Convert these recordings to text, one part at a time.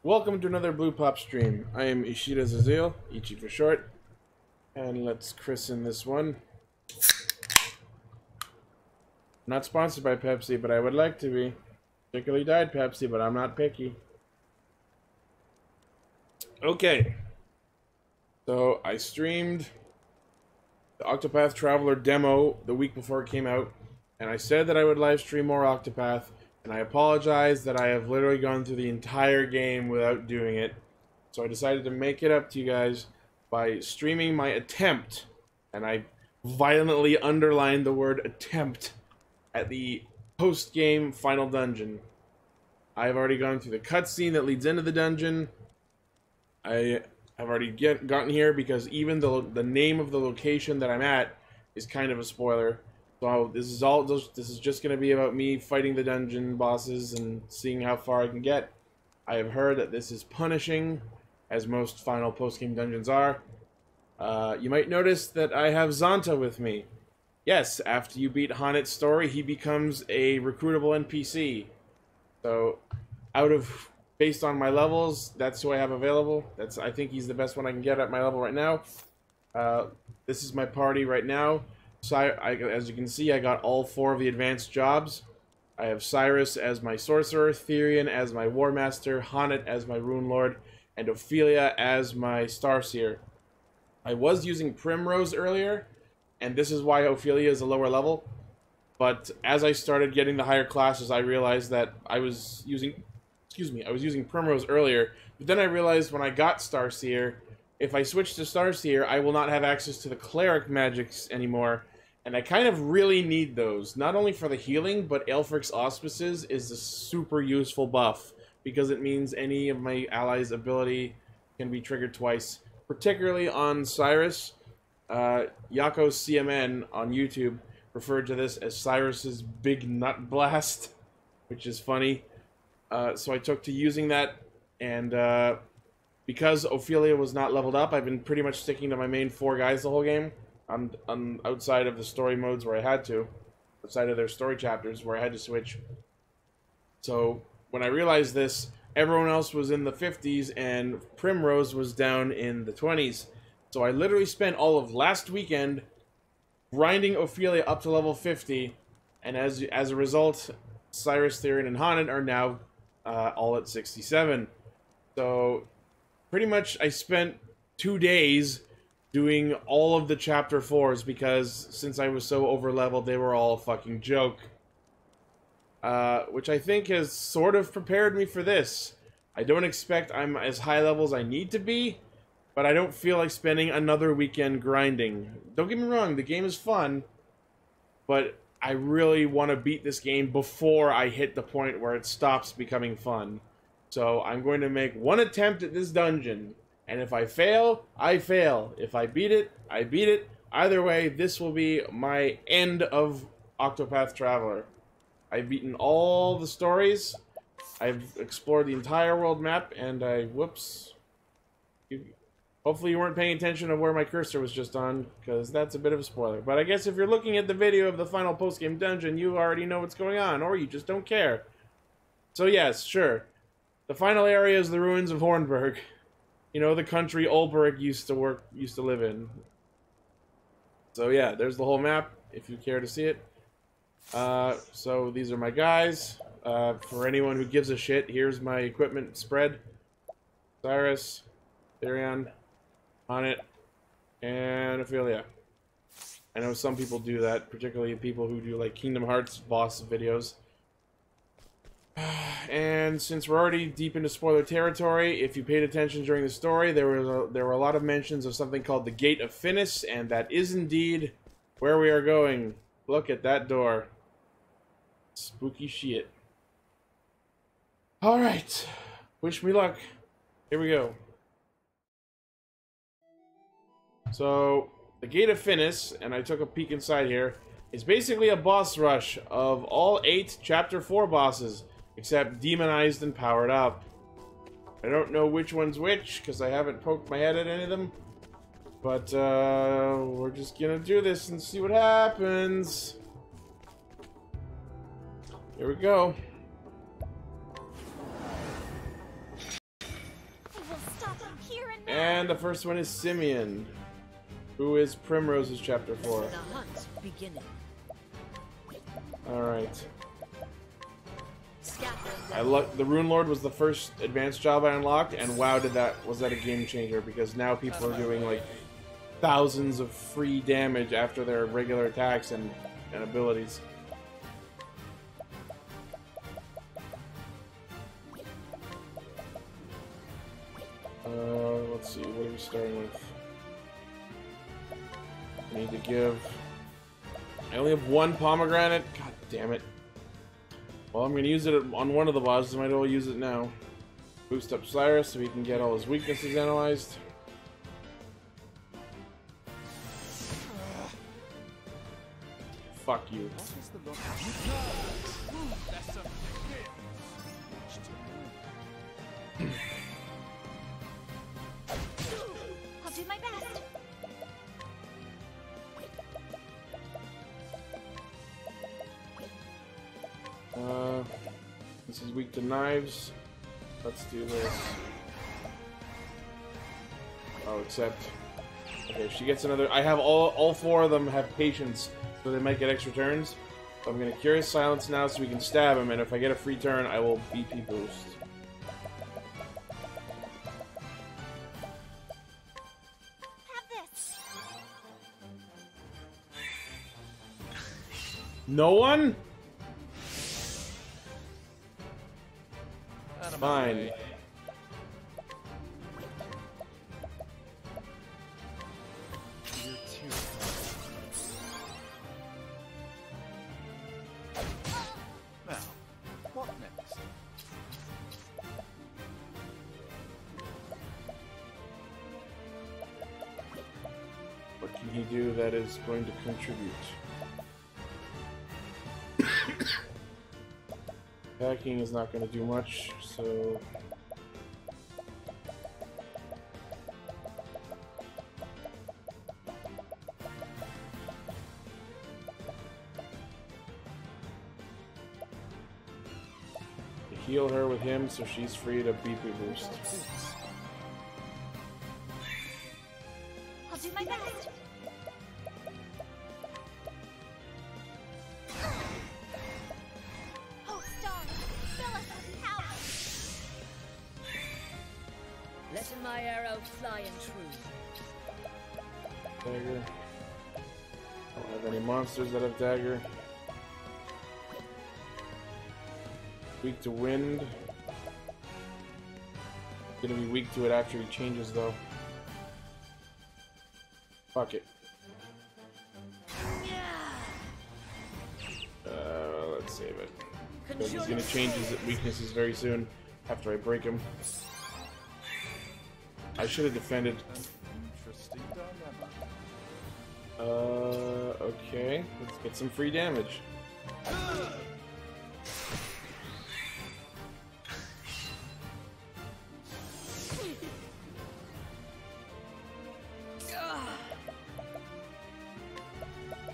Welcome to another BluePopStream. I am Ichi Ichi for short. And let's christen this one. Not sponsored by Pepsi, but I would like to be. Particularly Diet Pepsi, but I'm not picky. Okay. So, I streamed the Octopath Traveler demo the week before it came out. And I said that I would live stream more Octopath. And I apologize that I have literally gone through the entire game without doing it. So I decided to make it up to you guys by streaming my attempt. And I violently underlined the word attempt at the post-game final dungeon. I've already gone through the cutscene that leads into the dungeon. I have already gotten here because even the name of the location that I'm at is kind of a spoiler. So this is just going to be about me fighting the dungeon bosses and seeing how far I can get. I have heard that this is punishing, as most final post-game dungeons are. You might notice that I have Zonta with me. Yes, after you beat Hanet's story, he becomes a recruitable NPC. So, based on my levels, that's who I have available. I think he's the best one I can get at my level right now. This is my party right now. So as you can see, I got all 4 of the advanced jobs. I have Cyrus as my sorcerer, Therian as my war master, Hanet as my rune lord, and Ophelia as my starseer. I was using Primrose earlier, and this is why Ophelia is a lower level. But as I started getting the higher classes, I realized that I was using Primrose earlier. But then I realized when I got Starseer, if I switch to Starseer, I will not have access to the cleric magics anymore. And I kind of really need those. Not only for the healing, but Aelfric's Auspices is a super useful buff. Because it means any of my allies' ability can be triggered twice. Particularly on Cyrus. Yako CMN on YouTube referred to this as Cyrus's Big Nut Blast. Which is funny. So I took to using that. And because Ophelia was not leveled up, I've been pretty much sticking to my main 4 guys the whole game. Outside of the story modes where I had to. Outside of their story chapters where I had to switch. So, when I realized this, everyone else was in the 50s and Primrose was down in the 20s. So I literally spent all of last weekend grinding Ophelia up to level 50. And as a result, Cyrus, Therian, and Hanet are now all at 67. So, pretty much I spent 2 days doing all of the chapter 4s because since I was so over leveled, they were all a fucking joke. Which I think has sort of prepared me for this. I don't expect I'm as high level as I need to be, but I don't feel like spending another weekend grinding. Don't get me wrong, the game is fun, but I really want to beat this game before I hit the point where it stops becoming fun. So I'm going to make one attempt at this dungeon. And if I fail, I fail. If I beat it, I beat it. Either way, this will be my end of Octopath Traveler. I've beaten all the stories. I've explored the entire world map, and whoops. Hopefully you weren't paying attention to where my cursor was just on, because that's a bit of a spoiler. But I guess if you're looking at the video of the final post-game dungeon, you already know what's going on, or you just don't care. So yes, sure. The final area is the ruins of Hornburg. You know, the country Ulberg used to live in. So yeah, there's the whole map, if you care to see it. So these are my guys. For anyone who gives a shit, here's my equipment spread. Cyrus, Therian, Hanet, and Ophelia. I know some people do that, particularly people who do like Kingdom Hearts boss videos. And since we're already deep into spoiler territory, if you paid attention during the story, there were a lot of mentions of something called the Gate of Finis, and that is indeed where we are going. Look at that door. Spooky shit. Alright. Wish me luck. Here we go. So, the Gate of Finis, and I took a peek inside here, is basically a boss rush of all 8 Chapter 4 bosses. Except demonized and powered up. I don't know which one's which, because I haven't poked my head at any of them. But, we're just gonna do this and see what happens. Here we go. And the first one is Simeon, who is Primrose's chapter 4. The hunt's beginning. Alright. Scatter The Rune Lord was the first advanced job I unlocked, and wow, was that a game changer, because now people are doing like thousands of free damage after their regular attacks and abilities. Let's see, what are we starting with? I need to give... I only have one pomegranate? God damn it. Well, I'm going to use it on one of the bosses. I might as well use it now. Boost up Cyrus so he can get all his weaknesses analyzed. Fuck you. I'll do my best. This is weak to knives. Let's do this. Oh, except... Okay, if she gets another... I have all four of them have patience, so they might get extra turns. So I'm gonna Curious Silence now so we can stab him, and if I get a free turn, I will BP boost. Have this. No one? Fine. Now, what next? What can he do that is going to contribute? Attacking is not going to do much, so... Heal her with him so she's free to BP boost. I'll do my best. Hope Star, fill us with power. letting my arrow fly and true. Dagger. Don't have any monsters that have dagger. Weak to wind. Gonna be weak to it after he changes though. Fuck it. Let's save it. Because he's gonna change his weaknesses very soon after I break him. I should have defended. Interesting dilemma. Okay. Let's get some free damage.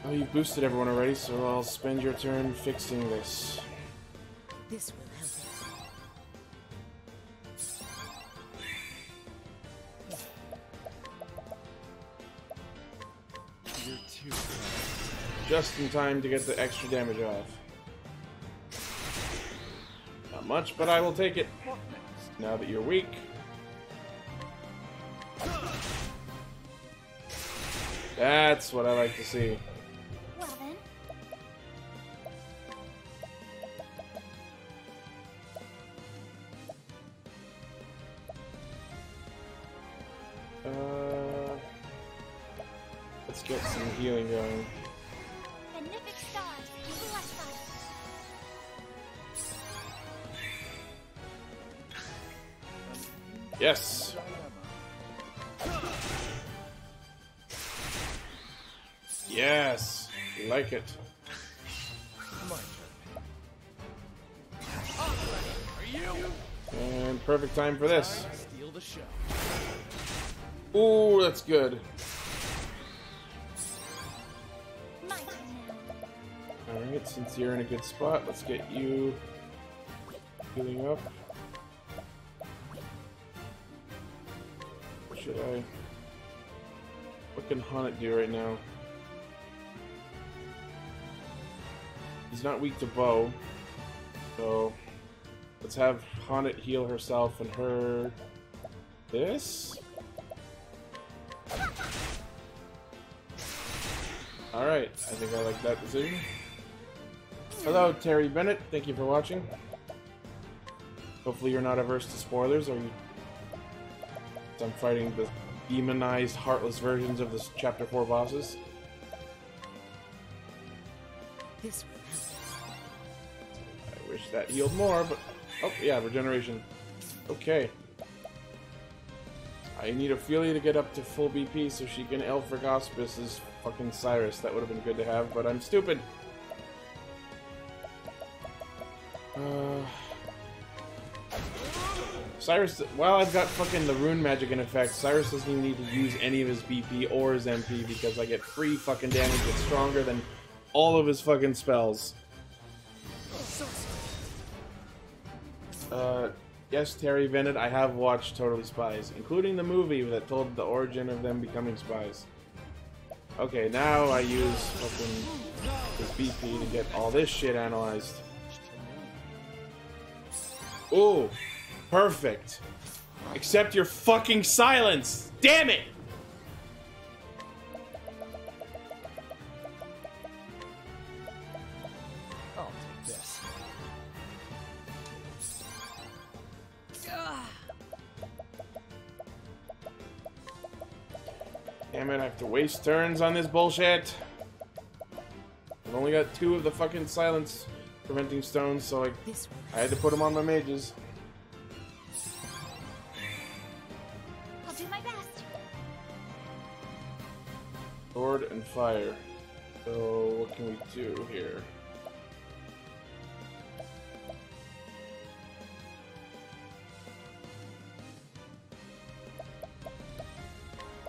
Oh, you've boosted everyone already, so I'll spend your turn fixing this. This will help us. You're too Just in time to get the extra damage off. Not much, but I will take it. What next? Now that you're weak. That's what I like to see. Well then. Let's get some healing going. Benefic stars, bless us. Yes. Yes. We like it. My turn. Are you? And perfect time for this. Steal the show. Ooh, that's good. My turn now. Alright, since you're in a good spot, let's get you healing up. should I... What can Hanit do right now? He's not weak to bow. So... Let's have Hanit heal herself and her... This? Alright, I think I like that decision. Hello, Terry Bennett. Thank you for watching. Hopefully you're not averse to spoilers, or you... I'm fighting the demonized, heartless versions of the Chapter 4 bosses. This will help. I wish that healed more, but... Oh, yeah, regeneration. Okay. I need Ophelia to get up to full BP so she can Elfric Auspice as fucking Cyrus. That would have been good to have, but I'm stupid. Cyrus, well, I've got fucking the rune magic in effect. Cyrus doesn't even need to use any of his BP or his MP because I get free fucking damage that's stronger than all of his fucking spells. Yes, Terry Bennett, I have watched Totally Spies, including the movie that told the origin of them becoming spies. Okay, now I use fucking his BP to get all this shit analyzed. Ooh, perfect. Accept your fucking silence! Damn it! I'll take this. Damn it, I have to waste turns on this bullshit. I've only got 2 of the fucking silence preventing stones, so I had to put them on my mages. I'll do my best. Sword and fire. So what can we do here?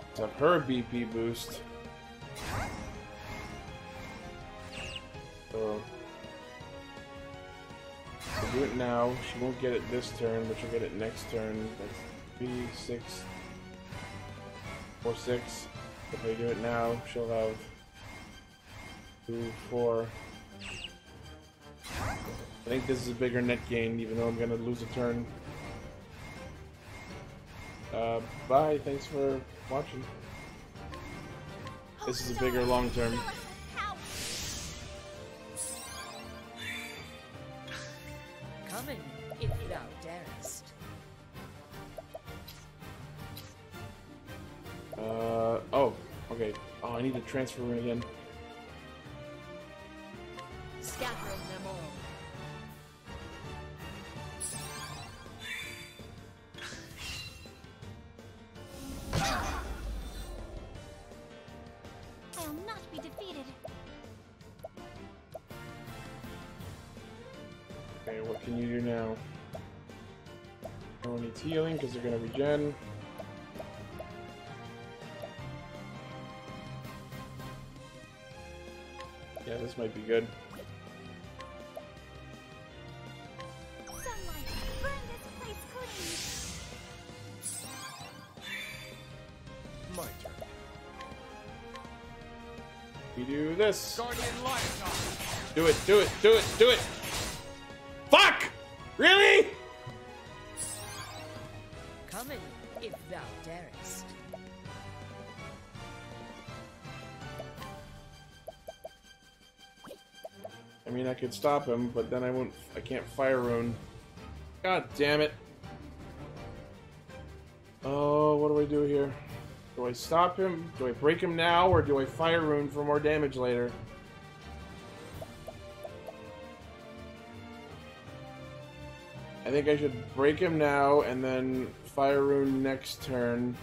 Let's have her BP boost. So we'll do it now. She won't get it this turn, but she'll get it next turn. That's 3, 6, 4, 6. If I do it now, she'll have 2, 4. I think this is a bigger net gain, even though I'm gonna lose a turn. Bye. Thanks for watching. This is a bigger long term. Come in, if thou darest. Oh, okay. Oh, I need to transfer rune again. Scattering them all. I'll not be defeated. Okay, what can you do now? No one needs healing because they're gonna regen. Yeah, this might be good. Sunlight, burn this place clean. My turn. We do this. Guardian Lion. Do it, do it, do it, do it! Fuck! Really? Come in, if thou darest. I mean, I could stop him, but then I can't fire rune. God damn it. Oh, what do I do here? Do I stop him? Do I break him now, or do I fire rune for more damage later? I think I should break him now, and then fire rune next turn.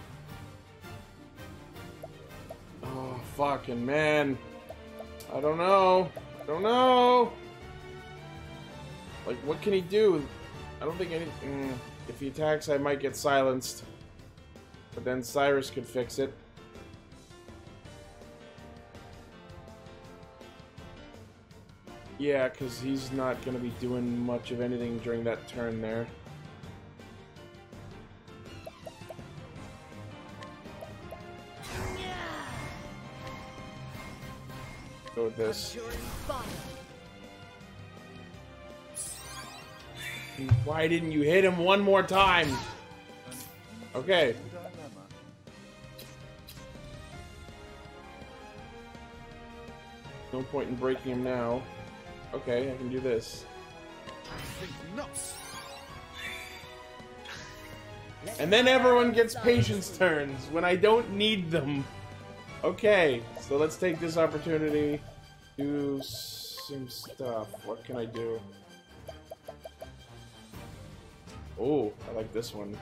Oh, fucking man. I don't know. I don't know. Like, what can he do? I don't think anything. If he attacks, I might get silenced. But then Cyrus could fix it. Yeah, because he's not going to be doing much of anything during that turn there. Go with this. Conjuring fire. Why didn't you hit him one more time? Okay. No point in breaking him now. Okay, I can do this. And then everyone gets patience turns when I don't need them. Okay, so let's take this opportunity to do some stuff. What can I do? Oh, I like this one.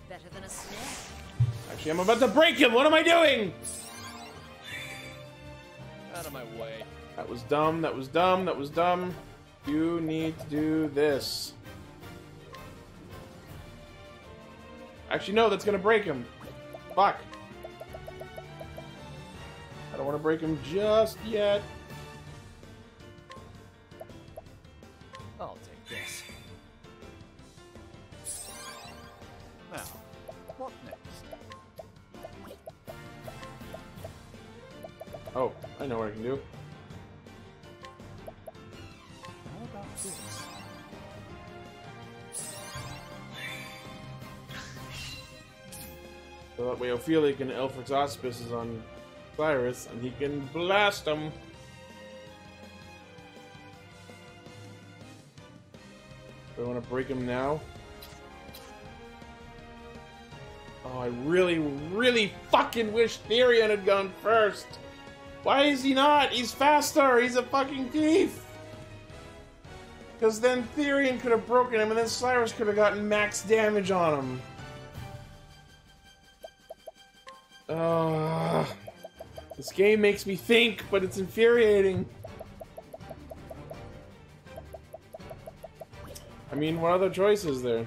Better than a snare. Actually, I'm about to break him! What am I doing? Out of my way. That was dumb, that was dumb, that was dumb. You need to do this. Actually, no, that's gonna break him. Fuck. I don't want to break him just yet. I'll take this. Now, what next? Oh, I know what I can do. How about this? So that way Ophelia can Elfric's auspices on Cyrus, and he can blast him. Do I want to break him now? Oh, I really, really fucking wish Therion had gone first. Why is he not? He's faster. He's a fucking thief. Because then Therion could have broken him, and then Cyrus could have gotten max damage on him. This game makes me think, but it's infuriating. I mean, what other choice is there?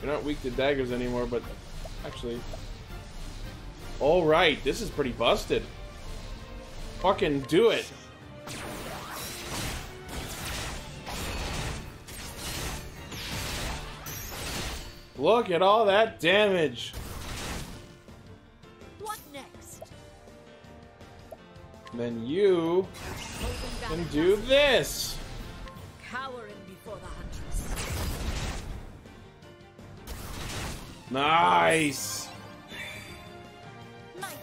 You're not weak to daggers anymore, but actually... Alright, this is pretty busted. Fucking do it. Look at all that damage. What next? And then you can do this. Cowering before the huntress. Nice. My turn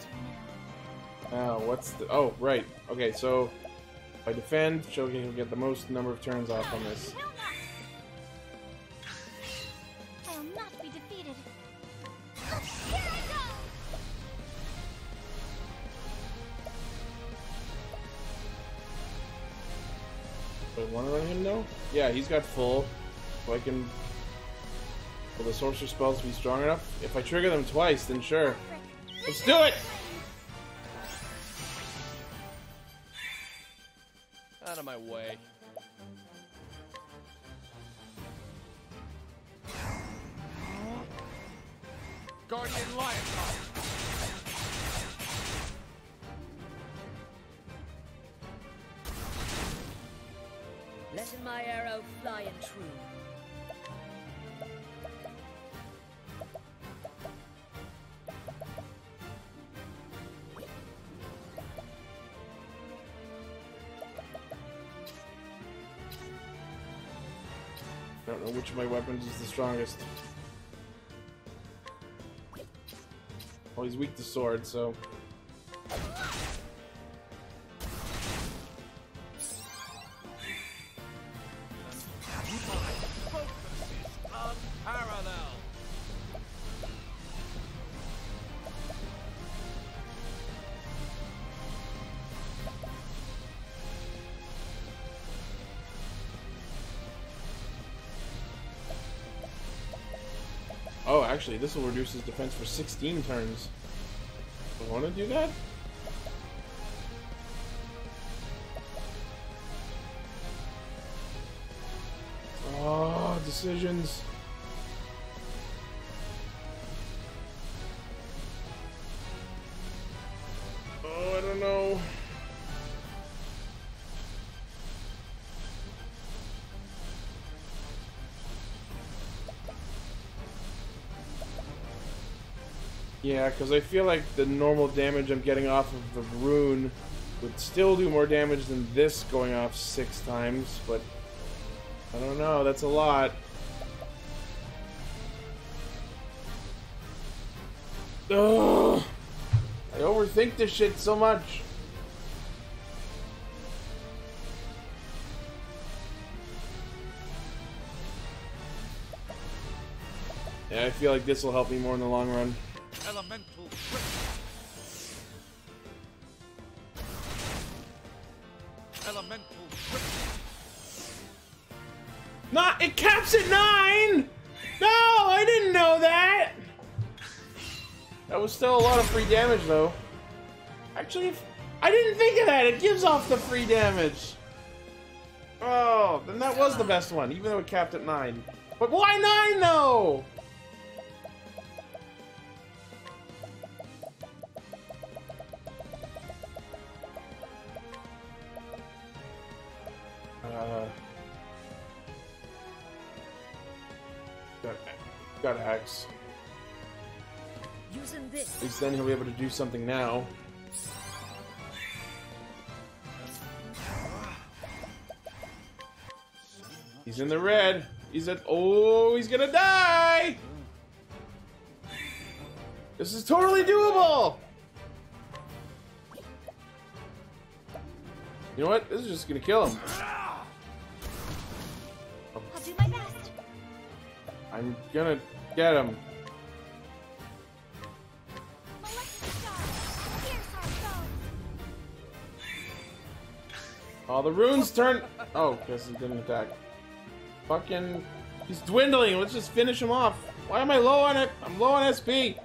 now. Now, what's the... Oh, right. Okay, so if I defend, Shogi will get the most number of turns off on this. Will not. I'll not be defeated. Here I go. Do I want to run him now? Yeah, he's got full. So I can... Will the sorcerer spells be strong enough? If I trigger them twice, then sure. Let's do it! Out of my way. Guardian Lion Heart. Letting my arrow fly and true. I don't know which of my weapons is the strongest. Well, he's weak to sword, so... Unparalleled. Oh, actually, this will reduce his defense for 16 turns. I want to do that? Oh, decisions. Oh, don't know. Yeah, because I feel like the normal damage I'm getting off of the rune would still do more damage than this going off 6 times, but I don't know, that's a lot. Ugh! I overthink this shit so much. Yeah, I feel like this will help me more in the long run. Elemental Not, it caps at 9! No, I didn't know that! That was still a lot of free damage, though. Actually, I didn't think of that. It gives off the free damage. Oh, then that was the best one, even though it capped at 9. But why 9, though? Got Axe. Using this. At least then he'll be able to do something now. He's in the red. He's at. Oh, he's gonna die! This is totally doable! You know what? This is just gonna kill him. I'll do my best. I'm gonna get him. Oh, the runes turn. Oh, guess he didn't attack. Fucking. He's dwindling. Let's just finish him off. Why am I low on it? I'm low on SP.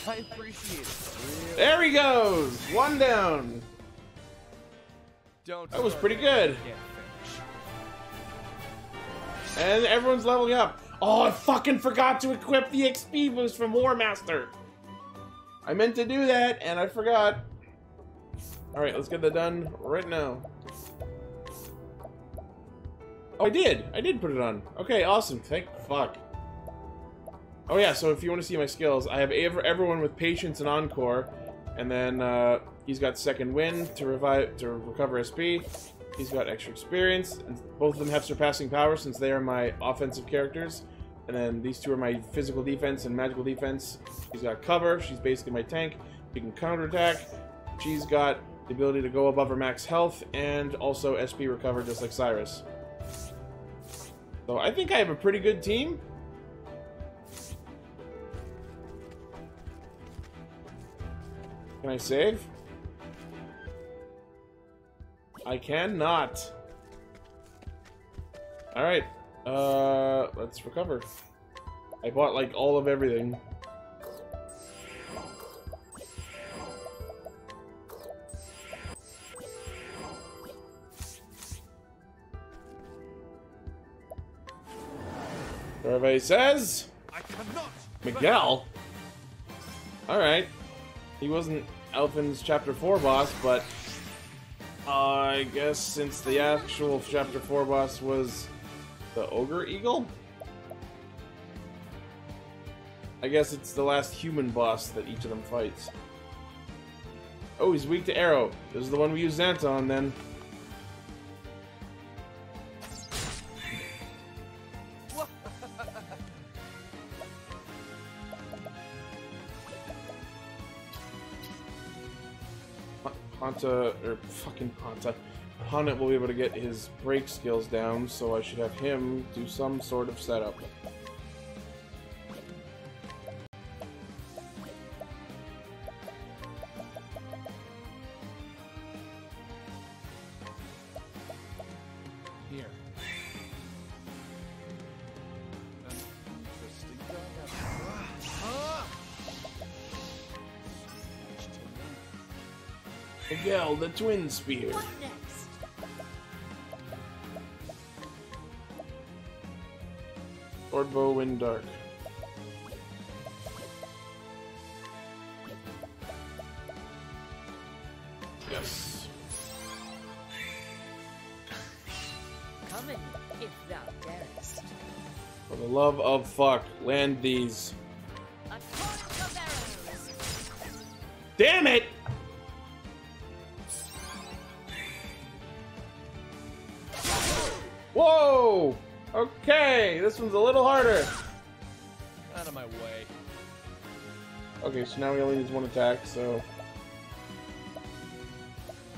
I appreciate it. There he goes. 1 down. Don't. That was pretty good. And everyone's leveling up. Oh, I fucking forgot to equip the XP boost from War Master. I meant to do that, and I forgot. Alright, let's get that done right now. Oh, I did! I did put it on. Okay, awesome. Thank fuck. Oh yeah, so if you want to see my skills, I have everyone with Patience and Encore, and then he's got Second Wind to recover SP. He's got extra experience, and both of them have surpassing power since they are my offensive characters. And then these two are my physical defense and magical defense. He's got cover. She's basically my tank. She can counterattack. She's got the ability to go above her max health and also SP recover just like Cyrus. So I think I have a pretty good team. Can I save? I cannot. Alright. Let's recover. I bought like all of everything. Everybody says I cannot. Miguel. Alright. He wasn't Elfin's Chapter 4 boss, but I guess since the actual Chapter 4 boss was the Ogre Eagle, I guess it's the last human boss that each of them fights. Oh, he's weak to arrow. This is the one we use Xanta on then. Hanta, or fucking Hanta. Haunted will be able to get his break skills down, so I should have him do some sort of setup. Here. Miguel, the Twin Spear. What next? Sword Bow Wind Dark. Summon if thou darest. For the love of fuck, land these. A torrent of arrows. Damn it! Whoa! Okay, this one's a little harder. Out of my way. Okay, so now he only needs one attack, so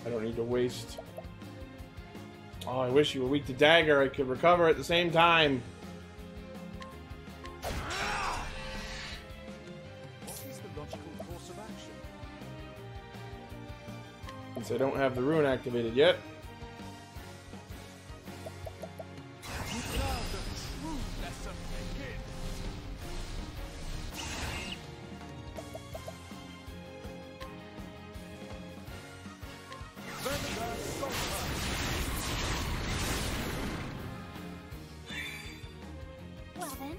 I don't need to waste. Oh, I wish you were weak to dagger. I could recover at the same time. What is the logical course of action? Since I don't have the rune activated yet. Now the true lesson begins. Well then.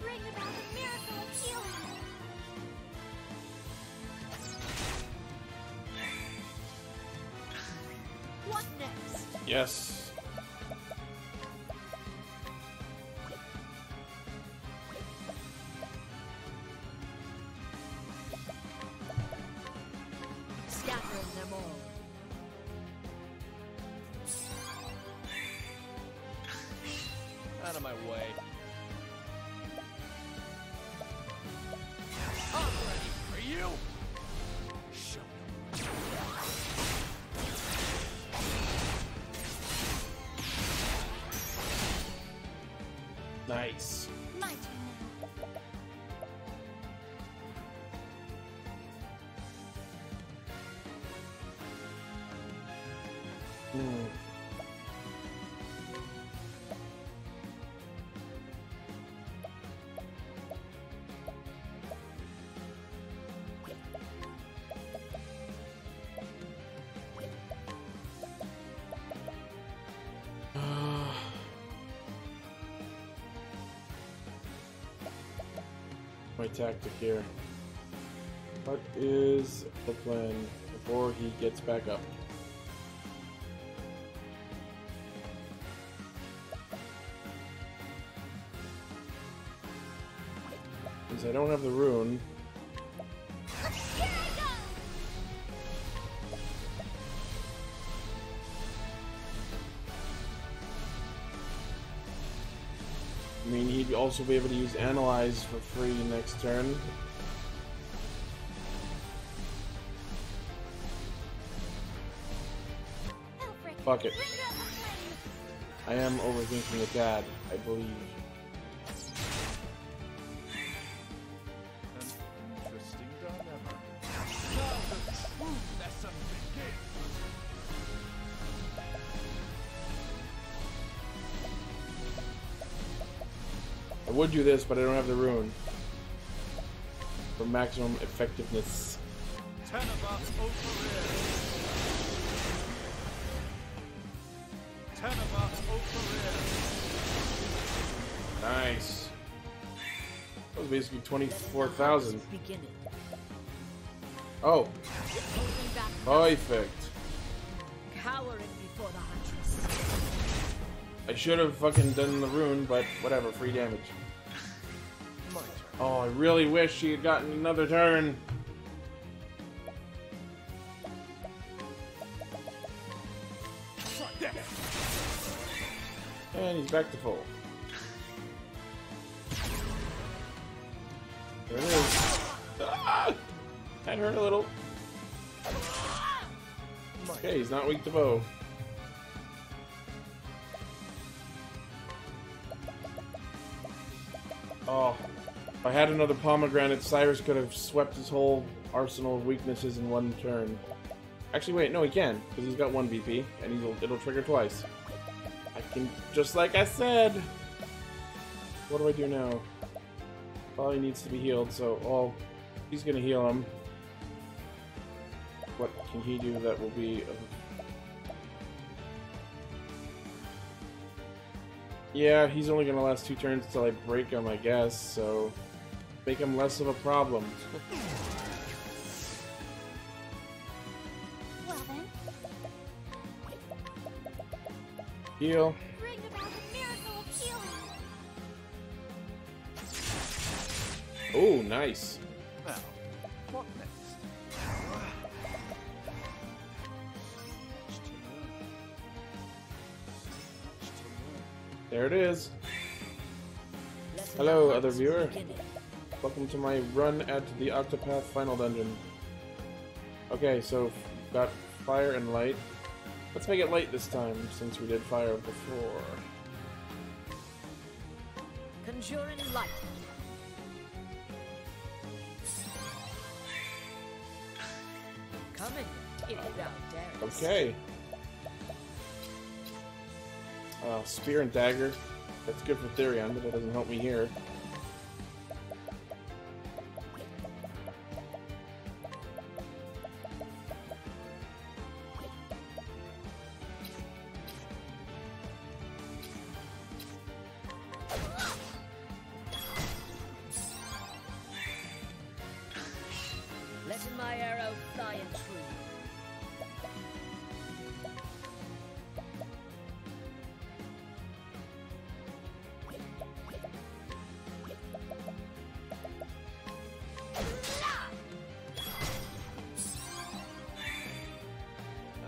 Bring about the miracle of healing. What next? Yes. Scatter them all. Out of my way. I'm ready for you. Show them. Nice. My turn now. Hmm. My tactic here. What is the plan before he gets back up? Since I don't have the rune. Here I go! I mean, he'd also be able to use Analyze for free next turn. Elfric, Fuck it. bring about the flame. I am overthinking it, Dad, I believe. An interesting dilemma. Now the true lesson begins. I would do this, but I don't have the rune. For maximum effectiveness. Tenebat Operir. Tenebat Operir. Nice. That was basically 24,000. Beginning. Oh, Holding back. perfect. Cowering before the huntress. I should have fucking done the rune, but whatever, free damage. My turn. Oh, I really wish she had gotten another turn. And he's back to full. There it is. Ah! That hurt a little. Okay, he's not weak to bow. Oh, if I had another pomegranate, Cyrus could have swept his whole arsenal of weaknesses in one turn. Actually, wait, no, he can, because he's got 1 BP, and it'll trigger twice. I can, just like I said. What do I do now? Well, he needs to be healed, so he's gonna heal him. What can he do that will be? Yeah, he's only gonna last 2 turns until I break him, I guess. So make him less of a problem. Heal. Bring about a miracle of healing. Oh, nice. Now, what next? There it is. Let Hello, the other hunt viewer. begin. Welcome to my run at the Octopath final dungeon. Okay, so we've got fire and light. Let's make it light this time, since we did fire before. Conjuring light. Coming, if thou darest. Okay. Spear and dagger. That's good for Therion, but that doesn't help me here. Letting my arrow fly and true.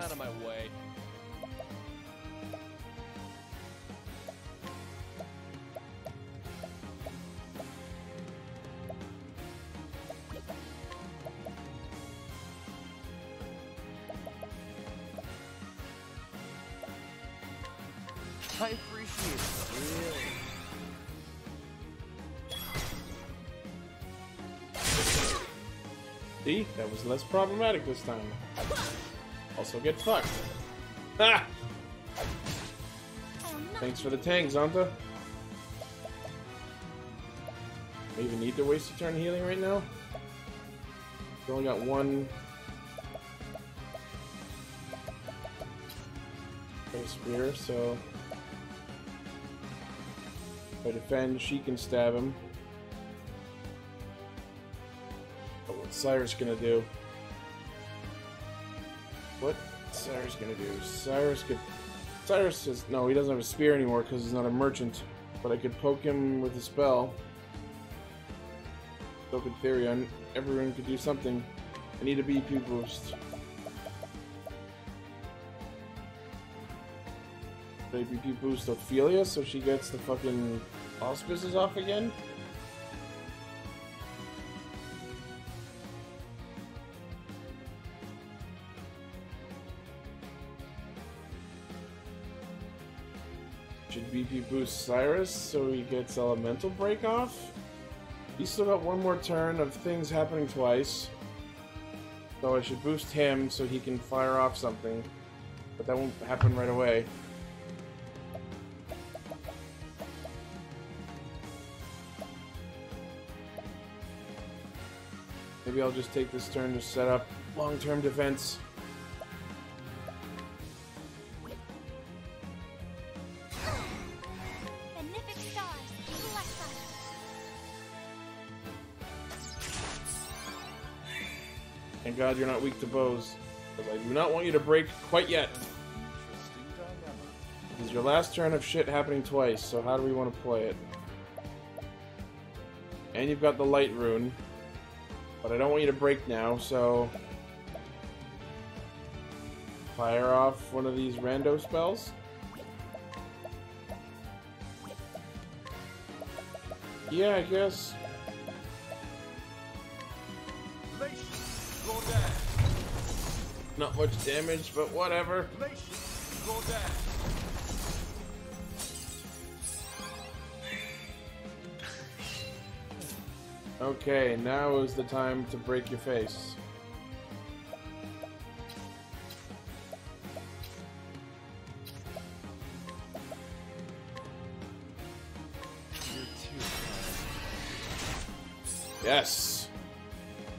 Out of my way. I appreciate it, really. See? That was less problematic this time. Also get fucked. Ah! I am not Thanks for the tang, Zonta. I even need to waste a turn healing right now? We only got one spear, so if I defend, she can stab him. But what's Cyrus gonna do? What Cyrus gonna do? Cyrus says no, he doesn't have a spear anymore because he's not a merchant. But I could poke him with a spell. So could Therion. Everyone could do something. I need a BP boost. Should I BP boost Ophelia so she gets the fucking auspices off again? Should BP boost Cyrus so he gets elemental break off? He's still got one more turn of things happening twice. So I should boost him so he can fire off something. But that won't happen right away. Maybe I'll just take this turn to set up long-term defense. benefic stars. Bless us. Thank God you're not weak to bows. Because I do not want you to break quite yet. Interesting dilemma. This is your last turn of shit happening twice, so how do we want to play it? And you've got the light rune. But I don't want you to break now, so... Fire off one of these rando spells? Yeah, I guess. Relation, draw down. Not much damage, but whatever. Relation, draw down. Okay, now is the time to break your face. You're too kind. Yes!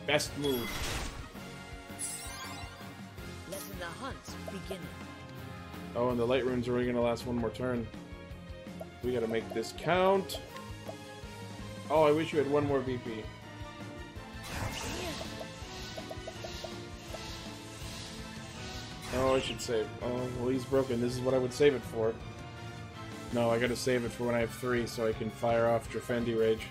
Best move. Letting the hunt begin. Oh, and the light runes are only gonna last one more turn. We gotta make this count. Oh, I wish you had one more BP. Oh, I should save. Oh, well, he's broken. This is what I would save it for. No, I gotta save it for when I have 3 so I can fire off Drafendi Rage.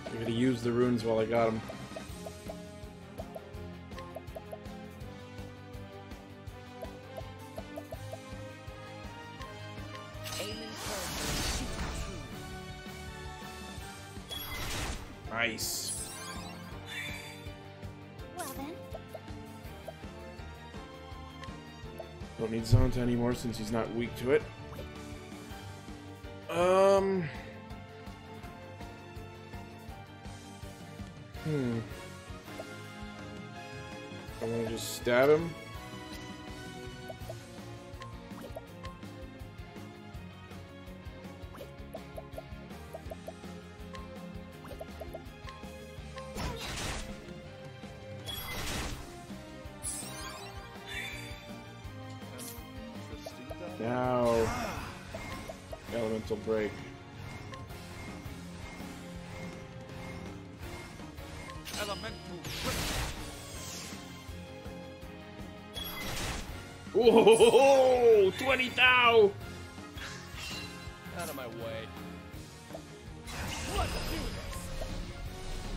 I gotta use the runes while I got them. Nice. Well then. Don't need Zonta anymore since he's not weak to it. I want to just stab him. Now, elemental break. Elemental Whoa! 20 thou! out of my way.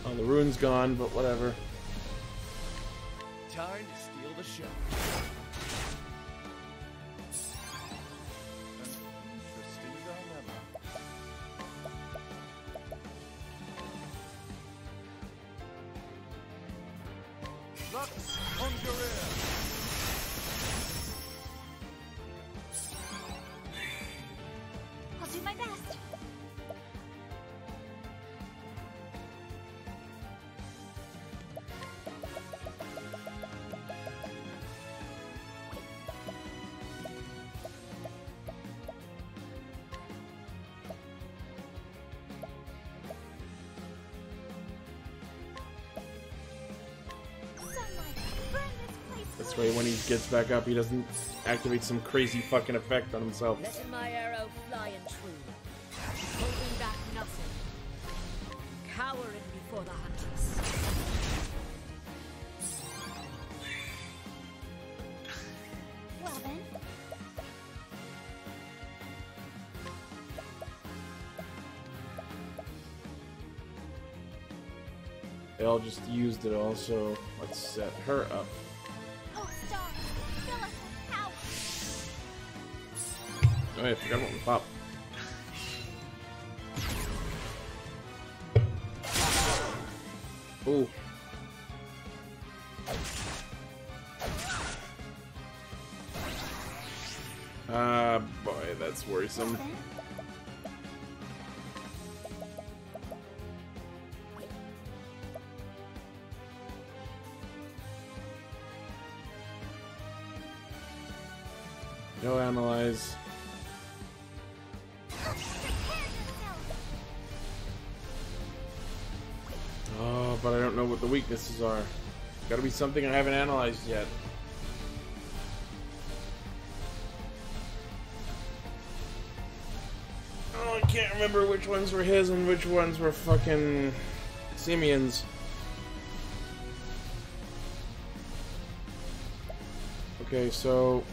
Oh, the rune's gone, but whatever. Time to steal the show. An interesting dilemma. Lux on your ear. I'll do my best. This way, when he gets back up, he doesn't activate some crazy fucking effect on himself. Letting my arrow fly and true. Holding back nothing. Cowering before the huntress. Well then. They all just used it all, so let's set her up. Oh, stars, fill us with power. Oh yeah, I forgot about the pop. Ooh. Ah, boy, that's worrisome. Go analyze. Oh, but I don't know what the weaknesses are. Gotta be something I haven't analyzed yet. Oh, I can't remember which ones were his and which ones were fucking Simeon's. Okay, so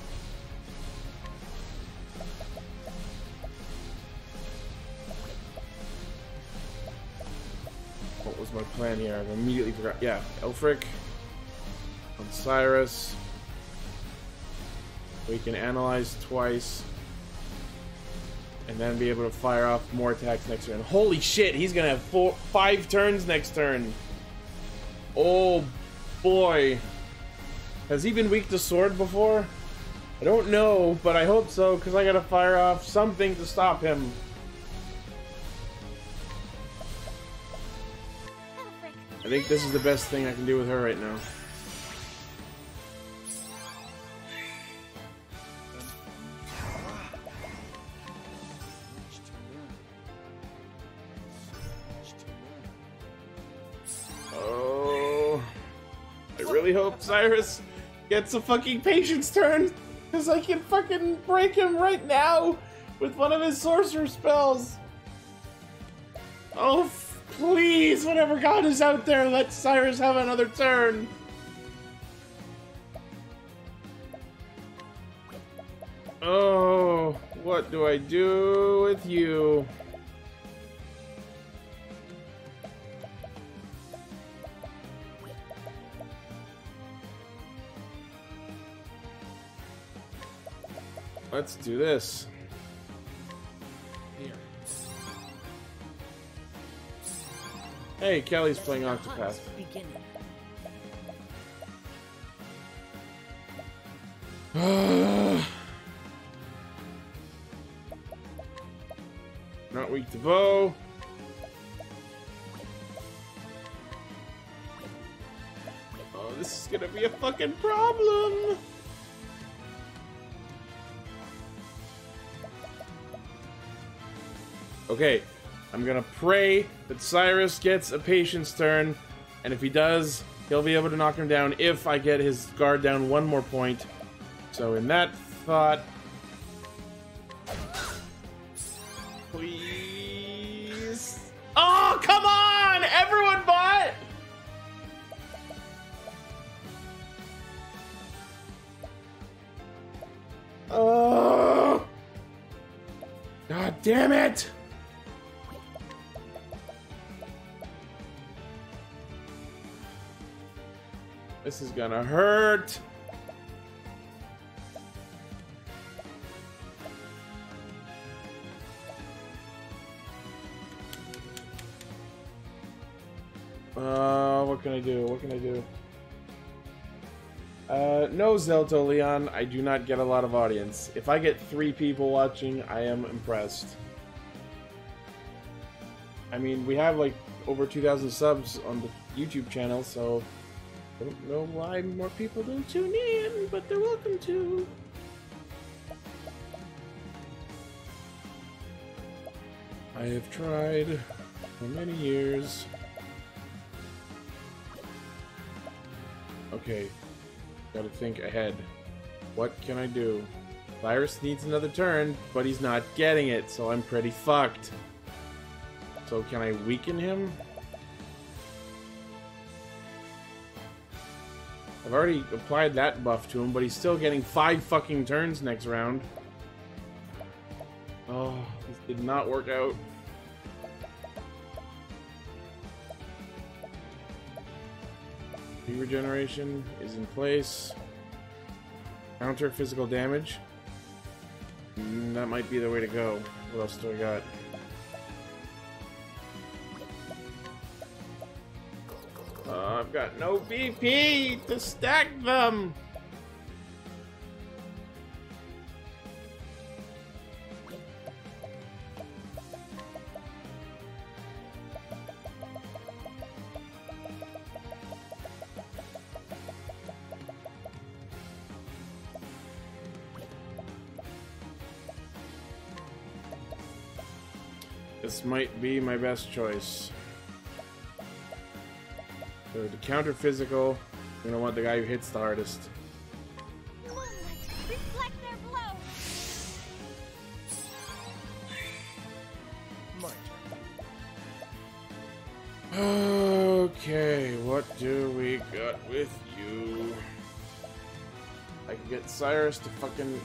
what was my plan here? I've immediately forgot. Yeah, Elfric on Cyrus. We can analyze twice and then be able to fire off more attacks next turn. Holy shit, he's gonna have 5 turns next turn. Oh boy. Has he been weak to sword before? I don't know, but I hope so, because I gotta fire off something to stop him. I think this is the best thing I can do with her right now. Oh, I really hope Cyrus gets a fucking patience turn, because I can fucking break him right now with one of his sorcerer spells. Oh, please, whatever god is out there, let Cyrus have another turn. Oh, what do I do with you? Let's do this. Here. Hey, Kelly's playing Octopath. Hunt beginning. Not weak to bow. Oh, this is gonna be a fucking problem. Okay, I'm gonna pray that Cyrus gets a patience turn, and if he does, he'll be able to knock him down if I get his guard down one more point. So in that thought, please. Oh, come on! Everyone bought! Oh! God damn it! This is gonna hurt. What can I do? What can I do? No, Zelto Leon, I do not get a lot of audience. If I get 3 people watching, I am impressed. I mean, we have like over 2,000 subs on the YouTube channel, so I don't know why more people don't tune in, but they're welcome to. I have tried for many years. Okay, gotta think ahead. What can I do? Cyrus needs another turn, but he's not getting it, so I'm pretty fucked. So can I weaken him? I've already applied that buff to him, but he's still getting 5 fucking turns next round. Oh, this did not work out. Regeneration is in place. Counter physical damage. That might be the way to go. What else do I got? I've got no BP to stack them! This might be my best choice. So to counter physical, you're gonna want the guy who hits the hardest. Moonlight, reflect their blow. My turn. Okay, what do we got with you? I can get Cyrus to fucking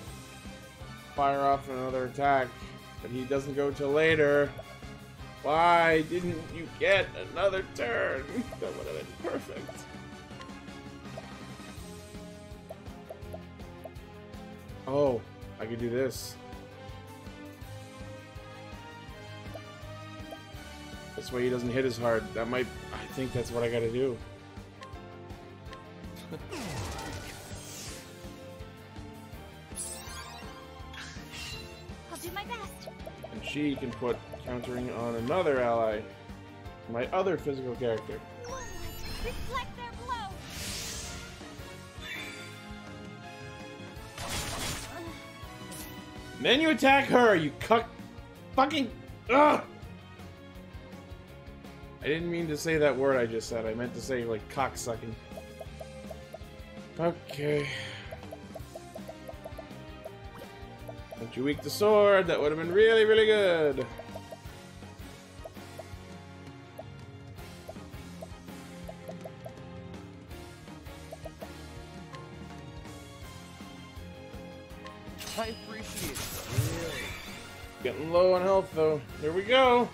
fire off another attack, but he doesn't go till later. Why didn't you get another turn? That would have been perfect. Oh, I could do this. This way he doesn't hit as hard. That might... I think that's what I gotta do. I'll do my best. And she can put countering on another ally. My other physical character. Moonlight, reflect their blow. And then you attack her, you cuck... Fucking... Ugh! I didn't mean to say that word I just said. I meant to say, like, cocksucking. Okay. Don't you weak the sword? That would have been really, really good. I appreciate Getting low on health though. Here we go.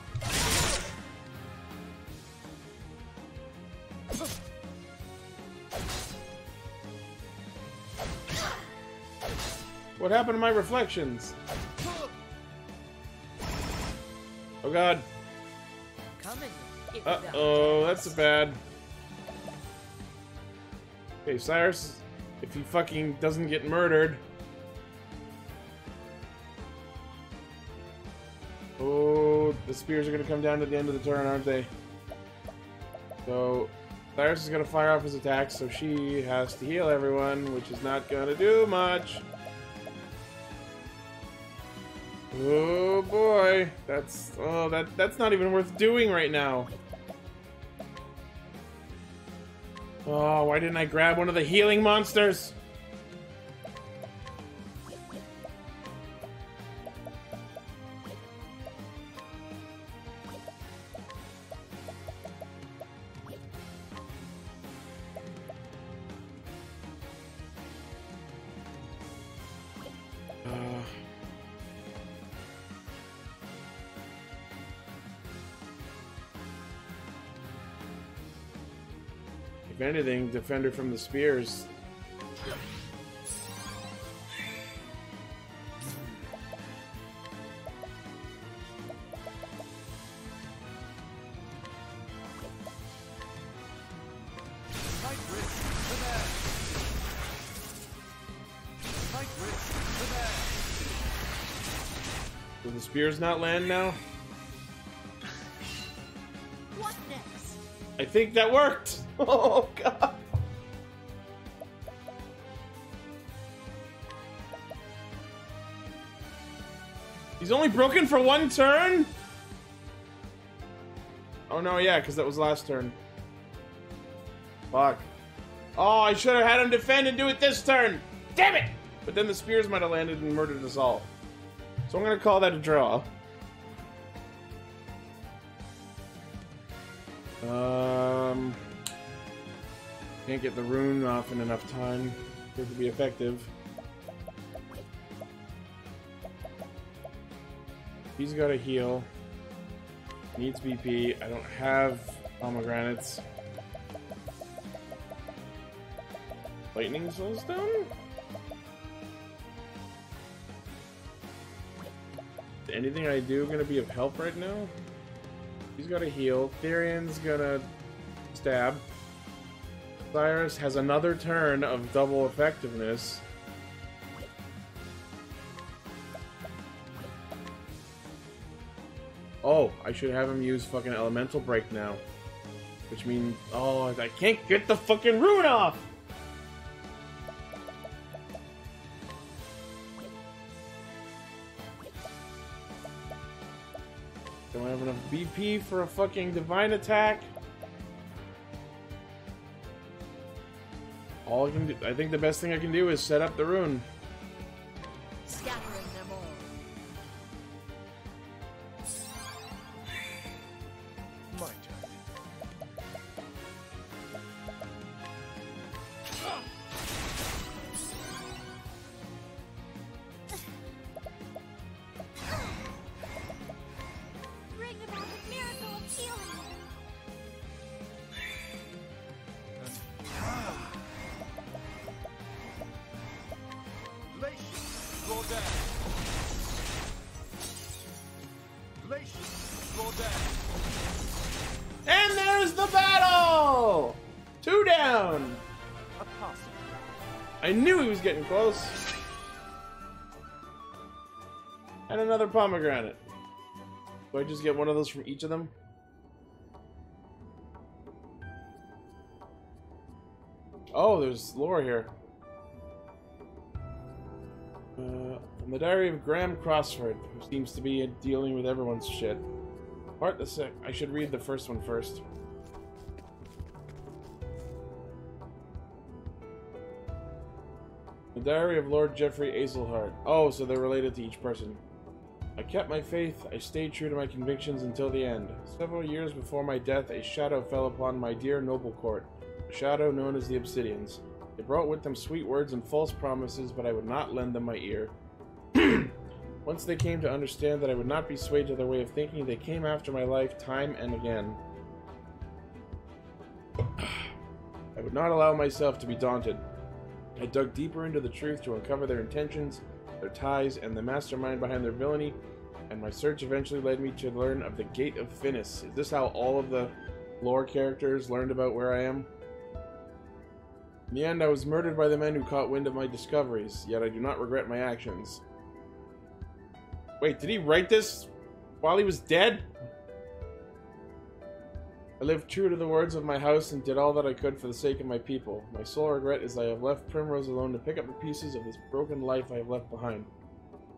What happened to my reflections? Oh god. Uh-oh, that's bad. Okay, Cyrus, if he fucking doesn't get murdered. Oh, the spears are gonna come down at the end of the turn, aren't they? So, Cyrus is gonna fire off his attacks, so she has to heal everyone, which is not gonna do much. Oh boy, that's not even worth doing right now. Oh, why didn't I grab one of the healing monsters? If anything, defend her from the spears. Will the spears not land now? What next? I think that worked! Oh god! He's only broken for one turn? Oh no, yeah, because that was last turn. Fuck. Oh, I should have had him defend and do it this turn! Damn it! But then the spears might have landed and murdered us all. So I'm gonna call that a draw. Can't get the rune off in enough time for it to be effective. He's got a heal. Needs BP. I don't have pomegranates. Lightning Soulstone? Is anything I do gonna be of help right now? He's got a heal. Therion's gonna stab. Cyrus has another turn of double effectiveness. Oh, I should have him use fucking Elemental Break now. Which means... oh, I can't get the fucking rune off! Don't have enough BP for a fucking divine attack. All I can do, I think the best thing I can do is set up the rune. Scattering them all. My turn. Bring about the miracle of healing. Glacier, draw down. Glacier, draw down. And there's the battle! 2 down! A possible. I knew he was getting close. And another pomegranate. Do I just get one of those from each of them? Oh, there's lore here. From the diary of Graham Crossford, who seems to be dealing with everyone's shit. Part the sec. I should read the first one first. The diary of Lord Geoffrey Azelhart. Oh, so they're related to each person. I kept my faith. I stayed true to my convictions until the end. Several years before my death, a shadow fell upon my dear noble court. A shadow known as the Obsidians. They brought with them sweet words and false promises, but I would not lend them my ear. Once they came to understand that I would not be swayed to their way of thinking, they came after my life time and again. I would not allow myself to be daunted. I dug deeper into the truth to uncover their intentions, their ties, and the mastermind behind their villainy, and my search eventually led me to learn of the Gate of Finis. Is this how all of the lore characters learned about where I am? In the end, I was murdered by the men who caught wind of my discoveries, yet I do not regret my actions. Wait, did he write this while he was dead? I lived true to the words of my house and did all that I could for the sake of my people. My sole regret is I have left Primrose alone to pick up the pieces of this broken life I have left behind.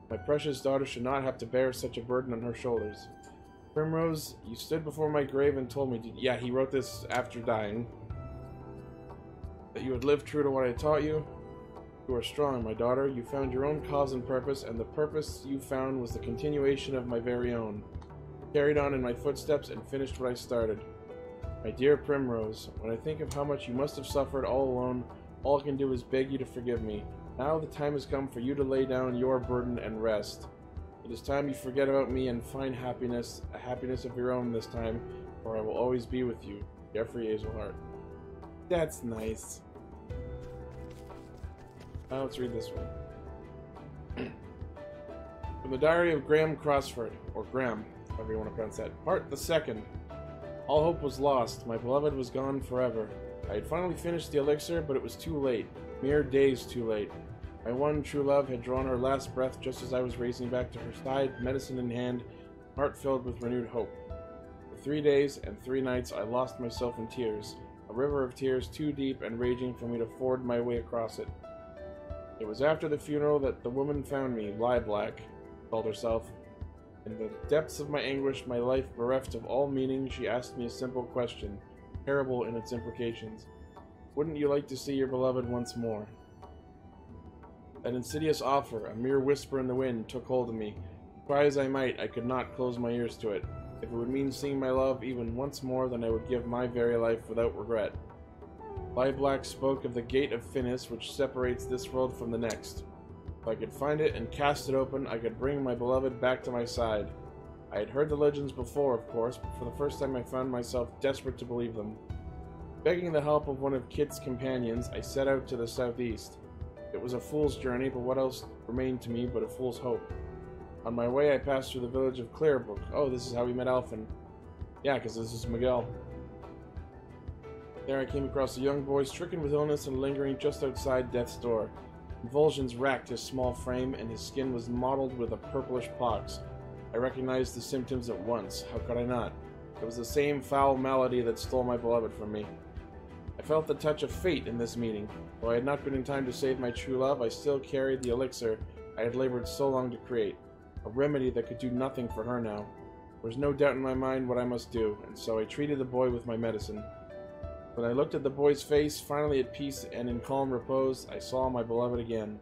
My precious daughter should not have to bear such a burden on her shoulders. Primrose, you stood before my grave and told me, yeah, he wrote this after dying, that you would live true to what I taught you. You are strong, my daughter. You found your own cause and purpose, and the purpose you found was the continuation of my very own. Carried on in my footsteps and finished what I started. My dear Primrose, when I think of how much you must have suffered all alone, all I can do is beg you to forgive me. Now the time has come for you to lay down your burden and rest. It is time you forget about me and find happiness, a happiness of your own this time, for I will always be with you. Jeffrey Hazelhart. That's nice. Now let's read this one. From the Diary of Graham Crossford, or Graham, however you want to pronounce that. Part the second. All hope was lost. My beloved was gone forever. I had finally finished the elixir, but it was too late. Mere days too late. My one true love had drawn her last breath just as I was racing back to her side, medicine in hand, heart filled with renewed hope. For 3 days and 3 nights I lost myself in tears, a river of tears too deep and raging for me to ford my way across it. It was after the funeral that the woman found me, Black, called herself. In the depths of my anguish, my life bereft of all meaning, she asked me a simple question, terrible in its implications. Wouldn't you like to see your beloved once more? That insidious offer, a mere whisper in the wind, took hold of me. Try as I might, I could not close my ears to it. If it would mean seeing my love even once more, then I would give my very life without regret. Black spoke of the Gate of Finis, which separates this world from the next. If I could find it and cast it open, I could bring my beloved back to my side. I had heard the legends before, of course, but for the first time I found myself desperate to believe them. Begging the help of one of Kit's companions, I set out to the southeast. It was a fool's journey, but what else remained to me but a fool's hope? On my way, I passed through the village of Clearbrook. Oh, this is how we met Alphen. Yeah, because this is Miguel. There I came across a young boy stricken with illness and lingering just outside death's door. Convulsions racked his small frame, and his skin was mottled with a purplish pox. I recognized the symptoms at once. How could I not? It was the same foul malady that stole my beloved from me. I felt the touch of fate in this meeting. Though I had not been in time to save my true love, I still carried the elixir I had labored so long to create. A remedy that could do nothing for her now. There was no doubt in my mind what I must do, and so I treated the boy with my medicine. When I looked at the boy's face, finally at peace and in calm repose, I saw my beloved again,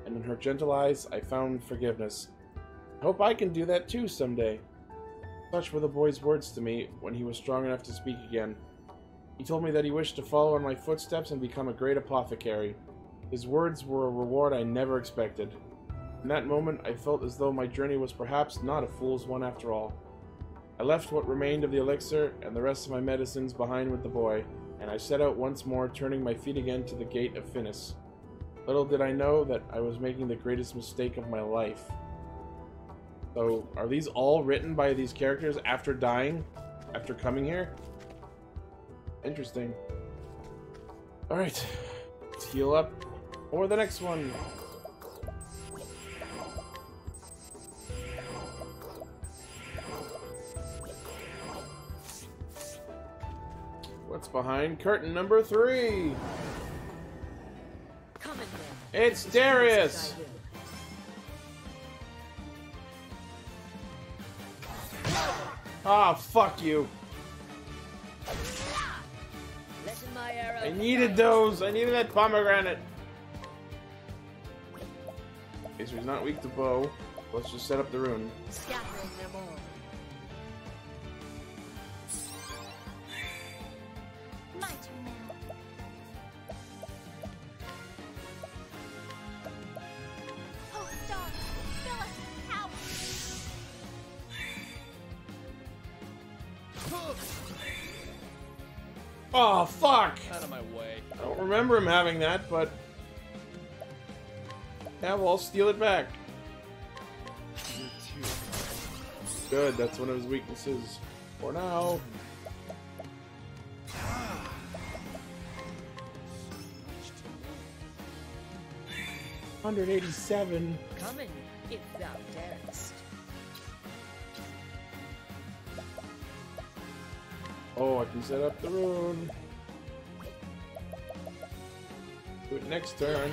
and in her gentle eyes I found forgiveness. I hope I can do that too someday. Such were the boy's words to me when he was strong enough to speak again. He told me that he wished to follow in my footsteps and become a great apothecary. His words were a reward I never expected. In that moment, I felt as though my journey was perhaps not a fool's one after all. I left what remained of the elixir and the rest of my medicines behind with the boy, and I set out once more, turning my feet again to the Gate of Finis. Little did I know that I was making the greatest mistake of my life. So, are these all written by these characters after dying? After coming here? Interesting. Alright, let's heal up for the next one. What's behind curtain number 3? Come in there. It's Darius! Ah, fuck you. Letting my arrow I needed those. I needed that pomegranate. Okay, so he's not weak to bow. Let's just set up the rune. scattering them all. My turn now. Oh, star, fill us with power. Oh, fuck! Out of my way. I don't remember him having that, but... yeah, well, I'll steal it back. You're too Good, that's one of his weaknesses. For now. much to know. 187. Come in, if thou darest. Oh, I can set up the rune. Do it next turn.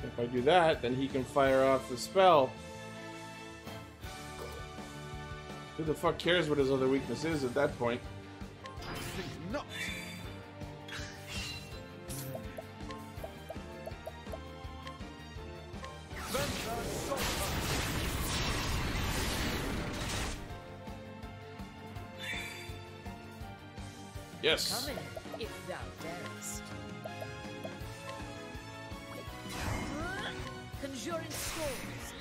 If I do that, then he can fire off the spell. Who the fuck cares what his other weakness is at that point? I think not. Yes. Come in, if thou darest. Conjuring storms.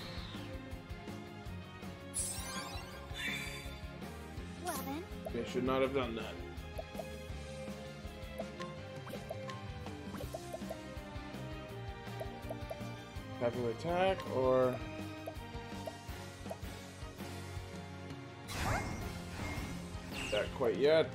Well then, They should not have done that. Capital attack or... not quite yet.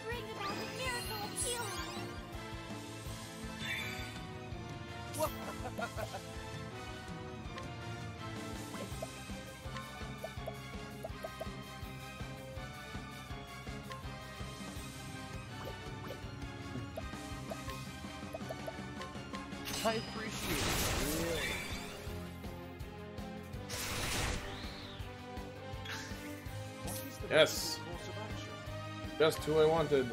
bring about a miracle of healing. I appreciate it. Really. What is the Yes. course of action? Just who I wanted.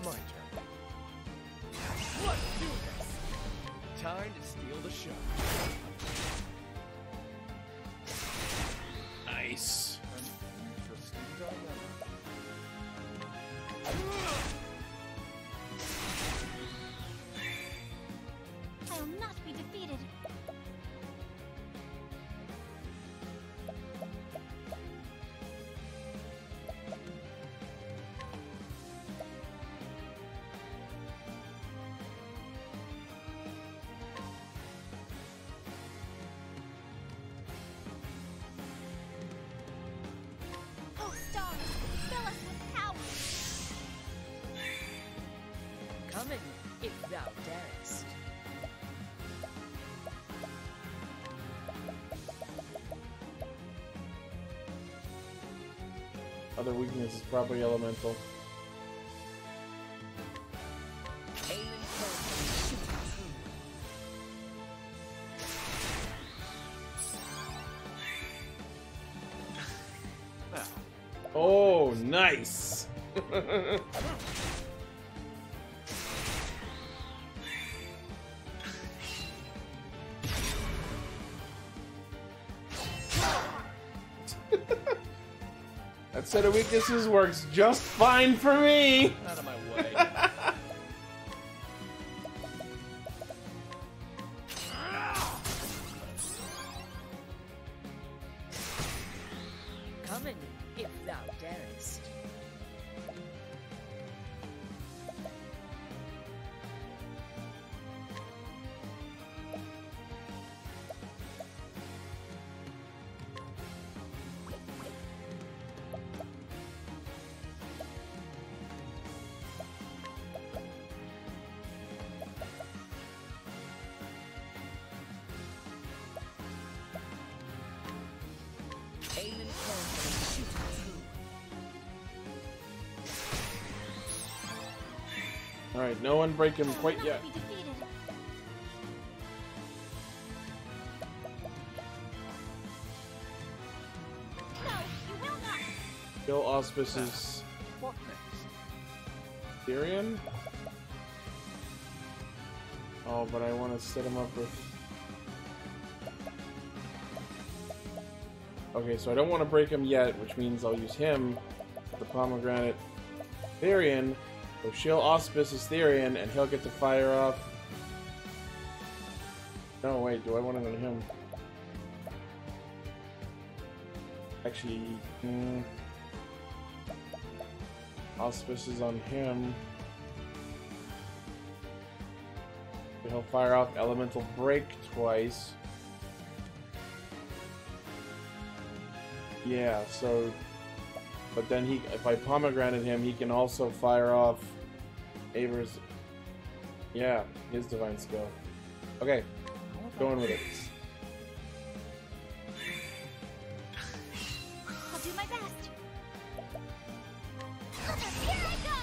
My turn. Let's do this. Time to steal the show. Nice. An interesting dilemma. I will not be defeated. Oh, stars, fill us with power. Come in, if thou darest. Other weakness is probably elemental. Aim and curve, shoot through. Now, Oh, nice. That set of weaknesses works just fine for me. out of my way. Come in, if thou darest. Aim and curve, shoot through. All right, no one break him I will quite not yet. be defeated. Now Kill Auspice's What next? Tyrion? Oh, but I want to set him up with... Okay, so I don't want to break him yet, which means I'll use him with the pomegranate Tyrion. So she'll Auspice's Tyrion, and he'll get to fire off... No, wait, do I want it on him? Actually, Auspice is on him. He'll fire off Elemental Break twice. Yeah, so... But then he, if I pomegranate him, he can also fire off Aver's... Yeah, his Divine Skill. Okay, going with it. I'll do my best. Here I go.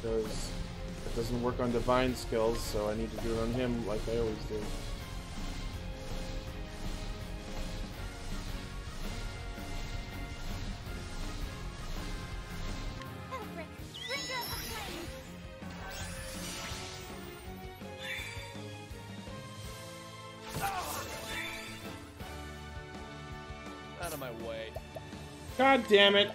Because it doesn't work on Divine Skills, so I need to do it on him like I always do. Elfric, bringer of flame. Out of my way. God damn it!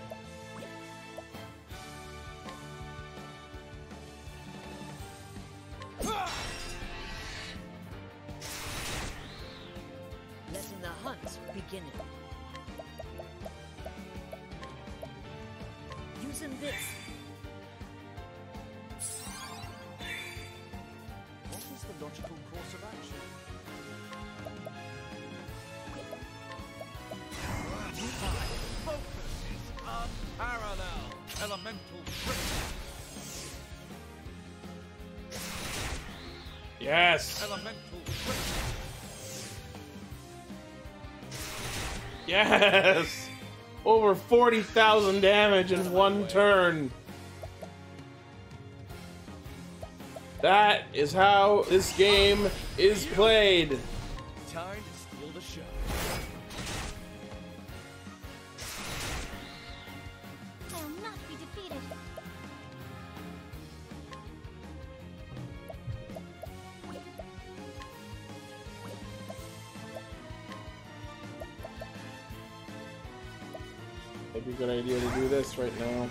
Letting the hunt begin. Using this. What is the logical course of action? Focus is unparalleled. Elemental grip. Yes! Elemental grip. Yes! Over 40,000 damage in one turn. That is how this game is played. Time to steal the show. I will not be defeated. Might be a good idea to do this right now.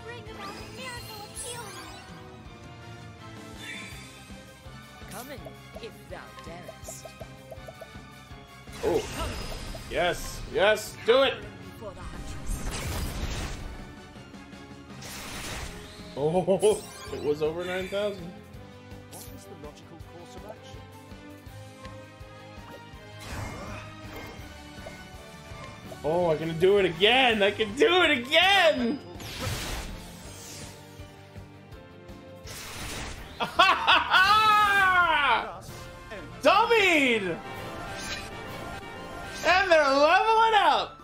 Bring about a miracle of healing. Coming, if thou darest. Oh, yes, yes, do it! Before the huntress. Oh, it was over 9,000. What is the logical course of action? Oh, I can do it again! I can do it again! Dummied! And they're leveling up!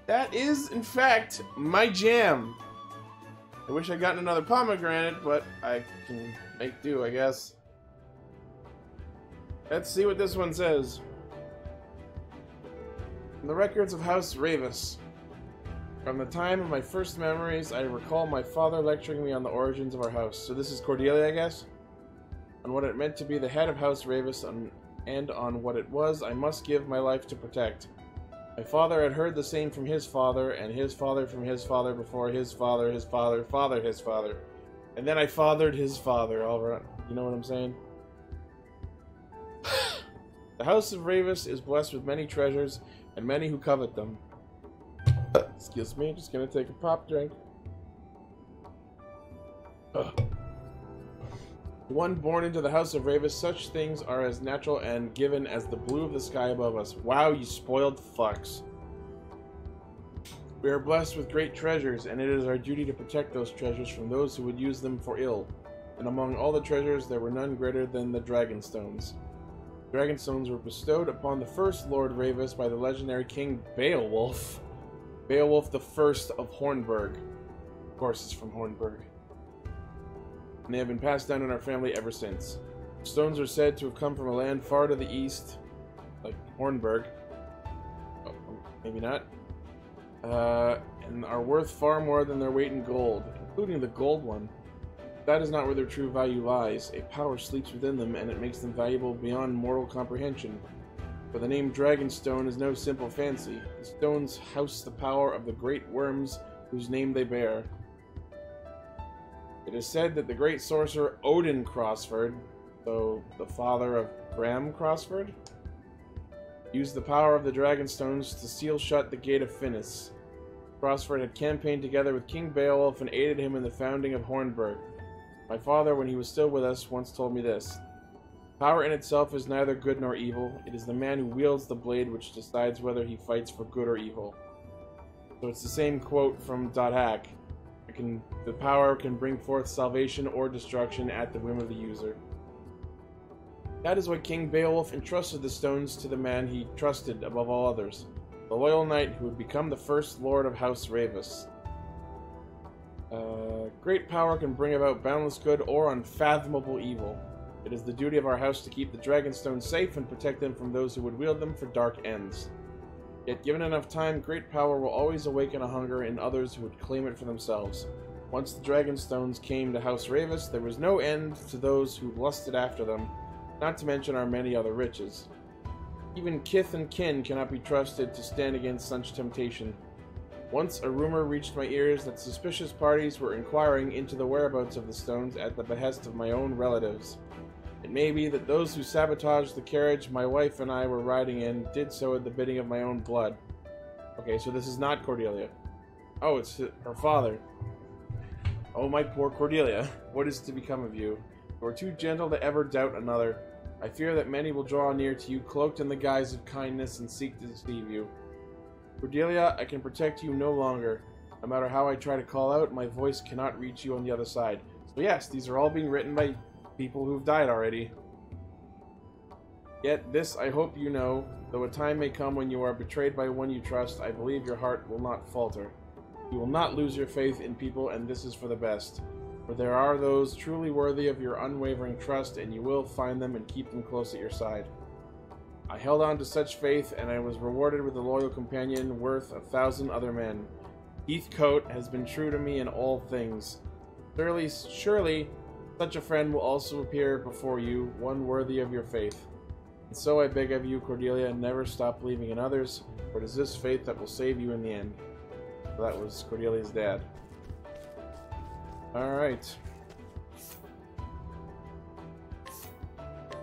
That is, in fact, my jam. I wish I'd gotten another pomegranate, but I can make do, I guess. Let's see what this one says. From the records of House Ravis. From the time of my first memories, I recall my father lecturing me on the origins of our house. So this is Cordelia, I guess? On what it meant to be the head of House Ravis, and on what it was I must give my life to protect. My father had heard the same from his father, and his father from his father before his father, his father, father, his father. And then I fathered his father, alright. You know what I'm saying? The House of Ravis is blessed with many treasures, and many who covet them. Excuse me, just gonna take a pop drink. One born into the House of Ravis, such things are as natural and given as the blue of the sky above us. Wow, you spoiled fucks. We are blessed with great treasures, and it is our duty to protect those treasures from those who would use them for ill. And among all the treasures, there were none greater than the Dragonstones. Dragonstones were bestowed upon the first Lord Ravis by the legendary King Beowulf. Beowulf the First of Hornburg. Of course, it's from Hornburg. And they have been passed down in our family ever since. Stones are said to have come from a land far to the east, like Hornburg. Oh, maybe not. And are worth far more than their weight in gold, including the gold one. That is not where their true value lies. A power sleeps within them, and it makes them valuable beyond mortal comprehension. For the name Dragonstone is no simple fancy. The stones house the power of the great worms whose name they bear. It is said that the great sorcerer Odin Crossford, so the father of Graham Crossford, used the power of the Dragonstones to seal shut the Gate of Finis. Crossford had campaigned together with King Beowulf and aided him in the founding of Hornburg. My father, when he was still with us, once told me this. Power in itself is neither good nor evil. It is the man who wields the blade which decides whether he fights for good or evil. So it's the same quote from .hack. The power can bring forth salvation or destruction at the whim of the user. That is why King Beowulf entrusted the stones to the man he trusted above all others, the loyal knight who would become the first lord of House Ravus. Great power can bring about boundless good or unfathomable evil. It is the duty of our house to keep the Dragonstones safe and protect them from those who would wield them for dark ends. Yet given enough time, great power will always awaken a hunger in others who would claim it for themselves. Once the Dragonstones came to House Ravus, there was no end to those who lusted after them, not to mention our many other riches. Even kith and kin cannot be trusted to stand against such temptation. Once a rumor reached my ears that suspicious parties were inquiring into the whereabouts of the stones at the behest of my own relatives. It may be that those who sabotaged the carriage my wife and I were riding in did so at the bidding of my own blood. Okay, so this is not Cordelia. Oh, it's her father. Oh, my poor Cordelia, what is to become of you? You are too gentle to ever doubt another. I fear that many will draw near to you, cloaked in the guise of kindness, and seek to deceive you. Cordelia, I can protect you no longer. No matter how I try to call out, my voice cannot reach you on the other side. So yes, these are all being written by people who've died already. Yet this I hope you know, though a time may come when you are betrayed by one you trust, I believe your heart will not falter. You will not lose your faith in people, and this is for the best. For there are those truly worthy of your unwavering trust, and you will find them and keep them close at your side. I held on to such faith, and I was rewarded with a loyal companion worth 1,000 other men. Heathcote has been true to me in all things. Surely, such a friend will also appear before you, one worthy of your faith. And so I beg of you, Cordelia, never stop believing in others, for it is this faith that will save you in the end. So that was Cordelia's dad. Alright.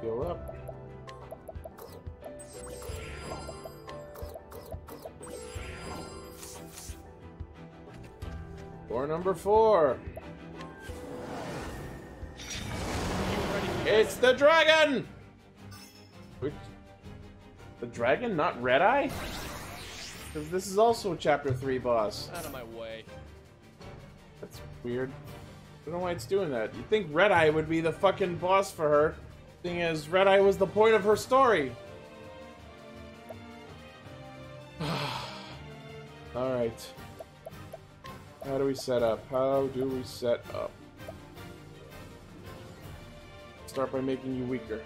Heal up. Door number 4. It's the dragon! Which, the dragon, not Red Eye? Because this is also a Chapter 3 boss. Out of my way. That's weird. I don't know why it's doing that. You'd think Red Eye would be the fucking boss for her, seeing as Red Eye was the point of her story. Alright. How do we set up? How do we set up? Start by making you weaker.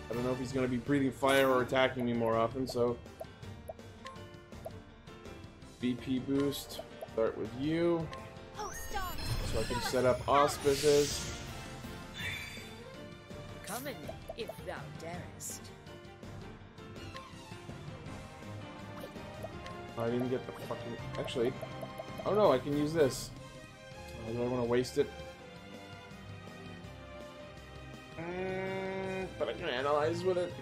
I don't know if he's going to be breathing fire or attacking me more often, so... BP boost. Start with you. So I can set up auspices. Come in, if thou darest. I didn't get the fucking... Actually... Oh no, I can use this. Oh, do I want to waste it? But I can analyze with it.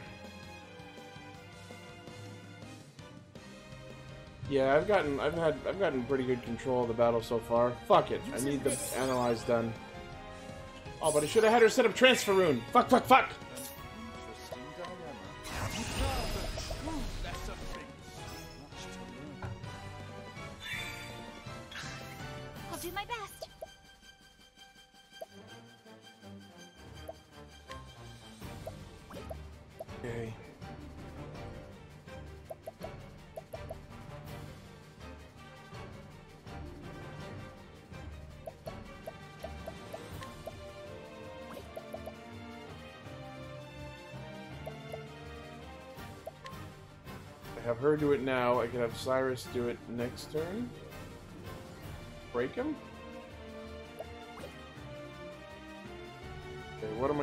Yeah, I've gotten pretty good control of the battle so far. Fuck it, I need the analyze done. Oh, but I should have had her set up transfer rune. Fuck, fuck, fuck! I'll do my best. Okay. have her do it now. I could have Cyrus do it next turn. Break him? Okay, what am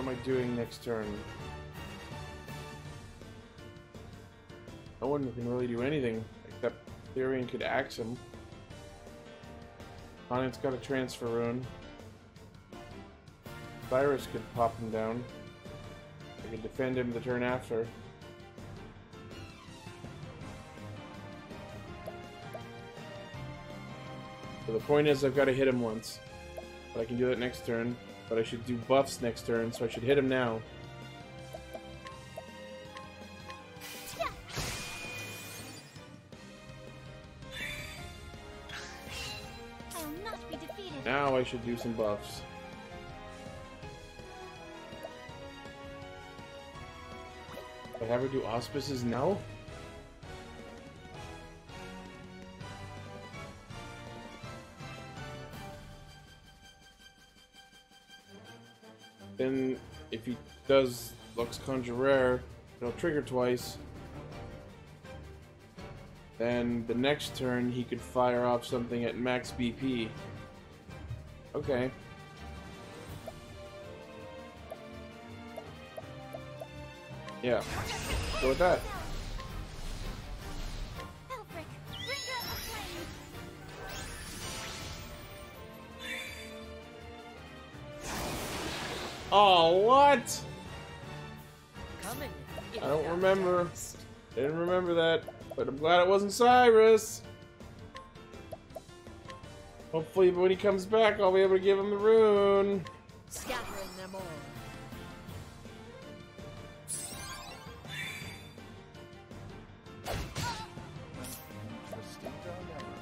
I doing next turn? No one can really do anything except Therian could axe him. Onnit's got a transfer rune. Cyrus could pop him down. I could defend him the turn after. So the point is I've got to hit him once. But I can do that next turn. But I should do buffs next turn, so I should hit him now. I will not be defeated. Now I should do some buffs. I have her do auspices now? Then, if he does Lux Conjurer, it'll trigger twice. Then, the next turn, he could fire off something at max BP. Okay. Yeah. Go with that. Elfric, bringer of flame. Oh, what? Coming. I don't remember. I didn't remember that, but I'm glad it wasn't Cyrus. Hopefully when he comes back, I'll be able to give him the rune. Scattering them all. Interesting dilemma.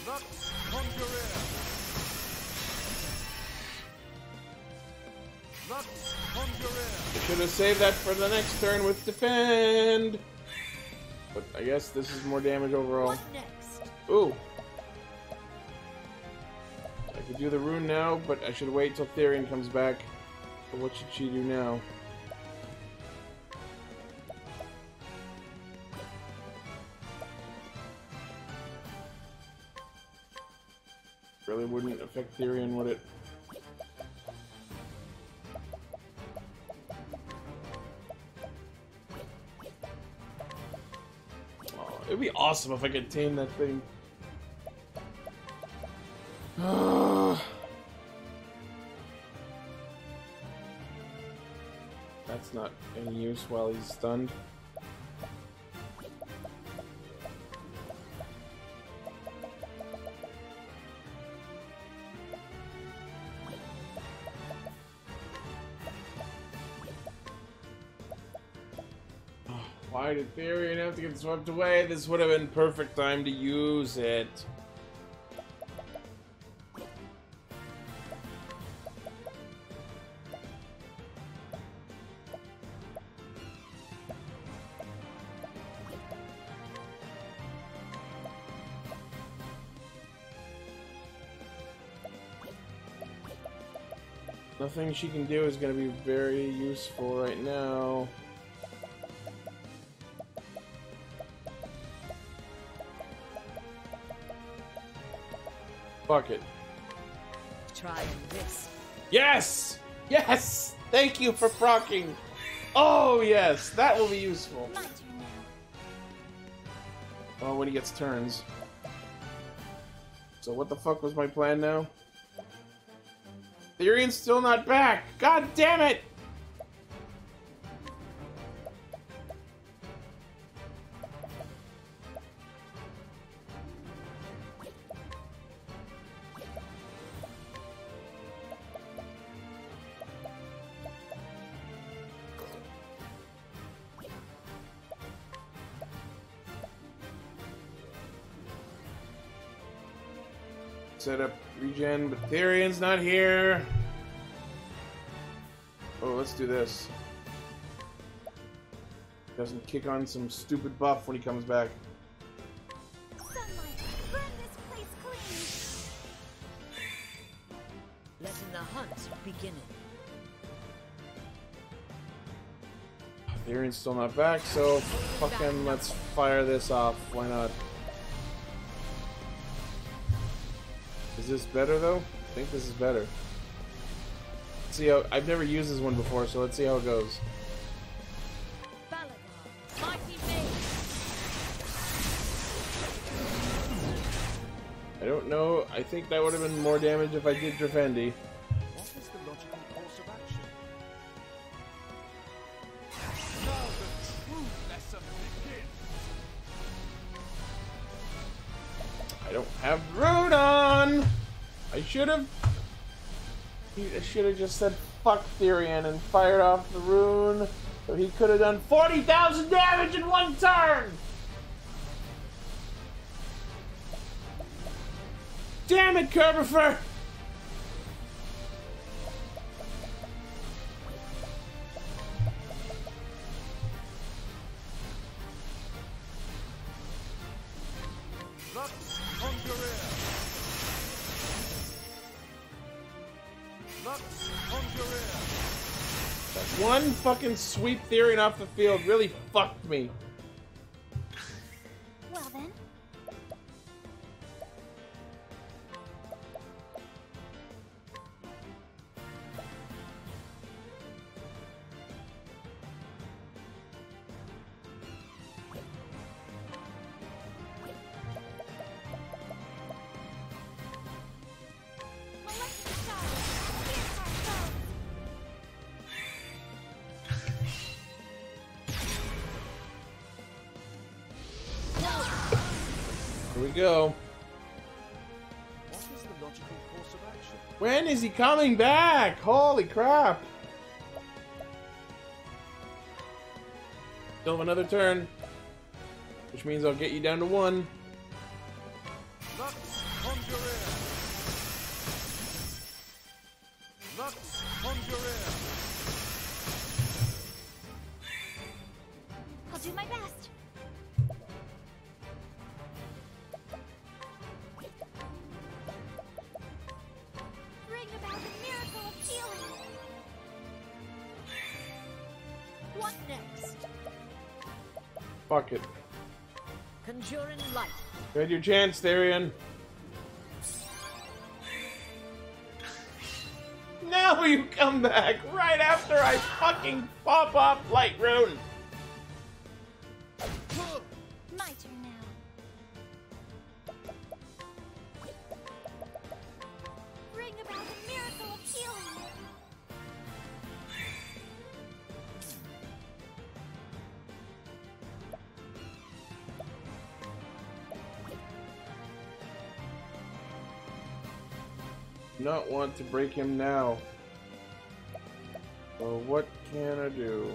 Lux Conjurer. Lux Conjurer. I should have saved that for the next turn with defend. But I guess this is more damage overall. What next? Ooh. I could do the rune now, but I should wait till Therian comes back. So what should she do now? Really wouldn't affect Therian, would it? Oh, it'd be awesome if I could tame that thing. That's not any use while he's stunned. Why did Therian have to get swept away? This would have been perfect time to use it. Nothing she can do is going to be very useful right now. Fuck it. Try this. Yes! Yes! Thank you for procking! Oh, yes! That will be useful. My turn now. Oh, when he gets turns. So what the fuck was my plan now? Therian's still not back! God damn it! Set up regen, but Therian's not here. Oh, let's do this. Doesn't kick on some stupid buff when he comes back. Sunlight, burn this place clean. Letting the hunt begin. Tyrion's still not back, so fucking let's fire this off. Why not? Is this better though? I think this is better. Let's see how I've never used this one before, so let's see how it goes. I don't know. I think that would have been more damage if I did Drifendi. What is the logical course of action? Now the true lesson begins. I don't have Rune on! I should have just said fuck Therian and fired off the rune, so he could have done 40,000 damage in one turn! Damn it, Kerbifer! Lux Conjurer. Lux Conjurer. That one fucking sweep Therian off the field really fucked me. Well then. Here we go. What is the logical course of action? When is he coming back? Holy crap. Still have another turn. Which means I'll get you down to 1. Lux Conjurer. Lux Conjurer. I'll do my best. Bring about the miracle of healing. What next? Fuck it. Conjuring light. You had your chance, Therian. Now you come back right after I fucking pop off Light Rune. My turn now. Bring about the miracle of healing. Do not want to break him now. So what can I do?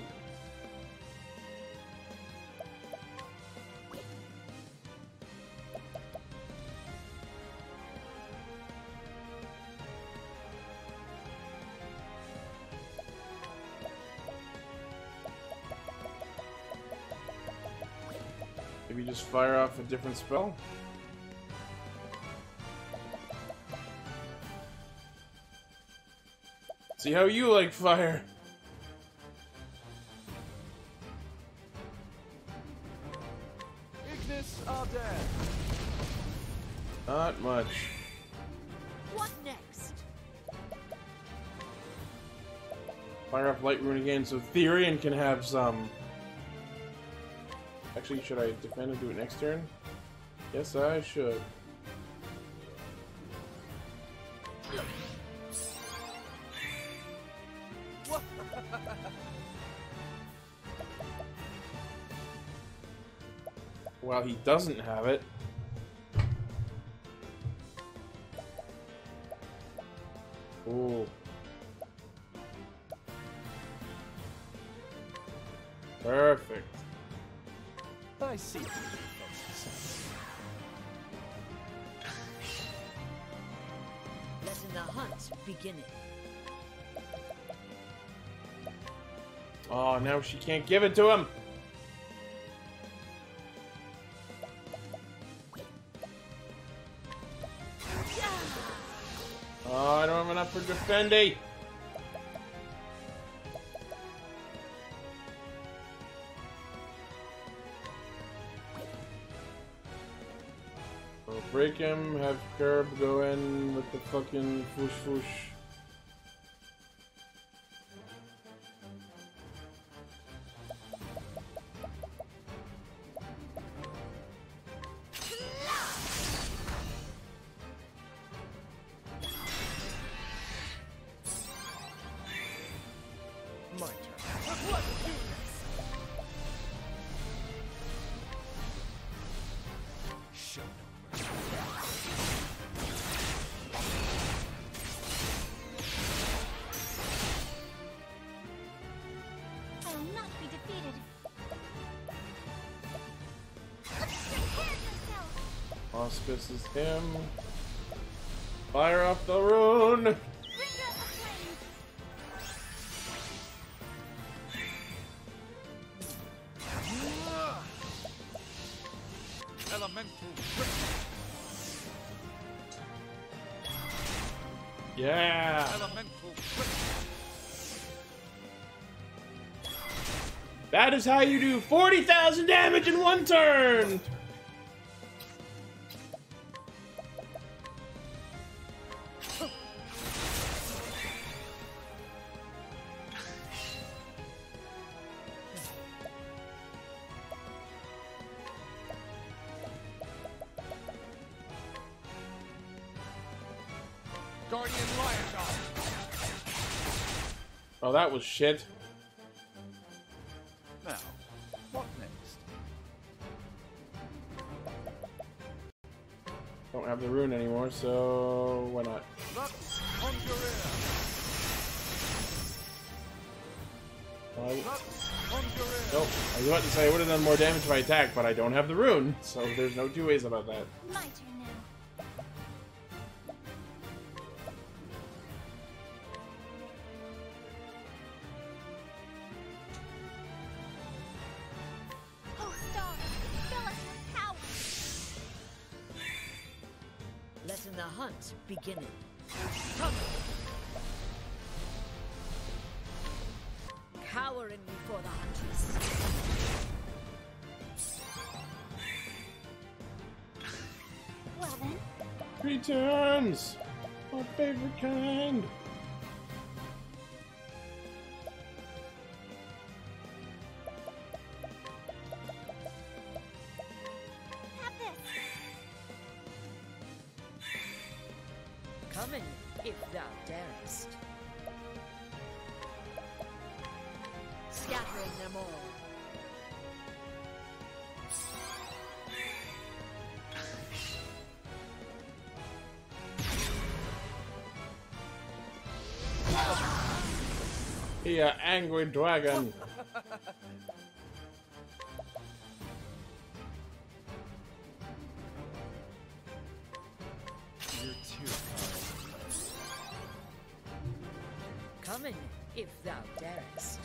Maybe just fire off a different spell? See how you like fire. Ignis Arden. Not much. What next? Fire off Light Rune again so Therian can have some. Actually, should I defend and do it next turn? Yes, I should. Well, he doesn't have it. Ooh. Perfect. I see. Letting the hunt begin. Oh, now she can't give it to him. Oh, I don't have enough for Defendi. break him, have Curb go in with the fucking whoosh whoosh. My turn. What newness? Show no mercy. I will not be defeated. Prepare yourself. Auspice is him. Fire off the rune! Bring out the flames. Elemental grip. Yeah! Elemental grip. That is how you do 40,000 damage in one turn! Guardian Lion Dog. Oh, that was shit. Now, what next? Don't have the rune anymore, so why not? Lux Conjurer. Lux Conjurer. Nope. I was about to say I would have done more damage if I attacked, but I don't have the rune, so there's no two ways about that. My turn now. Oh, stars, fill us with power. Letting the hunt begin. Come. Cowering before the hunters. Well then, 3 turns! My favorite kind! have this. Coming, if thou darest. Scattering them all. Here, angry dragon! You're too kind. Coming, if thou darest.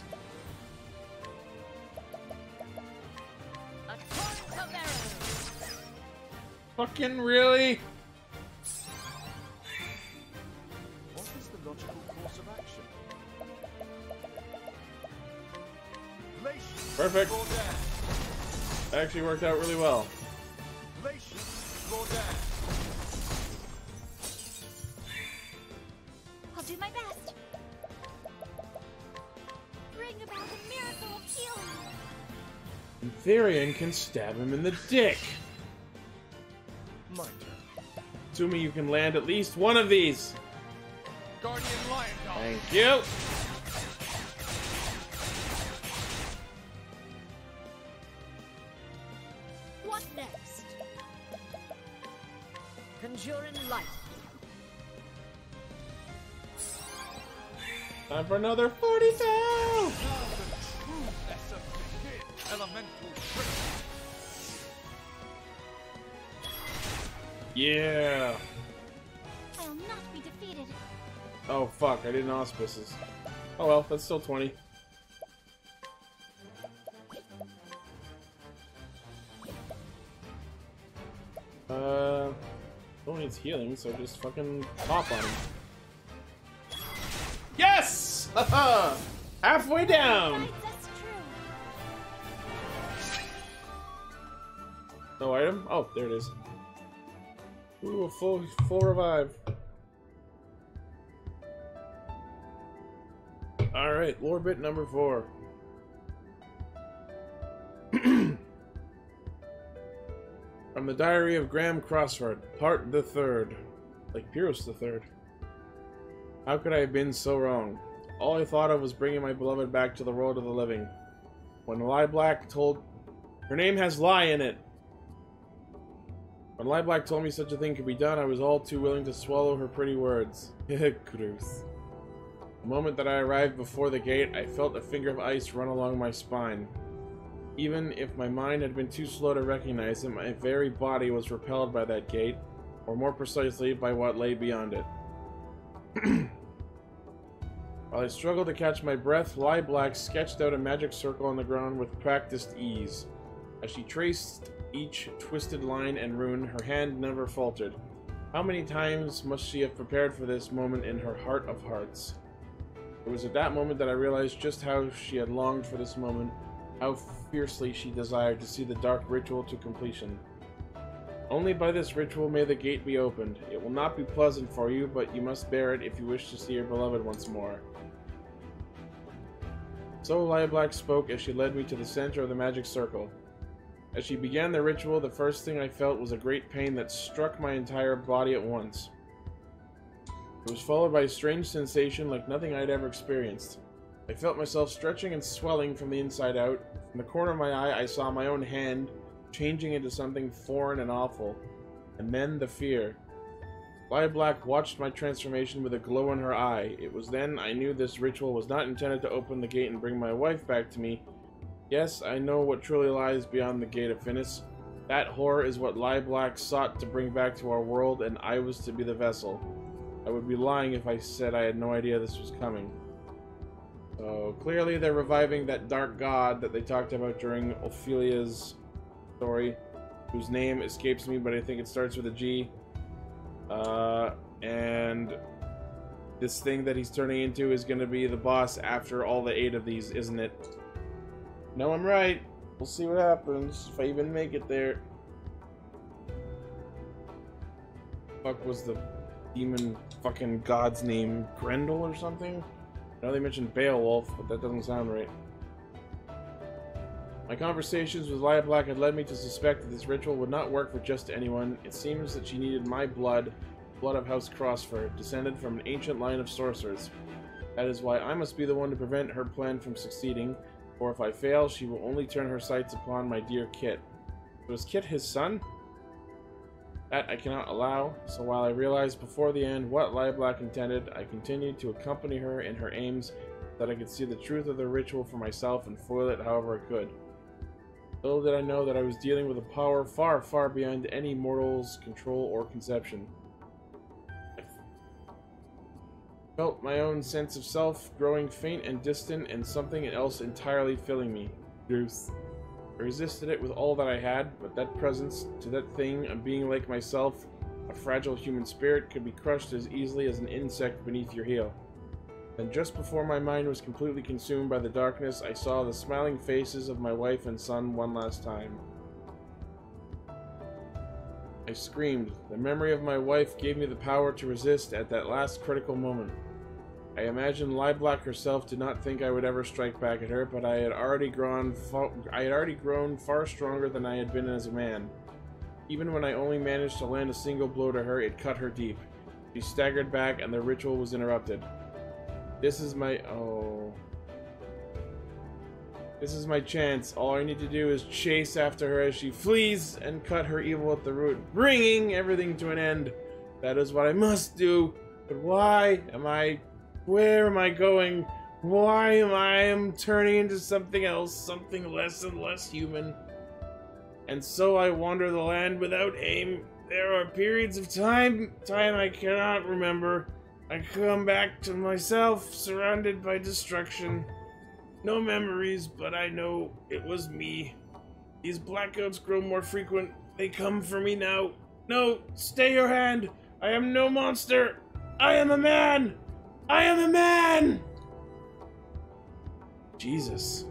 A torrent of arrows. Fucking really? What is the logical course of action? Glacius Perfect. Gordon. That actually worked out really well. Glacius Gordon. I'll do my best. Bring about a miracle of healing. Therian can stab him in the dick! My turn. Assuming you can land at least one of these. Guardian Lion Dog. Thank you! What next? Conjuring light. Time for another 40,000! Now the true essence begins. Elemental grip. Yeah! I'll not be defeated. Oh fuck, I didn't auspices. Oh well, that's still 20. No needs healing, so just fucking pop on him. Yes! Haha! Halfway down! Right, that's true. No item? Oh, there it is. Ooh, a full revive. Alright, lore bit number 4. From the Diary of Graham Crossford, part the 3rd. Like Pyrrhus the 3rd. How could I have been so wrong? All I thought of was bringing my beloved back to the world of the living. When Black told... Her name has lie in it! When Black told me such a thing could be done, I was all too willing to swallow her pretty words. Gross. The moment that I arrived before the gate, I felt a finger of ice run along my spine. Even if my mind had been too slow to recognize it, my very body was repelled by that gate, or more precisely, by what lay beyond it. While I struggled to catch my breath, Black sketched out a magic circle on the ground with practiced ease. As she traced each twisted line and rune, her hand never faltered. How many times must she have prepared for this moment in her heart of hearts? It was at that moment that I realized just how she had longed for this moment, how fiercely she desired to see the dark ritual to completion. Only by this ritual may the gate be opened. It will not be pleasant for you, but you must bear it if you wish to see your beloved once more. So Black spoke as she led me to the center of the magic circle. As she began the ritual, the first thing I felt was a great pain that struck my entire body at once. It was followed by a strange sensation like nothing I had ever experienced. I felt myself stretching and swelling from the inside out. From the corner of my eye, I saw my own hand changing into something foreign and awful. And then the fear. Black watched my transformation with a glow in her eye. It was then I knew this ritual was not intended to open the gate and bring my wife back to me. Yes, I know what truly lies beyond the gate of Finis. That horror is what Black sought to bring back to our world, and I was to be the vessel. I would be lying if I said I had no idea this was coming. So, clearly they're reviving that dark god that they talked about during Ophelia's story, whose name escapes me, but I think it starts with a G. And this thing that he's turning into is going to be the boss after all the 8 of these, isn't it? No, I'm right. We'll see what happens, if I even make it there. Fuck was the demon fucking god's name? Grendel or something? I know they mentioned Beowulf, but that doesn't sound right. My conversations with Black had led me to suspect that this ritual would not work for just anyone. It seems that she needed my blood, blood of House Crossford, descended from an ancient line of sorcerers. That is why I must be the one to prevent her plan from succeeding, for if I fail, she will only turn her sights upon my dear Kit. Was Kit his son? That I cannot allow, so while I realized before the end what Black intended, I continued to accompany her in her aims so that I could see the truth of the ritual for myself and foil it however I could. Little did I know that I was dealing with a power far, far beyond any mortal's control or conception. I felt my own sense of self growing faint and distant, and something else entirely filling me. Truth. I resisted it with all that I had, but that presence to that thing, a being like myself, a fragile human spirit, could be crushed as easily as an insect beneath your heel. And just before my mind was completely consumed by the darkness, I saw the smiling faces of my wife and son one last time. I screamed. The memory of my wife gave me the power to resist at that last critical moment. I imagine Black herself did not think I would ever strike back at her, but I had already grown far stronger than I had been as a man. Even when I only managed to land a single blow to her, it cut her deep. She staggered back, and the ritual was interrupted. This is my chance. All I need to do is chase after her as she flees and cut her evil at the root, bringing everything to an end. That is what I must do. But why am I... Where am I going? Why am I turning into something else, something less and less human? And so I wander the land without aim. There are periods of time I cannot remember. I come back to myself, surrounded by destruction. No memories, but I know it was me. These blackouts grow more frequent. They come for me now. No, stay your hand. I am no monster. I am a man. I am a man. Jesus.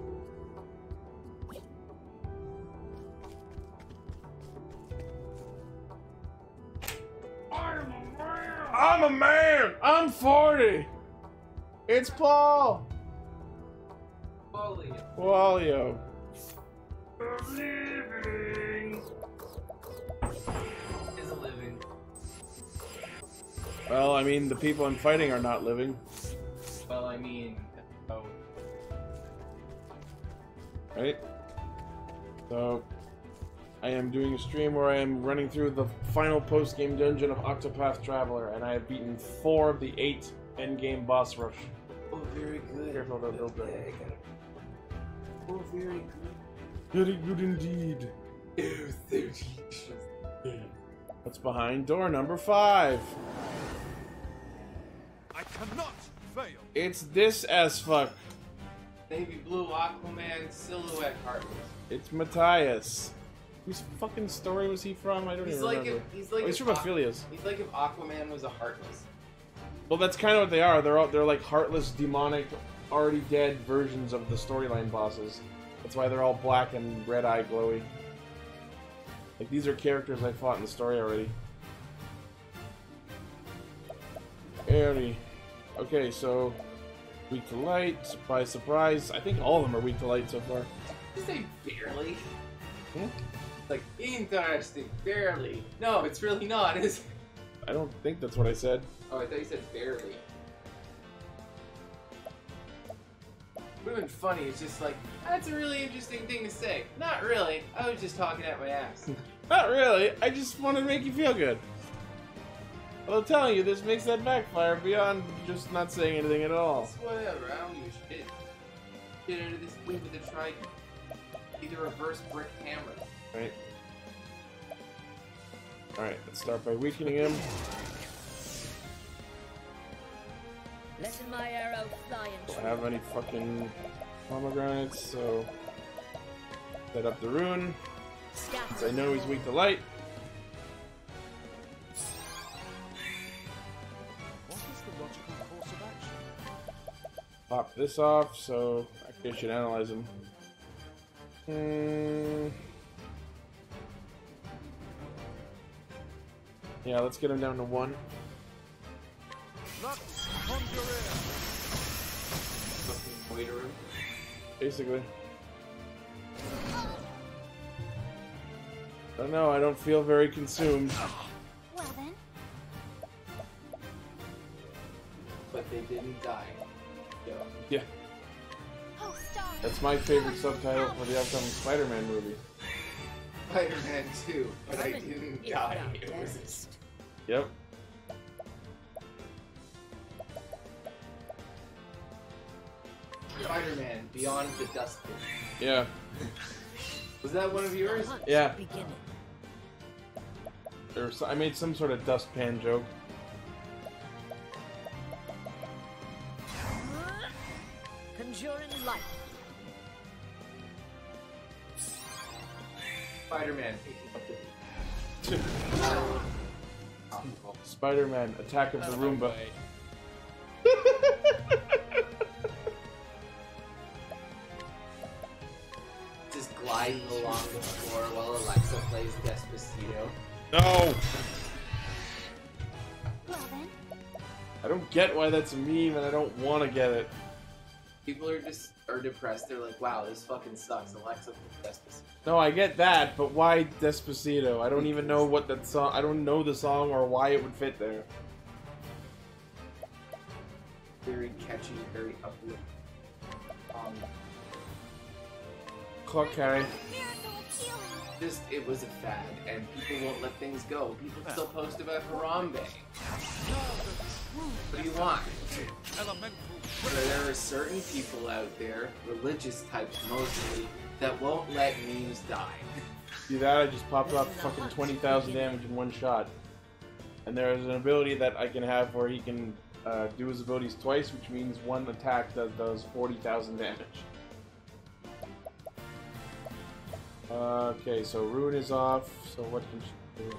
I'm a man. I'm 40. It's Paul. Walio. Living. Is a living. Well, I mean, the people I'm fighting are not living. Well, I mean, oh. Right? So, I am doing a stream where I am running through the final post-game dungeon of Octopath Traveler, and I have beaten 4 of the 8 endgame boss rush. Oh, very good. Careful, don't build that. Okay, I got it. Oh, very good. Very good indeed. Oh, 30. What's behind door number 5? I cannot fail. It's this as fuck. Navy blue Aquaman silhouette heartless. It's Matthias. Whose fucking story was he from? I don't He's even like remember. if He's from Aphelios. He's like if Aquaman was a heartless. Well, that's kind of what they are. They're like heartless, demonic, already dead versions of the storyline bosses. That's why they're all black and red-eye glowy. Like, these are characters I fought in the story already. Early. Okay, so weak to light, surprise. I think all of them are weak to light so far. Did you say barely? Hmm? Like interesting, barely. No, it's really not, is it? I don't think that's what I said. Oh, I thought you said barely. Would have been funny. It's just like, that's a really interesting thing to say. Not really. I was just talking at my ass. Not really. I just wanted to make you feel good. Well, I'm telling you, this makes that backfire beyond just not saying anything at all. It's whatever. I don't give a shit. Get out of this blue with a trident. Either reverse brick hammer. Right. Alright, let's start by weakening him. Let my arrow fly and Don't have any fucking pomegranates, so set up the rune. Since I know he's weak to light. What is the logical course of action? Pop this off, so actually I should analyze him. Yeah, let's get him down to 1. Lux conjurer. Fucking waiter room. Basically. I don't know, I don't feel very consumed. Well then, But they didn't die. Yo. Yeah, oh star. that's my favorite subtitle for the upcoming Spider-Man movie. Spider-Man 2, but I didn't die. It was Yep. Spider-Man Beyond the Dustbin. Yeah. Was that one of yours? Yeah. beginning. I made some sort of dustpan joke. Conjuring light. Spider-Man picking up the Spider-Man, Attack of the Roomba. Just gliding along the floor while Alexa plays Despacito. No! Well then, I don't get why that's a meme, and I don't want to get it. People are depressed. They're like, wow, this fucking sucks. Alexa plays Despacito. No, I get that, but why Despacito? I don't even know what that song... I don't know the song or why it would fit there. Very catchy, very uplifting. Clock carry. miracle of healing. Just, it was a fad, and people won't let things go. People still post about Harambe. What do you want? Elemental. But there are certain people out there, religious types mostly, that won't let memes die. See that? I just popped off fucking 20,000 damage in one shot. And there's an ability that I can have where he can do his abilities twice, which means one attack that does 40,000 damage. Okay, so Rune is off, so what can she do?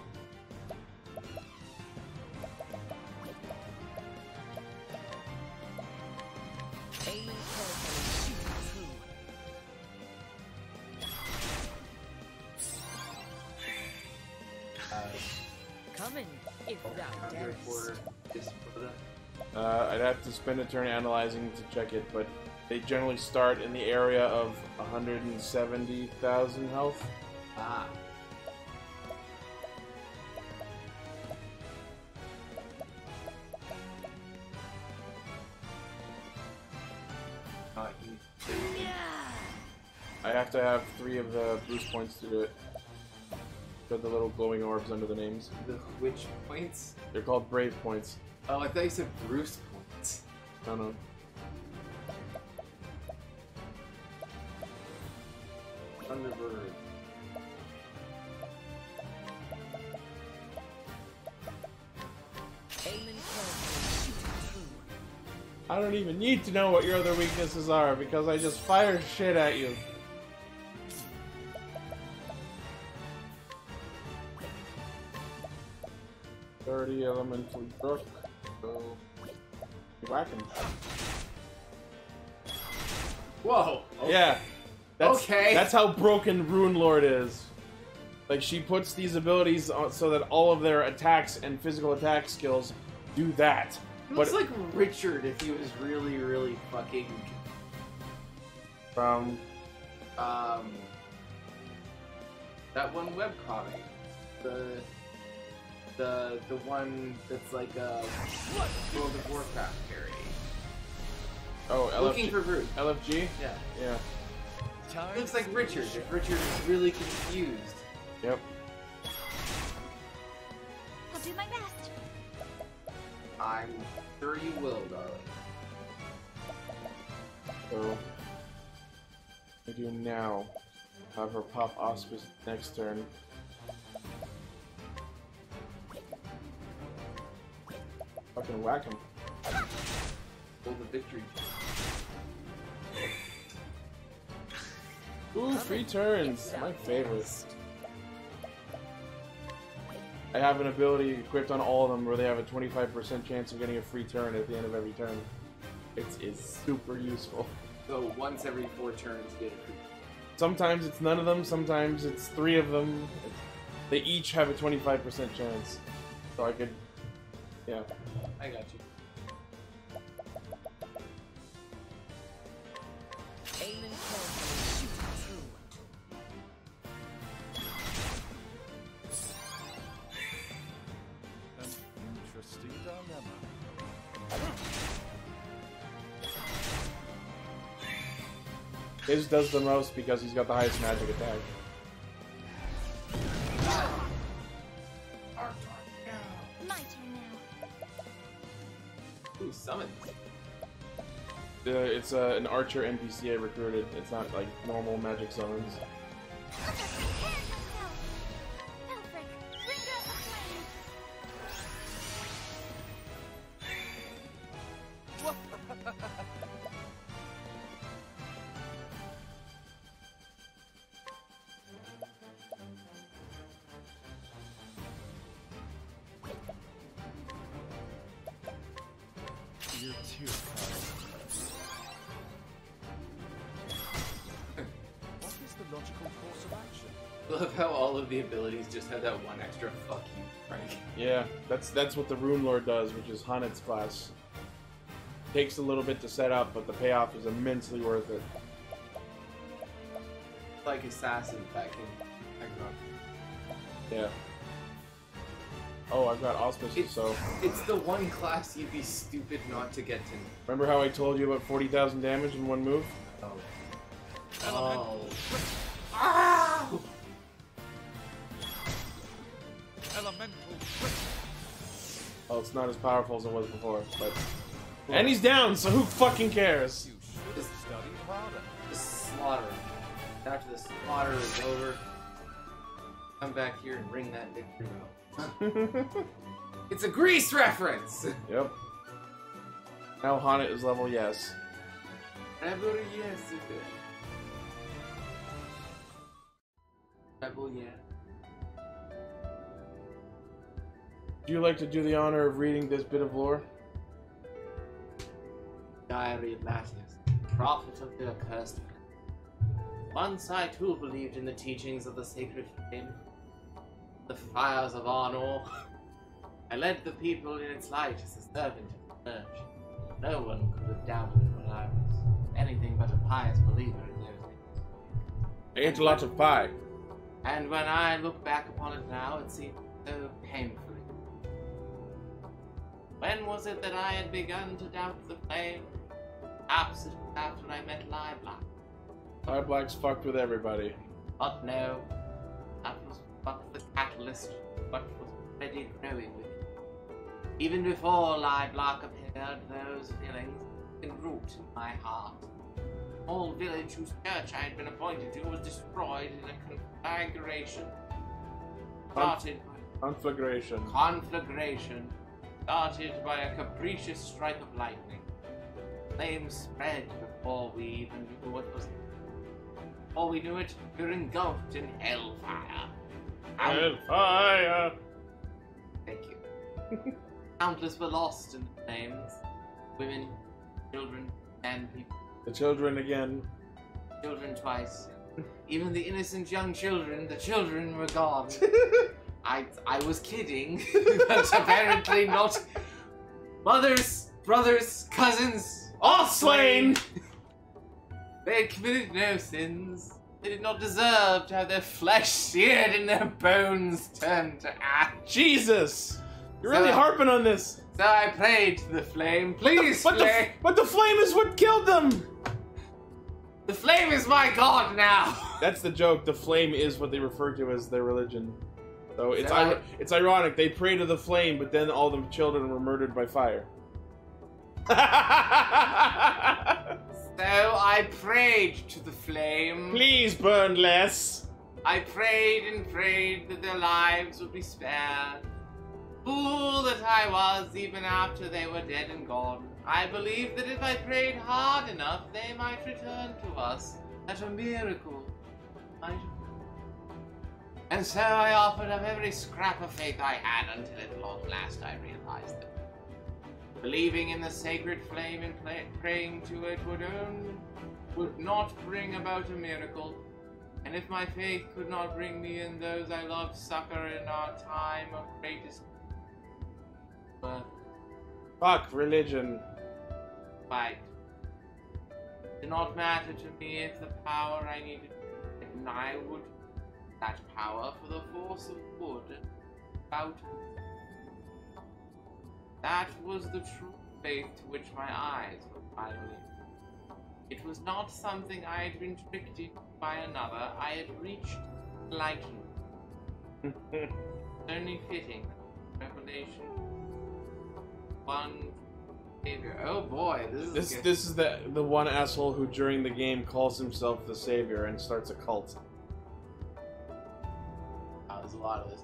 coming if thou darest. For this for the I'd have to spend a turn analyzing to check it, but they generally start in the area of 170,000 health. ah. I have to have 3 of the boost points to do it. Got the little glowing orbs under the names. The which points? They're called brave points. Oh, I thought you said Bruce points. I don't know. Thunderbird. Aim and kill, shoot through. I don't even need to know what your other weaknesses are because I just fire shit at you. Dirty elemental brook. So whack him. Whoa. Yeah. That's, Okay. That's how broken Rune Lord is. Like, she puts these abilities on so that all of their attacks and physical attack skills do that. He But looks like Richard if he was really, really fucking. from That one webcomic. The one that's like a World of Warcraft parody. Looking LFG. for Bruce. LFG? Yeah. Yeah. Time Looks like Richard if Richard is really confused. Yep. I'll do my best. I'm sure you will, darling. So, what I do now? Have her pop Auspice next turn. Fucking whack him. Hold the victory. Ooh, free turns! My favorite. I have an ability equipped on all of them where they have a 25% chance of getting a free turn at the end of every turn. It's super useful. So once every 4 turns, get a free. Sometimes it's none of them, sometimes it's 3 of them. They each have a 25% chance. So I could... yeah. I got you. Aim and kill, shoot through. An interesting dilemma. His does the most because he's got the highest magic attack. My turn now. Ooh, summon. It's an archer NPC I recruited. It's not like normal magic summons. I'll just prepare myself. Elfric, bringer of flame. Your tear What is the logical course of action? I love how all of the abilities just have that one extra fuck you, Frank. Yeah, that's what the Rune Lord does, which is Hanet's class. Takes a little bit to set up, but the payoff is immensely worth it. Like Assassin back in Ragnarok. Yeah. Oh, I've got auspices, so... It's the one class you'd be stupid not to get to. Remember how I told you about 40,000 damage in one move? Oh. Elemental. Ow! Elemental. Well, it's not as powerful as it was before, but... And he's down, so who fucking cares? You should have studied harder. The slaughter. After the slaughter is over, come back here and ring that victory bell. It's a Grease reference! Yep. Now Hanet is level yes. Rebel yes, it. Rebel yeah. Would you like to do the honor of reading this bit of lore? Diary of Latius, prophet of the accursed one. Once I too believed in the teachings of the sacred flame, the fires of Arnor, I led the people in its light as a servant of the church. No one could have doubted when I was anything but a pious believer in those days. I ate a lot of pie. And when I look back upon it now, it seems so painfully. When was it that I had begun to doubt the flame? Perhaps it was after I met Liveblock. Liveblock's fucked with everybody. But no, that was but the catalyst, what was already growing with it. Even before Liveblock appeared, those feelings took root in my heart. The whole village whose church I had been appointed to was destroyed in a conflagration. Conflagration. Started by a capricious strike of lightning. Flames spread before we even knew what was. Before we knew it, we were engulfed in hellfire. Hellfire! Thank you. Countless were lost in the flames. Women, children, and people. The children again. Children twice. Even the innocent young children, the children were gone. I was kidding, but apparently not. Mothers, brothers, cousins, all slain! They had committed no sins. They did not deserve to have their flesh seared and their bones turned to ash. Jesus! You're really harping on this. So I prayed to the flame, please, but the flame is what killed them! The flame is my god now! That's the joke. The flame is what they refer to as their religion. So it's So it's ironic. They pray to the flame, but then all the children were murdered by fire. So I prayed to the flame. Please burn less. I prayed and prayed that their lives would be spared. Fool that I was, even after they were dead and gone. I believed that if I prayed hard enough, they might return to us. That a miracle might have. And so I offered up every scrap of faith I had until at long last I realized that believing in the sacred flame and praying to it would not bring about a miracle. And if my faith could not bring me and those I loved succor in our time of greatest fuck religion. fight, it did not matter to me if the power I needed, and I would that power for the force of good about me. That was the true faith to which my eyes were finally. It was not something I had been tricked into by another. I had reached liking. Only fitting. Revelation. One savior. Oh boy, this is the one asshole who during the game calls himself the savior and starts a cult. There's a lot of this.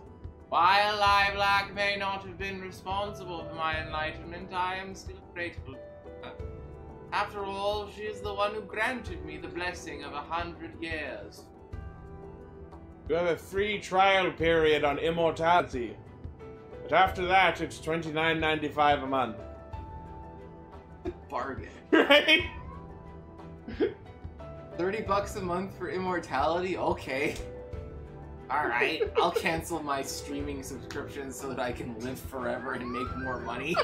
While Liveblock may not have been responsible for my enlightenment, I am still grateful to her. After all, she is the one who granted me the blessing of 100 years. You have a free trial period on immortality, but after that, it's $29.95 a month. Bargain. Right? $30 a month for immortality? Okay. Alright, I'll cancel my streaming subscription so that I can live forever and make more money.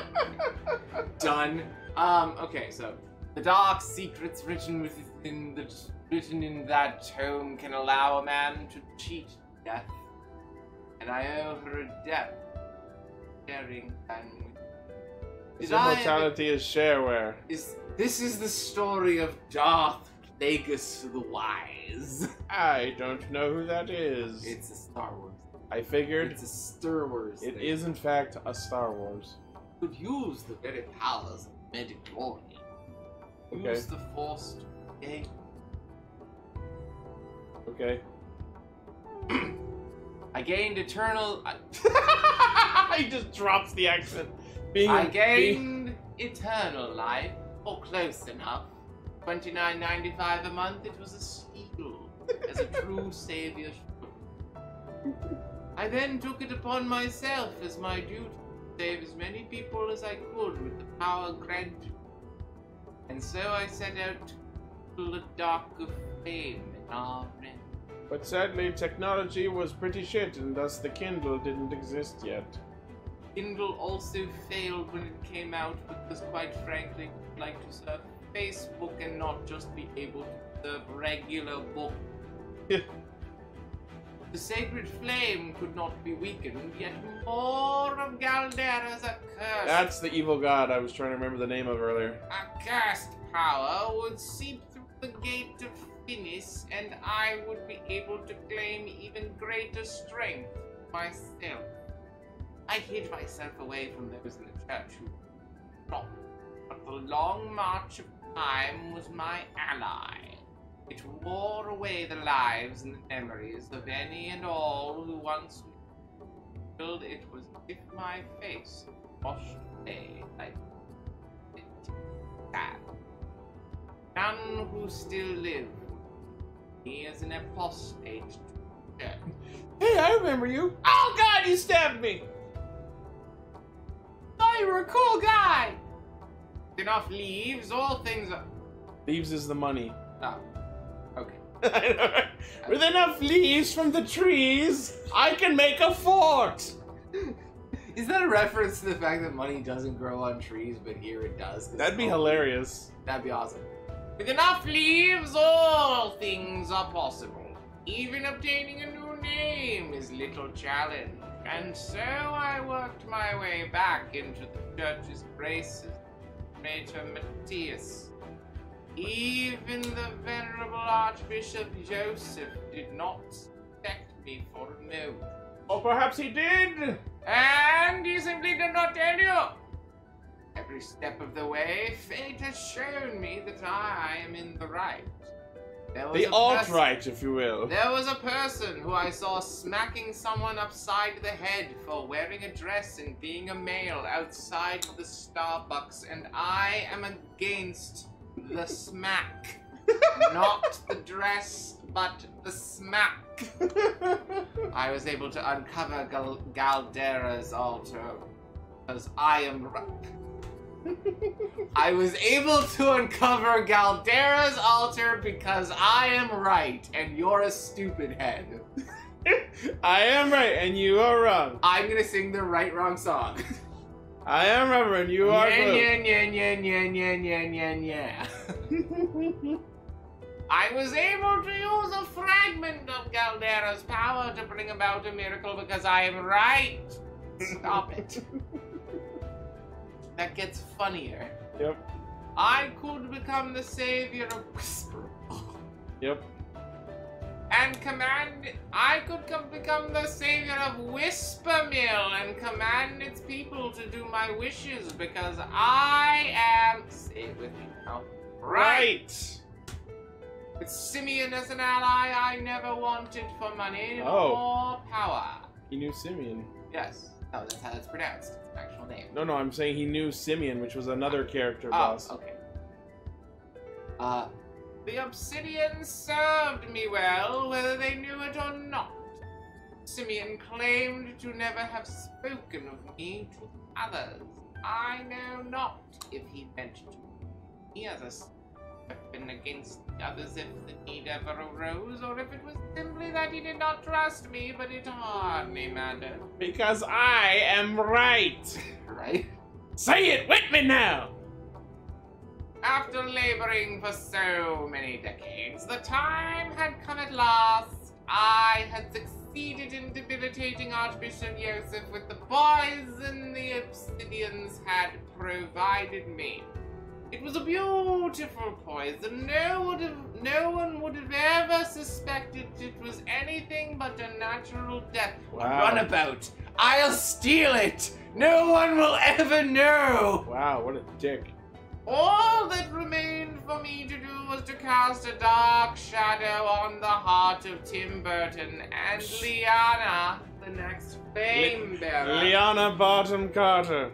Done. Okay, so the dark secrets written in that tome can allow a man to cheat death. And I owe her a debt. Sharing and immortality is shareware. This is the story of Darth Plagueis the Wise. I don't know who that is. It's a Star Wars. I figured. It's a Star Wars. It is in fact a Star Wars. Could use the very powers of Midi-chlorian. Okay. Use the Force to create. Okay. I gained eternal. He just drops the accent. I gained eternal life, or close enough. $29.95 a month. It was a steal, as a true savior should. I then took it upon myself as my duty to save as many people as I could with the power granted. And so I set out to fill the dark of fame in our realm. But sadly, technology was pretty shit, and thus the Kindle didn't exist yet. Kindle also failed when it came out because, quite frankly, I'd like to surf Facebook and not just be able to surf regular book. The sacred flame could not be weakened, yet more of Galdera's accursed... That's the evil god I was trying to remember the name of earlier. Accursed power would seep through the gate of Finis, and I would be able to claim even greater strength myself. I hid myself away from those in the church who stopped, but the long march of time was my ally. It wore away the lives and the memories of any and all who once knew. It was as if my face washed away like it. Sad. None who still live. He is an apostate to the church. Hey, I remember you. Oh God, you stabbed me. Thought you were a cool guy. Enough leaves, all things are... Leaves is the money. Oh. Okay. With enough leaves from the trees, I can make a fort! Is that a reference to the fact that money doesn't grow on trees, but here it does? That'd be hilarious. That'd be awesome. With enough leaves, all things are possible. Even obtaining a new name is little challenge. And so I worked my way back into the church's graces, Mater Matthias. Even the venerable Archbishop Joseph did not suspect me for a moment. Or perhaps he did! And he simply did not tell you! Every step of the way, fate has shown me that I am in the right. The alt-right, if you will. There was a person who I saw smacking someone upside the head for wearing a dress and being a male outside the Starbucks, and I am against the smack. Not the dress, but the smack. I was able to uncover Galdera's altar because I am right. I was able to uncover Galdera's altar because I am right and you're a stupid head. I am right and you are wrong. I'm gonna sing the right-wrong song. I am rubber and you are glue. Yeah. I was able to use a fragment of Galdera's power to bring about a miracle because I am right. Stop it. That gets funnier. Yep. I could become the savior of Whisper. Yep. And I could become the savior of Whispermill and command its people to do my wishes because I am, say it with me now, right. With Simeon as an ally, I never wanted for money or power. He knew Simeon. Yes. No, that's how it's pronounced. It's an actual name. No, I'm saying he knew Simeon, which was another character boss. Oh, okay. The Obsidians served me well, whether they knew it or not. Simeon claimed to never have spoken of me to others. I know not if he meant to. He has a weapon against the others if the need ever arose, or if it was simply that he did not trust me, but it hardly mattered. Because I am right. Right? Say it with me now! After laboring for so many decades, the time had come at last. I had succeeded in debilitating Archbishop Joseph with the poison the Obsidians had provided me. It was a beautiful poison. No one would have ever suspected it was anything but a natural death. Wow. A runabout. I'll steal it. No one will ever know. Wow, what a dick. All that remained for me to do was to cast a dark shadow on the heart of Tim Burton and Liana, the next flame bearer. Liana Bottom Carter.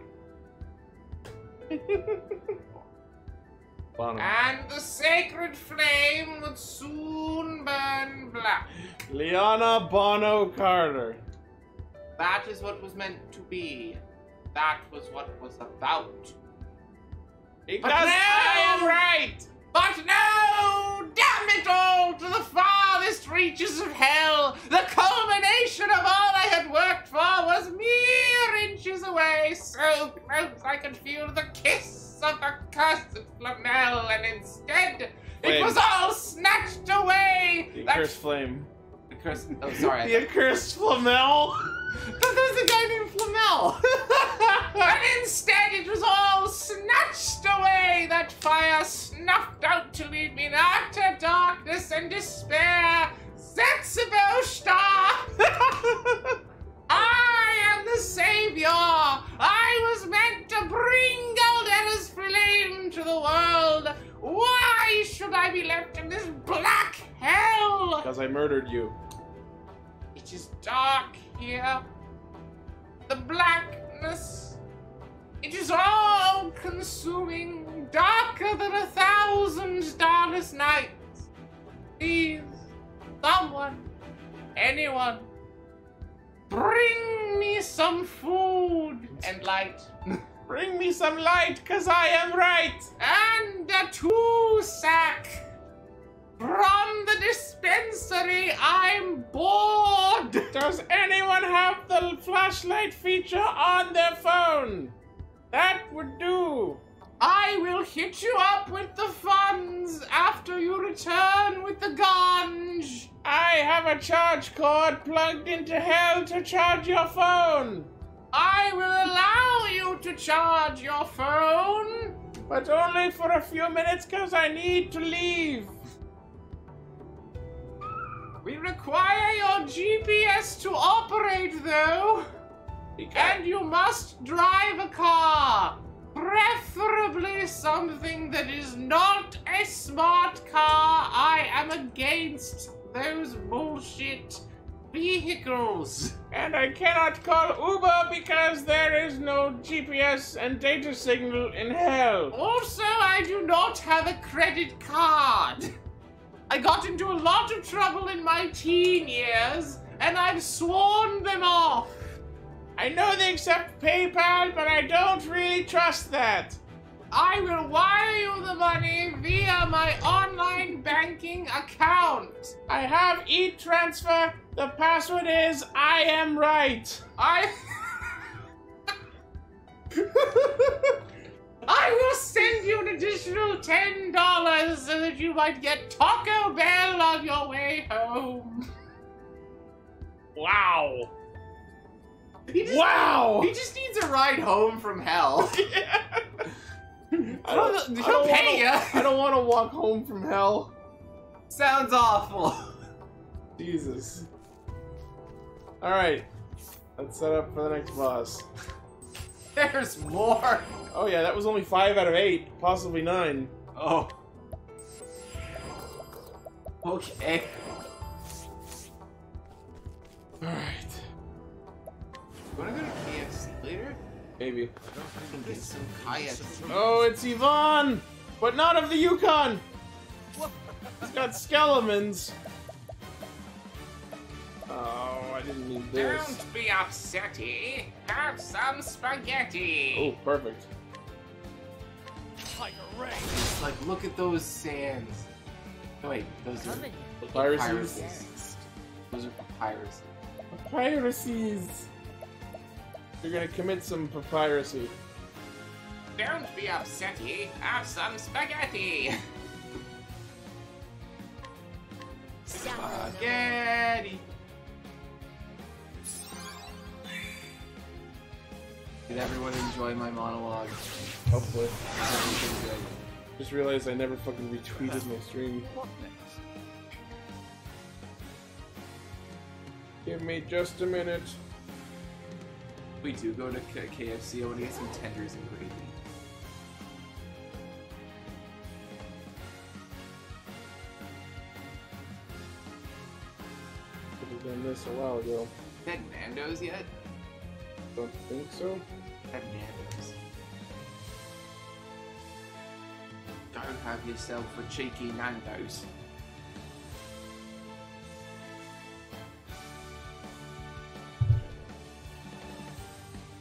And the sacred flame would soon burn black. Liana Bono Carter. That is what was meant to be. That was what was about. Because But no! I am right! But no! Damn it all to the farthest reaches of hell! The culmination of all I had worked for was mere inches away, so close I could feel the kiss of the cursed Flamel, and instead it was all snatched away! The accursed flame. The cursed... Oh, sorry. The accursed Flamel! There's a guy named Flamel! And instead it was all snatched away! That fire snuffed out to leave me in utter darkness and despair! Setsuboshta! I am the savior! I was meant to bring Galdera's flame to the world! Why should I be left in this black hell? Because I murdered you. It is dark here. The blackness. It is all consuming, darker than 1,000 starless nights. Please, someone, anyone, bring me some food and light. Bring me some light, cause I am right! And a 2-sack. From the dispensary, I'm bored! Does anyone have the flashlight feature on their phone? That would do. I will hit you up with the funds after you return with the ganj. I have a charge cord plugged into hell to charge your phone. I will allow you to charge your phone. But only for a few minutes, cause I need to leave. We require your GPS to operate, though. And you must drive a car. Preferably something that is not a smart car. I am against those bullshit vehicles. And I cannot call Uber because there is no GPS and data signal in hell. Also, I do not have a credit card. I got into a lot of trouble in my teen years, and I've sworn them off. I know they accept PayPal, but I don't really trust that. I will wire you the money via my online banking account. I have e-transfer. The password is I am right. I will send you an additional $10 so that you might get Taco Bell on your way home. Wow. He just needs a ride home from hell. He'll pay you. I don't want to walk home from hell. Sounds awful. Jesus. Alright. Let's set up for the next boss. There's more. Oh yeah, that was only 5 out of 8, possibly 9. Oh. Okay. Alright. Wanna go to KFC later? Maybe. And get some KFC. Oh, it's Yvonne! But not of the Yukon! He's got skeletons. Oh, I didn't need this. Don't be upsetty. Have some spaghetti. Oh, perfect. It's like, look at those sands. Oh, wait, those are Papyruses. Those are papyrus. Papyruses. You're gonna commit some papyracy. Don't be upsetty. Have some spaghetti. Spaghetti. Did everyone enjoy my monologue? Hopefully. Just realized I never fucking retweeted my stream. Give me just a minute. We do go to KFC. I want to get some tenders and gravy. Could have done this a while ago. Had Nando's yet? Don't think so. Had Nando's. Go have yourself a cheeky Nando's.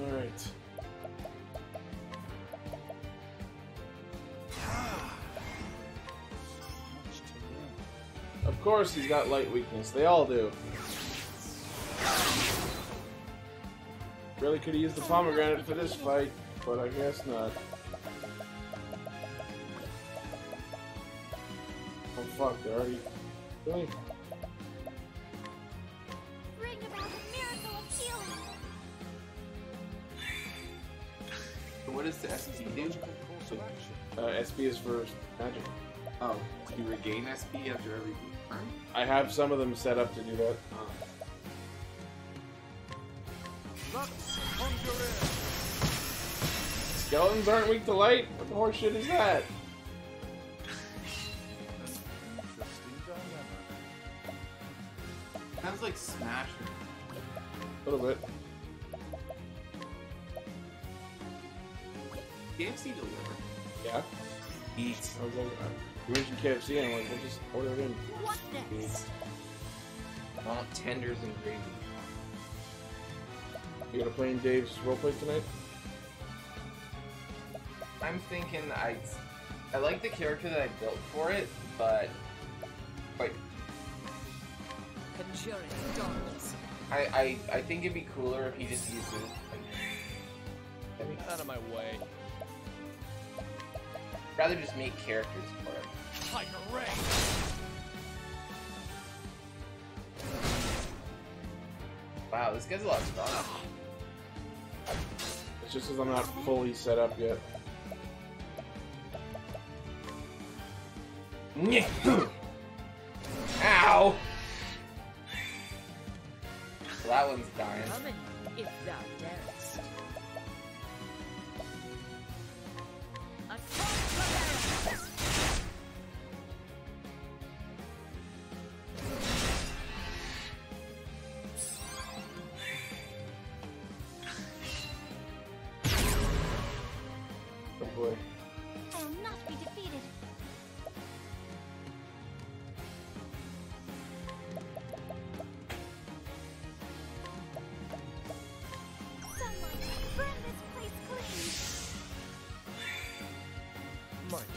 Alright. Of course he's got light weakness. They all do. Really? really could have used the pomegranate for this fight, but I guess not. Oh fuck, they're already... Really? Bring about the miracle of healing. So what does the SP do? SP is for magic. Oh, you regain SP after every turn? I have some of them set up to do that. Skeletons aren't weak to light? What the horse shit is that? Sounds like smashing. A little bit. KFC delivered. Yeah? Eat. I was like, you mentioned KFC and I'm like, we'll just order it in. What next? I want tenders and gravy. You gonna play in Dave's roleplay tonight? I'm thinking I like the character that I built for it, but like Conjuring darkness. I think it'd be cooler if he just used it. Out of my way. Rather just make characters for it. Tiger Ray. Wow, this guy's a lot stronger. It's just because I'm not fully set up yet. Ow! Well, that one's dying. Coming, if thou darest. Octopath. Oh boy. I will not be defeated. Someone burn this place clean. My turn.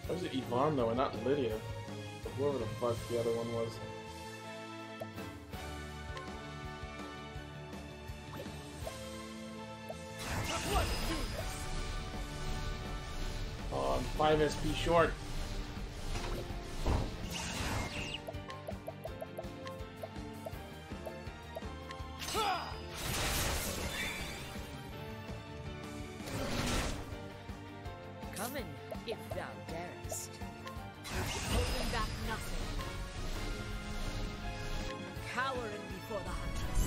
Why was it Yvonne though and not Lydia? Or whoever the fuck the other one was. Oh, I'm 5 SP short. Coming, if thou darest. Holding back nothing. Cowering before the huntress.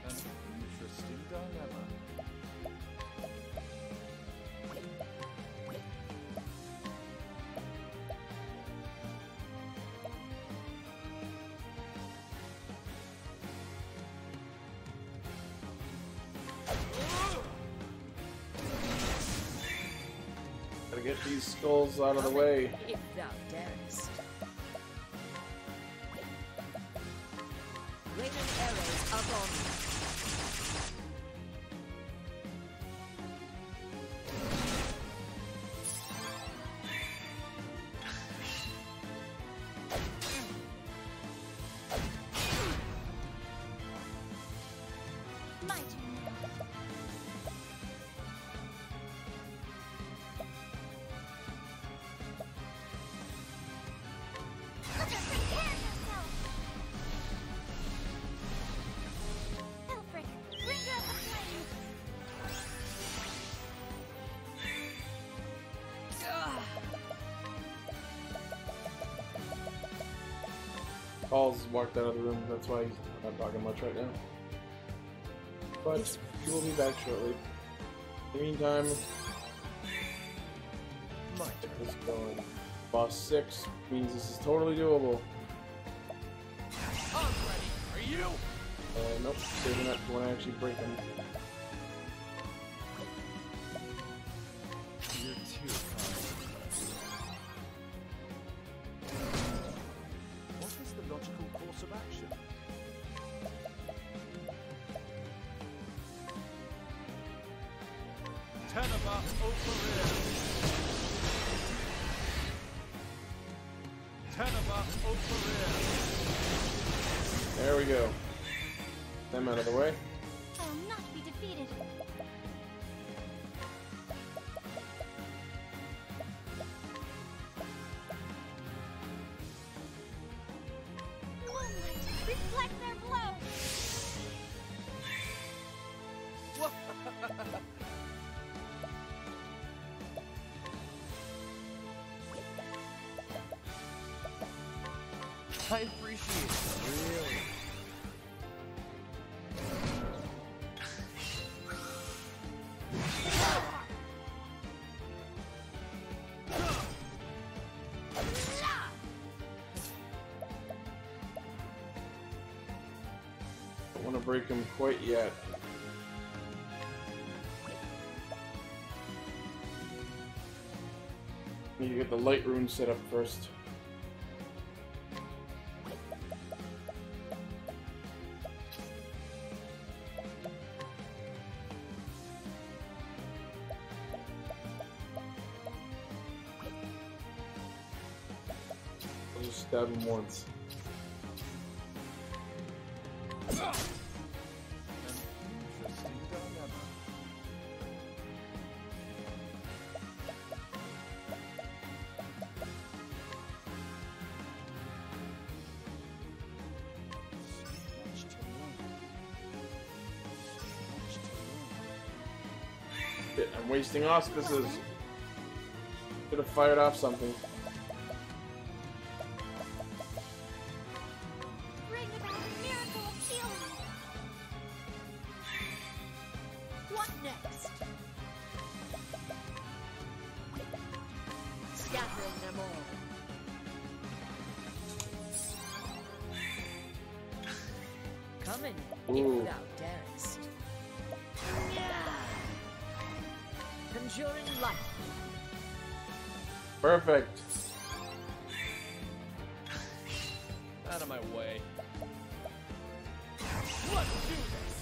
An interesting dilemma. Gotta get these skulls out of the way. If thou darest. Raining arrows upon me. My turn now. Prepare yourself. Elfric, bring out the flame. Paul's walked out of the room, that's why he's not talking much right now. But he will be back shortly. In the meantime, My turn. let's go on. Boss 6 means this is totally doable. I'm ready. Are you? Nope, saving that for when I actually break them. You're too kind. What is the logical course of action? Tenaba over here. There we go. Them out of the way. I will not be defeated. Moonlight, reflect their blow. I appreciate it, really. Don't want to break him quite yet. Need to get the light rune set up first. I'll just stab him once. Shit, I'm wasting auspices. Should have fired off something. Bring about a miracle of healing. What next? Scattering them all. Coming Ooh. if thou darest. Conjuring light. Perfect. Out of my way. Let's do this!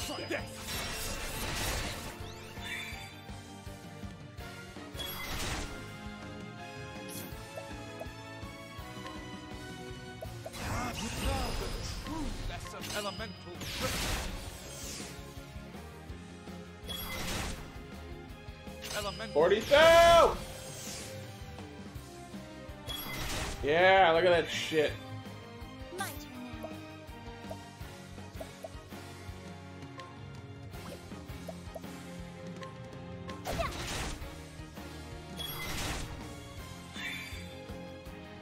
Try this! Now the true lesson, elemental trick. Elemental 42! Yeah, look at that shit. My turn now.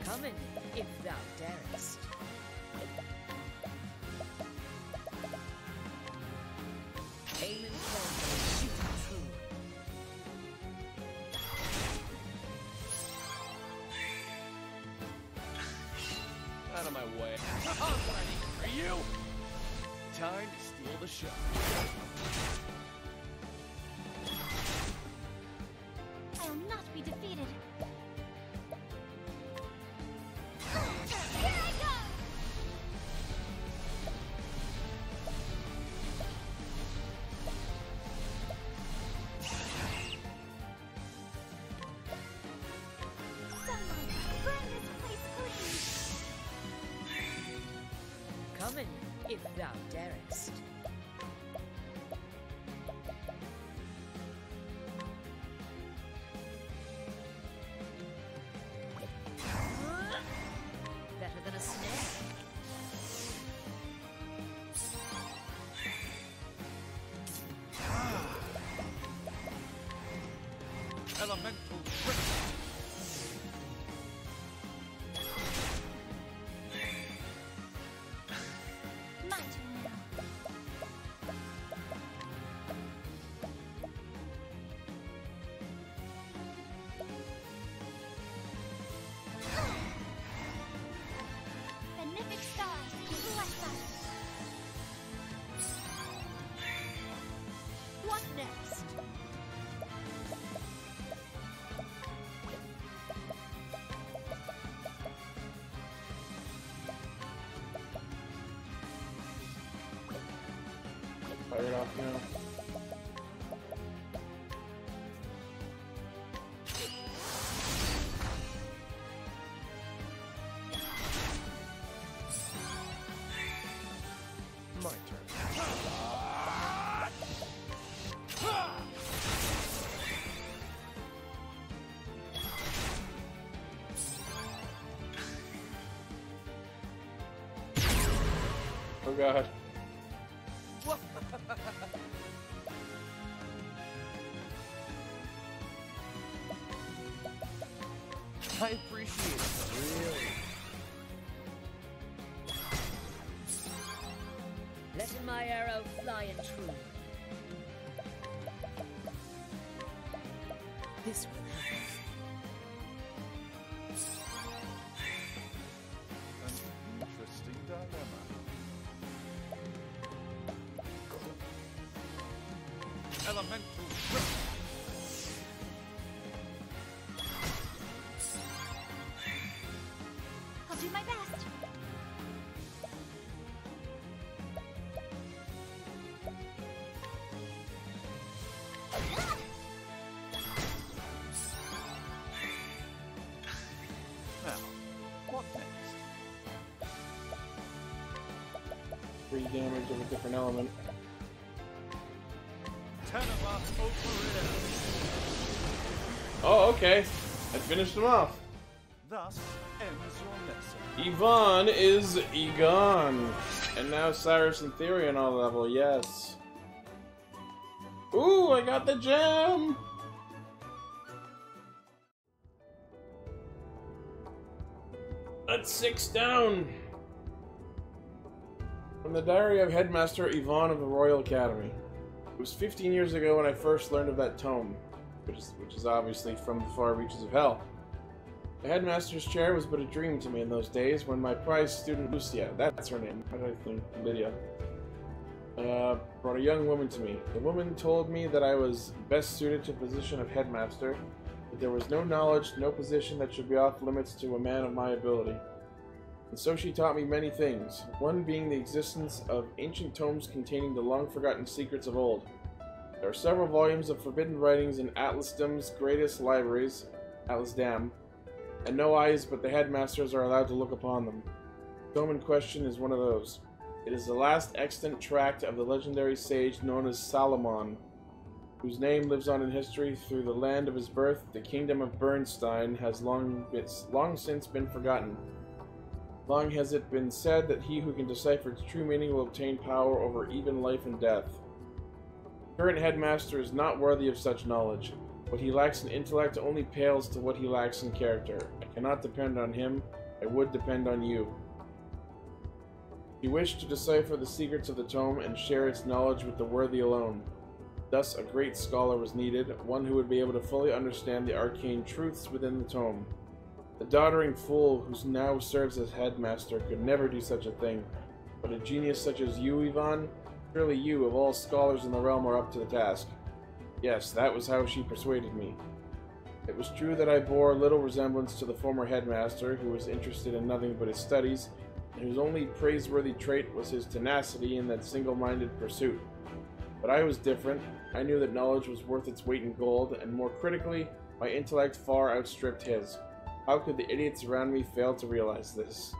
Coming if thou darest. Aim and play, shoot true. out of my way. I'm ready for you! Time to steal the show. I will not be defeated. Here I go! Someone, burn this place clean! Coming if thou darest. Better than a snare. Elemental trick. My turn now. Benefic stars, bless us. What next? Fire it off now. Oh god. I appreciate it, really. Let my arrow fly and true. This will help. An interesting dilemma. Elemental grip. I'll do my best. Now, what next? 3 damage of a different element. 10 of us over here. Oh, okay. I finished him off. Thus ends your lesson. Yvonne is Egon. And now Cyrus and Therion on level, yes. Ooh, I got the gem! That's 6 down. From the diary of Headmaster Yvonne of the Royal Academy. It was 15 years ago when I first learned of that tome, which is obviously from the far reaches of hell. The headmaster's chair was but a dream to me in those days when my prized student Lucia, that's her name, how did I think, Lydia, brought a young woman to me. The woman told me that I was best suited to the position of headmaster, that there was no knowledge, no position that should be off limits to a man of my ability. And so she taught me many things, one being the existence of ancient tomes containing the long-forgotten secrets of old. There are several volumes of forbidden writings in Atlasdam's greatest libraries, Atlasdam, and no eyes but the headmasters are allowed to look upon them. The tome in question is one of those. It is the last extant tract of the legendary sage known as Solomon, whose name lives on in history through the land of his birth. The kingdom of Bernstein has long since been forgotten. Long has it been said that he who can decipher its true meaning will obtain power over even life and death. The current headmaster is not worthy of such knowledge. What he lacks in intellect only pales to what he lacks in character. I cannot depend on him. I would depend on you. He wished to decipher the secrets of the tome and share its knowledge with the worthy alone. Thus, a great scholar was needed, one who would be able to fully understand the arcane truths within the tome. The doddering fool who now serves as headmaster could never do such a thing, but a genius such as you, Yvonne, surely you, of all scholars in the realm, are up to the task. Yes, that was how she persuaded me. It was true that I bore little resemblance to the former headmaster, who was interested in nothing but his studies, and whose only praiseworthy trait was his tenacity in that single-minded pursuit. But I was different. I knew that knowledge was worth its weight in gold, and more critically, my intellect far outstripped his. How could the idiots around me fail to realize this?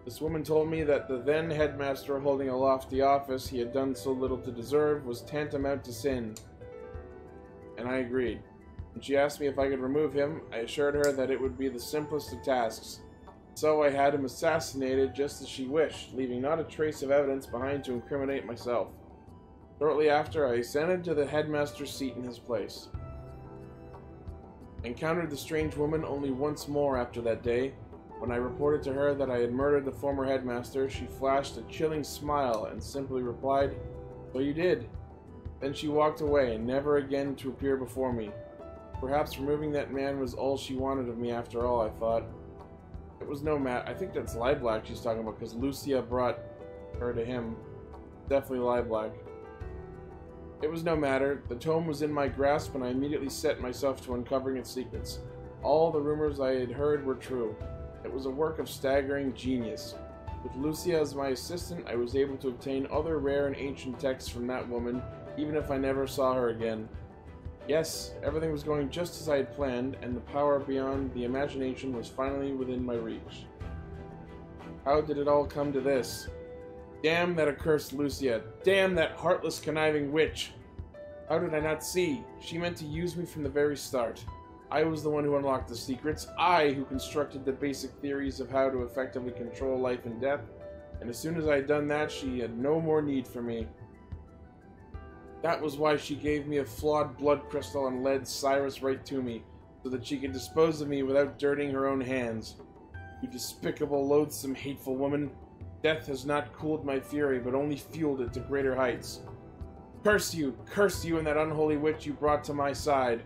This woman told me that the then headmaster holding a lofty office he had done so little to deserve was tantamount to sin. And I agreed. When she asked me if I could remove him, I assured her that it would be the simplest of tasks. So I had him assassinated just as she wished, leaving not a trace of evidence behind to incriminate myself. Shortly after, I ascended to the headmaster's seat in his place. I encountered the strange woman only once more after that day. When I reported to her that I had murdered the former headmaster, she flashed a chilling smile and simply replied, "So you did." Then she walked away, never again to appear before me. Perhaps removing that man was all she wanted of me after all, I thought. It was no matter. I think that's Lieblack she's talking about, because Lucia brought her to him. Definitely Lieblack. It was no matter. The tome was in my grasp, and I immediately set myself to uncovering its secrets. All the rumors I had heard were true. It was a work of staggering genius. With Lucia as my assistant, I was able to obtain other rare and ancient texts from that woman, even if I never saw her again. Yes, everything was going just as I had planned, and the power beyond the imagination was finally within my reach. How did it all come to this? Damn that accursed Lucia. Damn that heartless, conniving witch. How did I not see? She meant to use me from the very start. I was the one who unlocked the secrets. I who constructed the basic theories of how to effectively control life and death. And as soon as I had done that, she had no more need for me. That was why she gave me a flawed blood crystal and led Cyrus right to me, so that she could dispose of me without dirtying her own hands. You despicable, loathsome, hateful woman. Death has not cooled my fury, but only fueled it to greater heights. Curse you, and that unholy witch you brought to my side.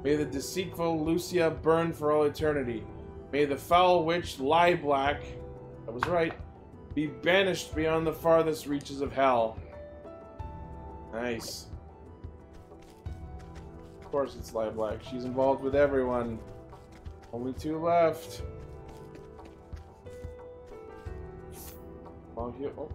May the deceitful Lucia burn for all eternity. May the foul witch lie black, I was right, be banished beyond the farthest reaches of hell. Nice. Of course it's lie black. She's involved with everyone. Only 2 left. Oh, here. Oh.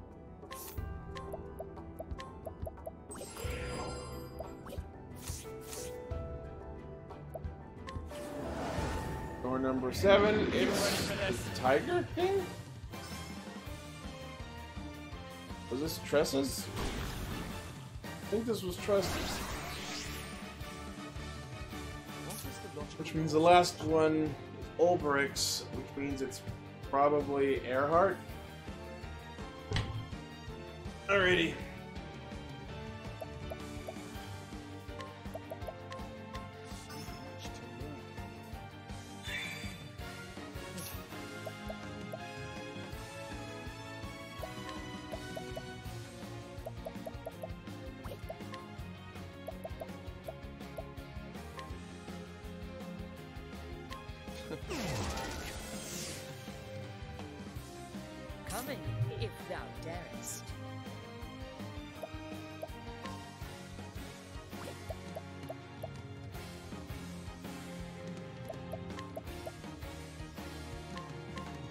Door number 7. It's the Tiger King? Was this Tressa's? I think this was Tressa's. Which means the last one is Ulbrich's, which means it's probably Earhart. Alrighty. Coming, if thou darest.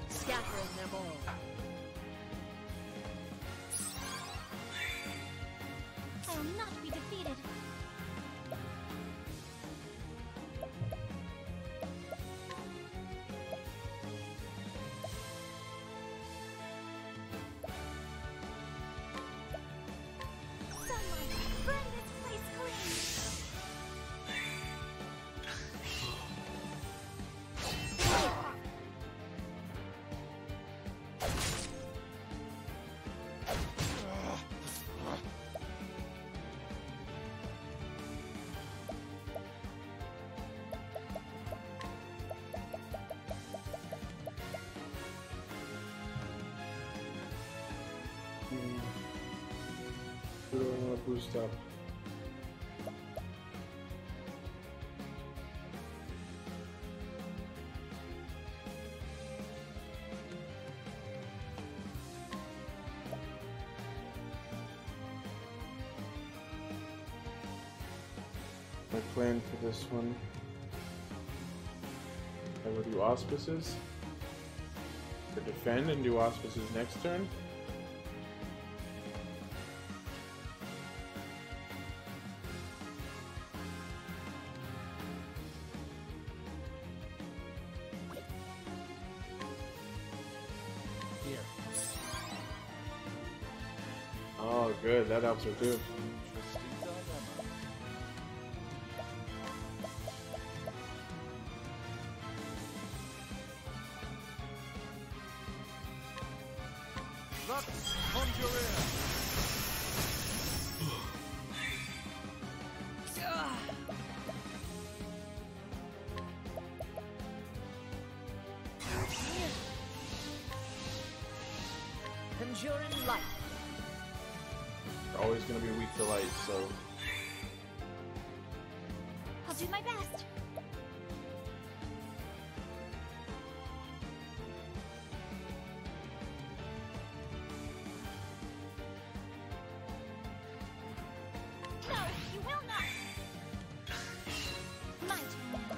Scattering them all. I will not be defeated. Someone, burn this place clean. Who do I want to boost up? My plan for this one, I will do auspices, or defend and do auspices next turn. Here. Oh, good, that helps her too. Interesting dilemma. Lux Conjurer. Conjuring light. You're always going to be weak to light, so... I'll do my best. No, you will not. My turn now.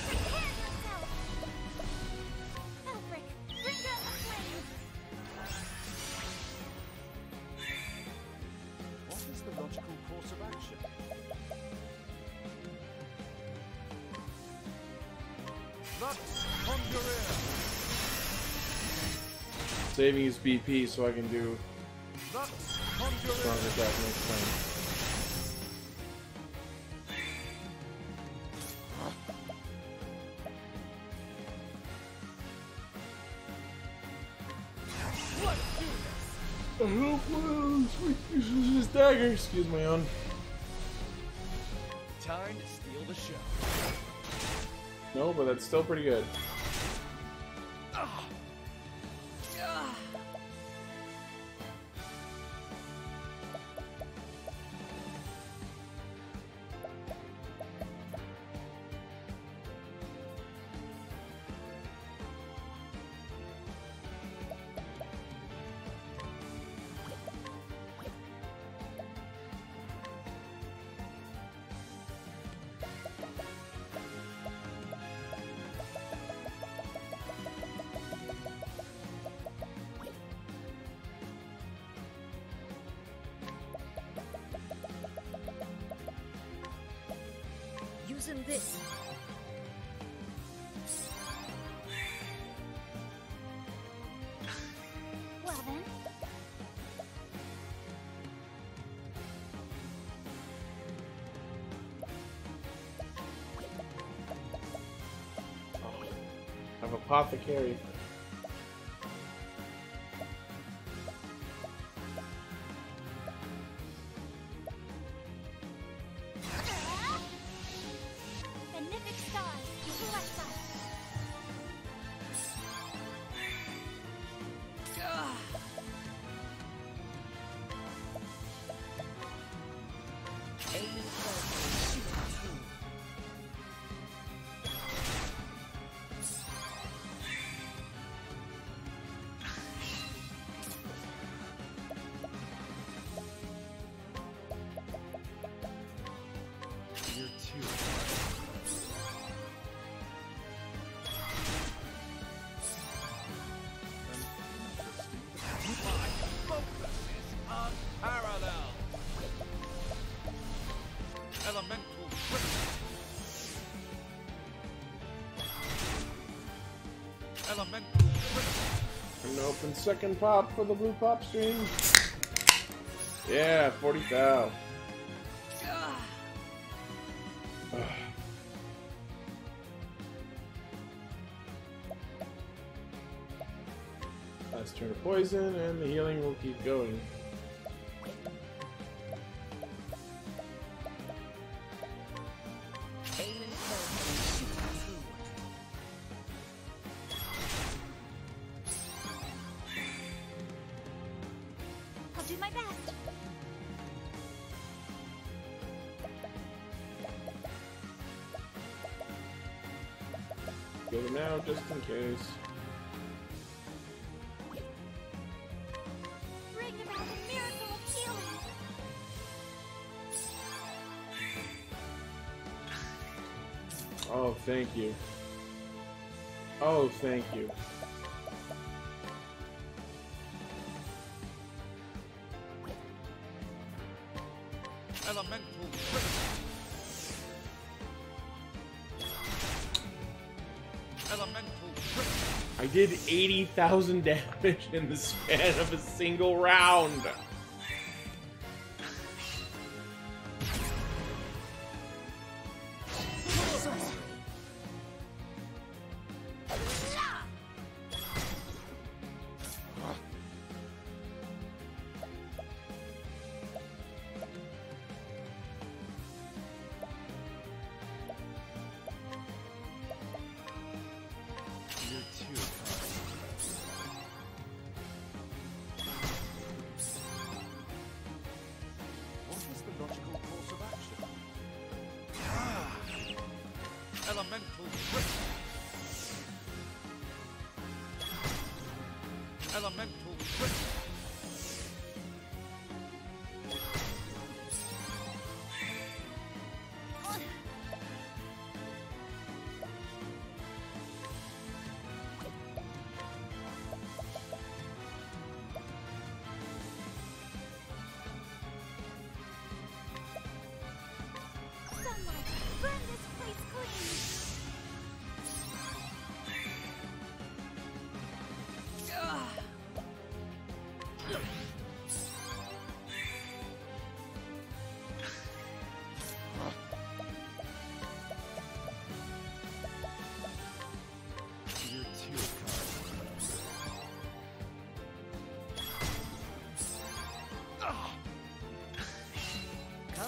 Prepare yourself. Elbrick, bringer of flame. What is the logical course of action? Lux Conjurer. Saving his BP so I can do Lux strong Conjurer. attack next time. I hope this is his dagger. Excuse my own. Time to steal the show. No, but that's still pretty good. Using this. Well then. I have apothecary. Benefic stars, bless us. You're too. My focus is unparalleled. Elemental grip. Elemental grip. An open second pop for the BluePopStream. Yeah, 40 thou. Last turn of poison, and the healing will keep going. I'll do my best. Go now, just in case. Bring about the miracle of healing. Oh, thank you. Oh, thank you. Elemental grip. Elemental grip. I did 80,000 damage in the span of a single round. You're too kind. What is the logical course of action? Elemental grip. Elemental grip.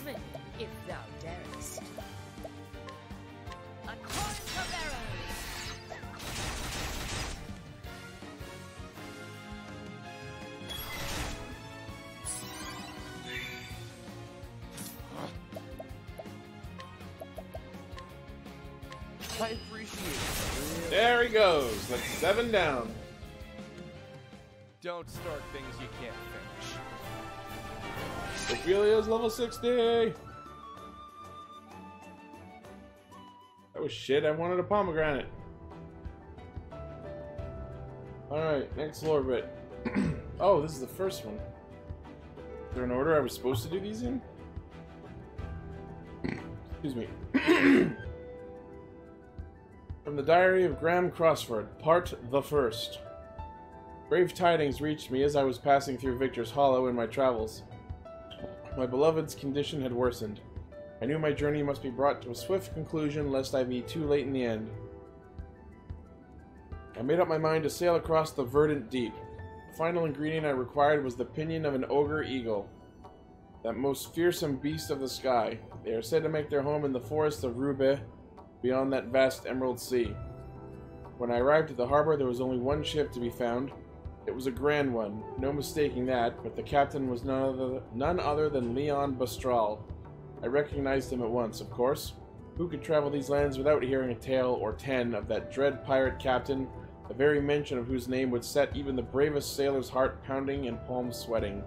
Summon, if thou darest. A coin for bearers! I appreciate it. There he goes. That's 7 down. Don't start things you can't finish. Ophelia's level 60. That was shit. I wanted a pomegranate. Alright, next lore bit. Oh, this is the first one. Is there an order I was supposed to do these in? Excuse me. From the Diary of Graham Crossford, Part the First. Grave tidings reached me as I was passing through Victor's Hollow in my travels. My beloved's condition had worsened. I knew my journey must be brought to a swift conclusion lest I be too late in the end. I made up my mind to sail across the verdant deep. The final ingredient I required was the pinion of an ogre eagle, that most fearsome beast of the sky. They are said to make their home in the forest of Rube, beyond that vast emerald sea. When I arrived at the harbor, there was only one ship to be found. It was a grand one, no mistaking that, but the captain was none other than Leon Bastral. I recognized him at once, of course. Who could travel these lands without hearing a tale or 10 of that dread pirate captain, the very mention of whose name would set even the bravest sailor's heart pounding and palms sweating?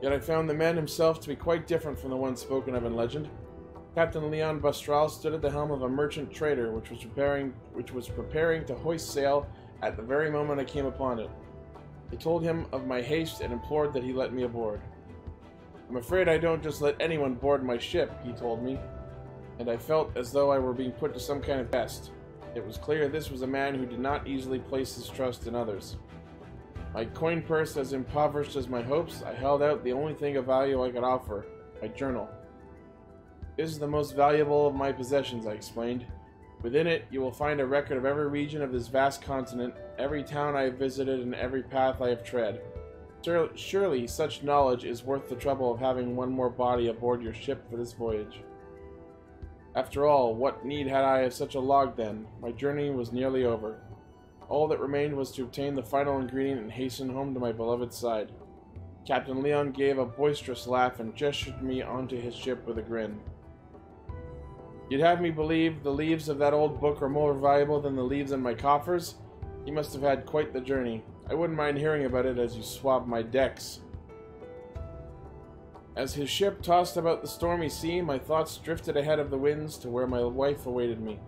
Yet I found the man himself to be quite different from the one spoken of in legend. Captain Leon Bastral stood at the helm of a merchant trader which was preparing to hoist sail at the very moment I came upon it. I told him of my haste and implored that he let me aboard. I'm afraid I don't just let anyone board my ship, he told me, and I felt as though I were being put to some kind of test. It was clear this was a man who did not easily place his trust in others. My coin purse as impoverished as my hopes, I held out the only thing of value I could offer, my journal. This is the most valuable of my possessions, I explained. Within it, you will find a record of every region of this vast continent, every town I have visited, and every path I have tread. Surely such knowledge is worth the trouble of having one more body aboard your ship for this voyage. After all, what need had I of such a log then? My journey was nearly over. All that remained was to obtain the final ingredient and hasten home to my beloved's side. Captain Leon gave a boisterous laugh and gestured me onto his ship with a grin. You'd have me believe the leaves of that old book are more valuable than the leaves in my coffers? He must have had quite the journey. I wouldn't mind hearing about it as you swab my decks. As his ship tossed about the stormy sea, my thoughts drifted ahead of the winds to where my wife awaited me.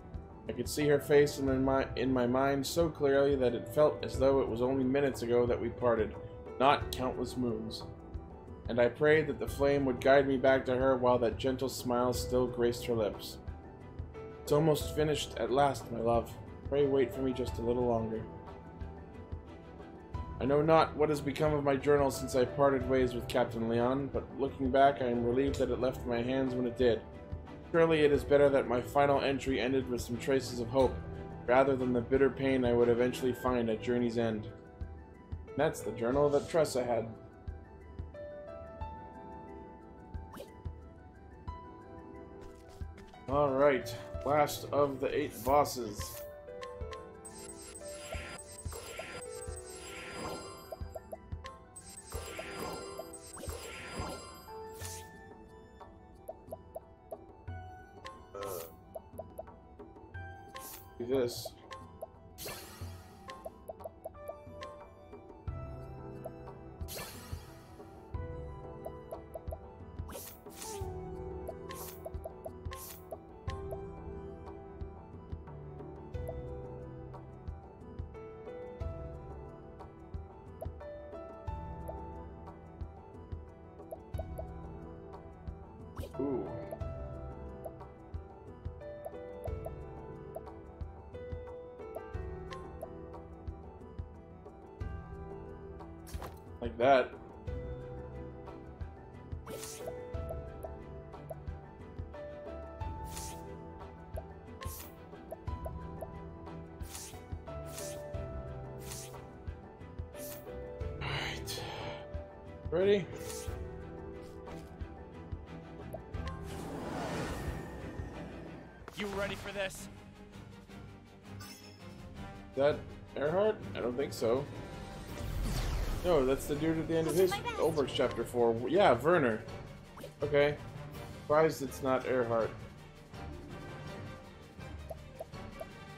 I could see her face in my mind so clearly that it felt as though it was only minutes ago that we parted, not countless moons. And I prayed that the flame would guide me back to her while that gentle smile still graced her lips. It's almost finished at last, my love. Pray wait for me just a little longer. I know not what has become of my journal since I parted ways with Captain Leon, but looking back I am relieved that it left my hands when it did. Surely it is better that my final entry ended with some traces of hope, rather than the bitter pain I would eventually find at journey's end. And that's the journal that Tressa had. Alright, last of the 8 bosses. Do this. Ooh. Like that. Alright. Ready? You ready for this? Is that Earhart? I don't think so. No, that's the dude at the end of his Oberk's chapter 4. Yeah, Werner. Okay. Surprised it's not Earhart.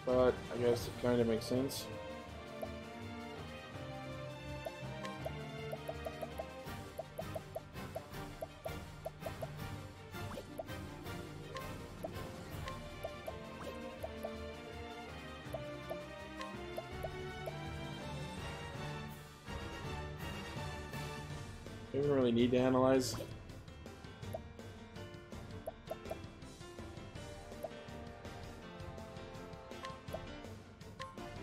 But I guess it kind of makes sense. We don't really need to analyze.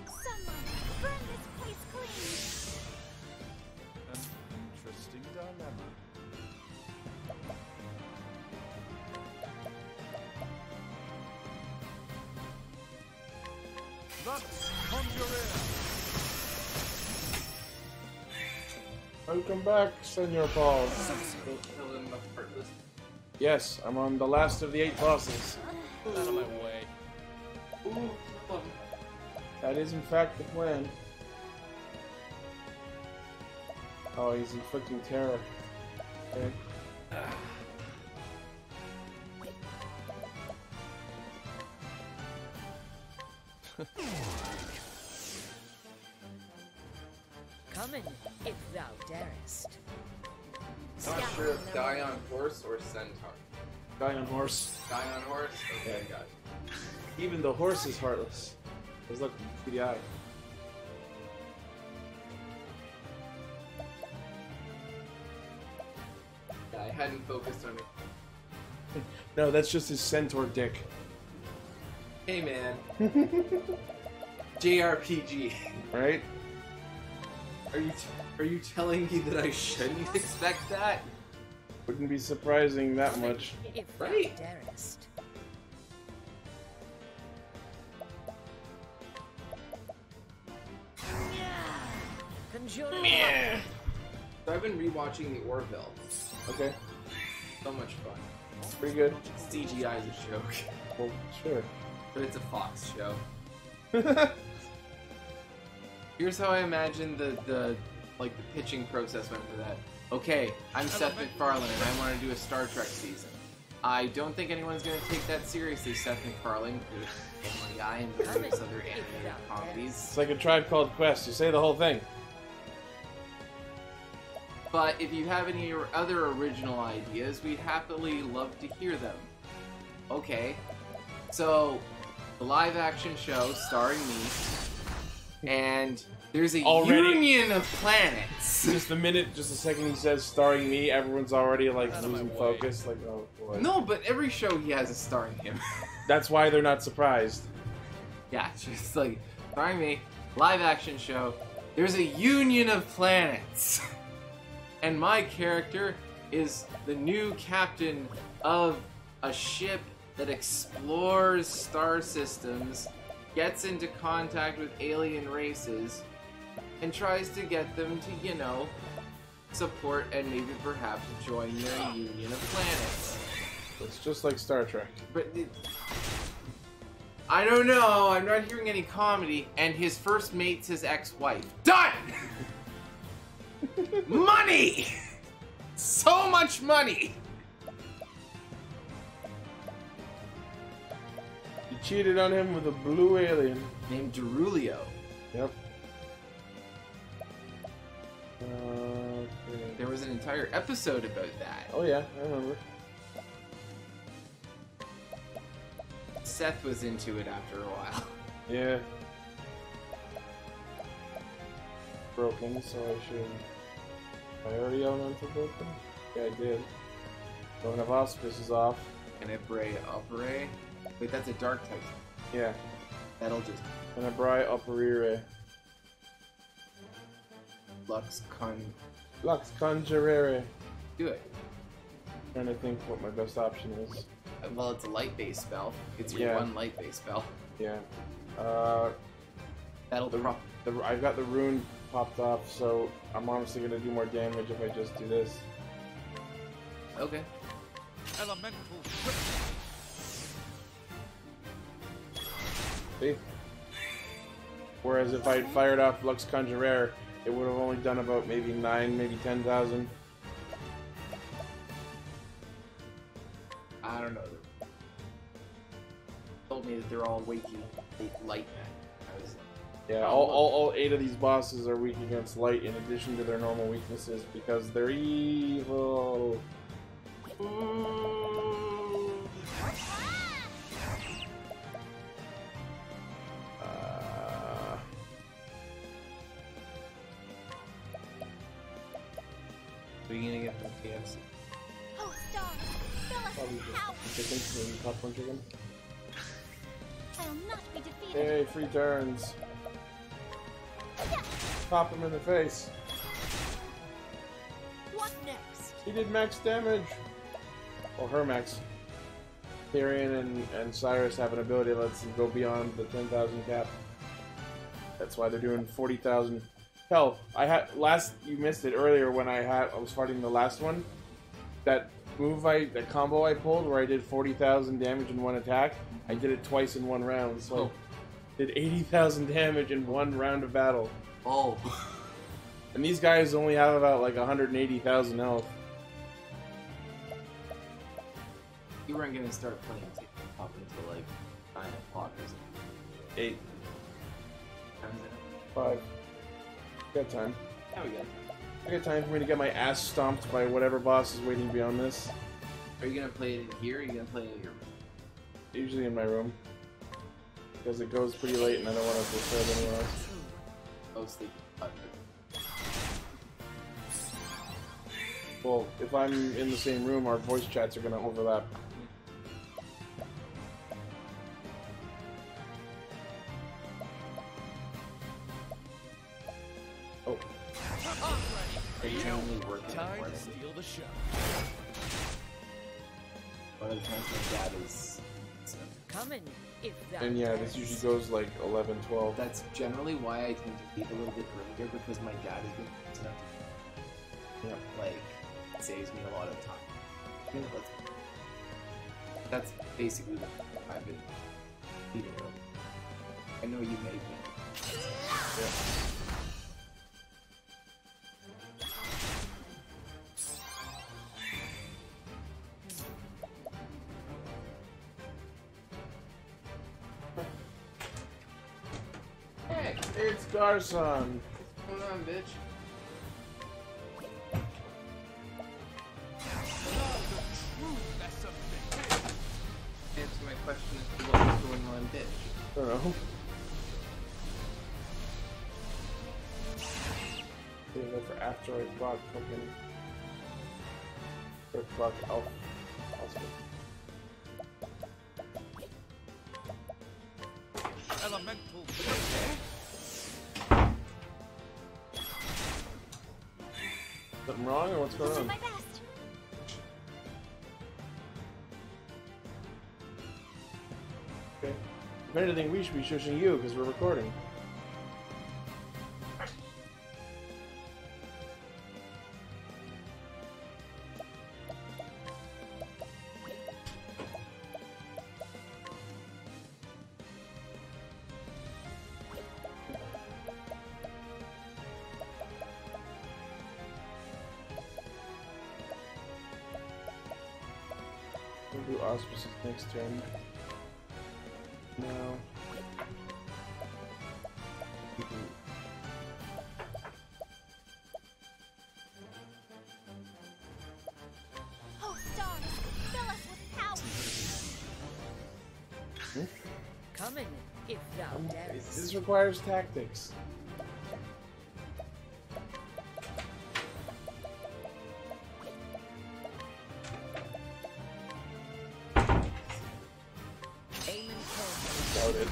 Someone burn this place clean. An interesting dilemma. Lux Conjurer! Welcome back, Senor Paul. Kill him the heartless. Yes, I'm on the last of the 8 bosses. Out of my way. Ooh, look. That is in fact the plan. Oh, he's inflicting terror. Okay. Come in, if thou darest. Not sure if die on horse or centaur. Guy on horse. Die on horse? Okay, got it. Even the horse is heartless. Because look, see the eye. Yeah, I hadn't focused on it. No, that's just his centaur dick. Hey man. JRPG. Right? Are you telling me that I shouldn't expect that? Wouldn't be surprising that much. If thou Right. darest. Conjuring. So I've been rewatching the Orville. Okay, So much fun. pretty good. CGI is a joke, Well, sure. but it's a Fox show. Here's how I imagine the pitching process went for that. Okay, I'm Seth MacFarlane and I want to do a Star Trek season. I don't think anyone's going to take that seriously, Seth MacFarlane, with Family Guy and various other animated comedies. It's like a Tribe Called Quest. You say the whole thing. But if you have any other original ideas, we'd happily love to hear them. Okay, so the live-action show starring me, and there's a Already? union of planets. Just the second he says starring me, everyone's already like Out of my losing way. focus. Like, oh boy. No, but every show he has is starring him. That's why they're not surprised. Yeah, it's just like, starring me, live-action show. There's a union of planets. And my character is the new captain of a ship that explores star systems, gets into contact with alien races, and tries to get them to, you know, support and maybe perhaps join their union of planets. It's just like Star Trek. But I don't know, I'm not hearing any comedy, and his first mate's his ex-wife. Done! Money! So much money! You cheated on him with a blue alien. Named Derulio. Yep. Okay. There was an entire episode about that. Oh yeah, I remember. Seth was into it after a while. Yeah. Broken, so I should. I already own Until Broken? Yeah, I did. Going of Auspice is off. And Ebre Opere. Wait, that's a dark type. Yeah. That'll just And a Bri Operire. Lux Con. Lux Conjurere. Do it. Trying to think what my best option is. Well, it's a light-based spell. It's your Yeah. one light-based spell. Yeah. That'll prop. I've got the rune popped off, so I'm honestly gonna do more damage if I just do this. Okay. Elemental Swift. See? Whereas if I'd fired off Lux Conjurere, it would have only done about maybe 9, maybe 10,000. I don't know. Told me that they're all waking light. I was like, Yeah, all 8 of these bosses are weak against light in addition to their normal weaknesses because they're evil. What are you gonna get from KFC? Oh, stars, fill us Probably with power. just chicken, maybe popcorn chicken. I'll not be defeated. Hey, free turns. Pop him in the face. What next? He did max damage. Well, her max. Tyrion and Cyrus have an ability that lets them go beyond the 10,000 cap. That's why they're doing 40,000. Hell, you missed it earlier when I was fighting the last one. That that combo I pulled where I did 40,000 damage in one attack, I did it twice in one round, so I did 80,000 damage in one round of battle. Oh. And these guys only have about like 180,000 health. You weren't gonna start playing up until like 9 o'clock or something. 8, How is it? 5. Got time. Yeah, we got time. I got time for me to get my ass stomped by whatever boss is waiting beyond this. Are you gonna play it in here or are you gonna play it in your room? Usually in my room. Because it goes pretty late and I don't want to disturb anyone else. I was thinking about it. Well, if I'm in the same room, our voice chats are going to overlap. Oh. They generally work in the Time to morning. steal the show. One of the times my dad is... Coming, if that And yeah, this usually goes like 11, 12. That's generally why I tend to leave a little bit earlier because my dad is good enough. Yeah. Like, it saves me a lot of time. You know, that's basically what I've been eating early. I know you made me. Yeah. Hey, It's Garson. what's going on, bitch? Answer my question as to what was going on, bitch. I don't know. Save it for after I bought fucking... Or fuck Alpha. Elemental. Something wrong or what's going I'll do on? my best. Okay. If anything, we should be shushing you because we're recording. We'll do auspices next turn. No. Oh, stars, fill us with power. coming, if thou darest. This requires tactics. Aim and kill. Doubt it.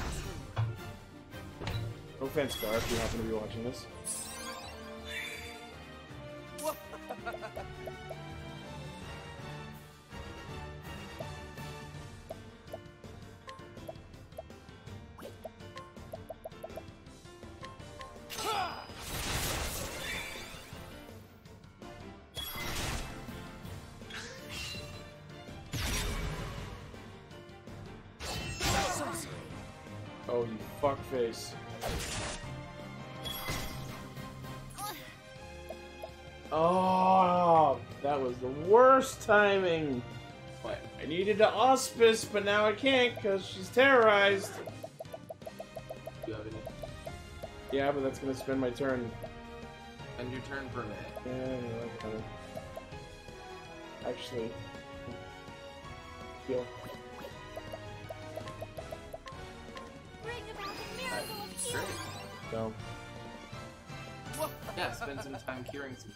No offense, Gar, if you happen to be watching this. Oh, you fuckface. Oh, that was the worst timing. What? I needed to auspice, but now I can't because she's terrorized. Do you have any? Yeah, but that's gonna spend my turn. End your turn for a minute. Yeah, anyway, kind of. Actually, feel. Bring about a miracle of Straight. healing. So, Yeah, spend some time curing some.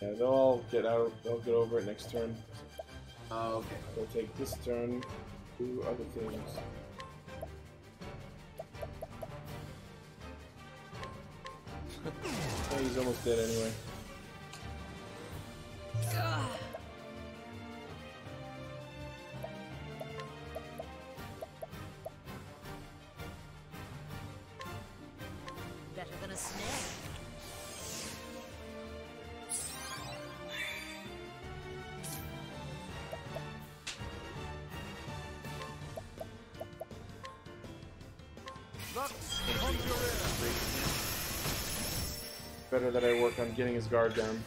yeah, they'll all get out. They'll get over it next turn. Oh, okay. They'll take this turn, do other things. Oh, he's almost dead anyway. Better than a snare. Lux, conjure in. Better that I work on getting his guard down.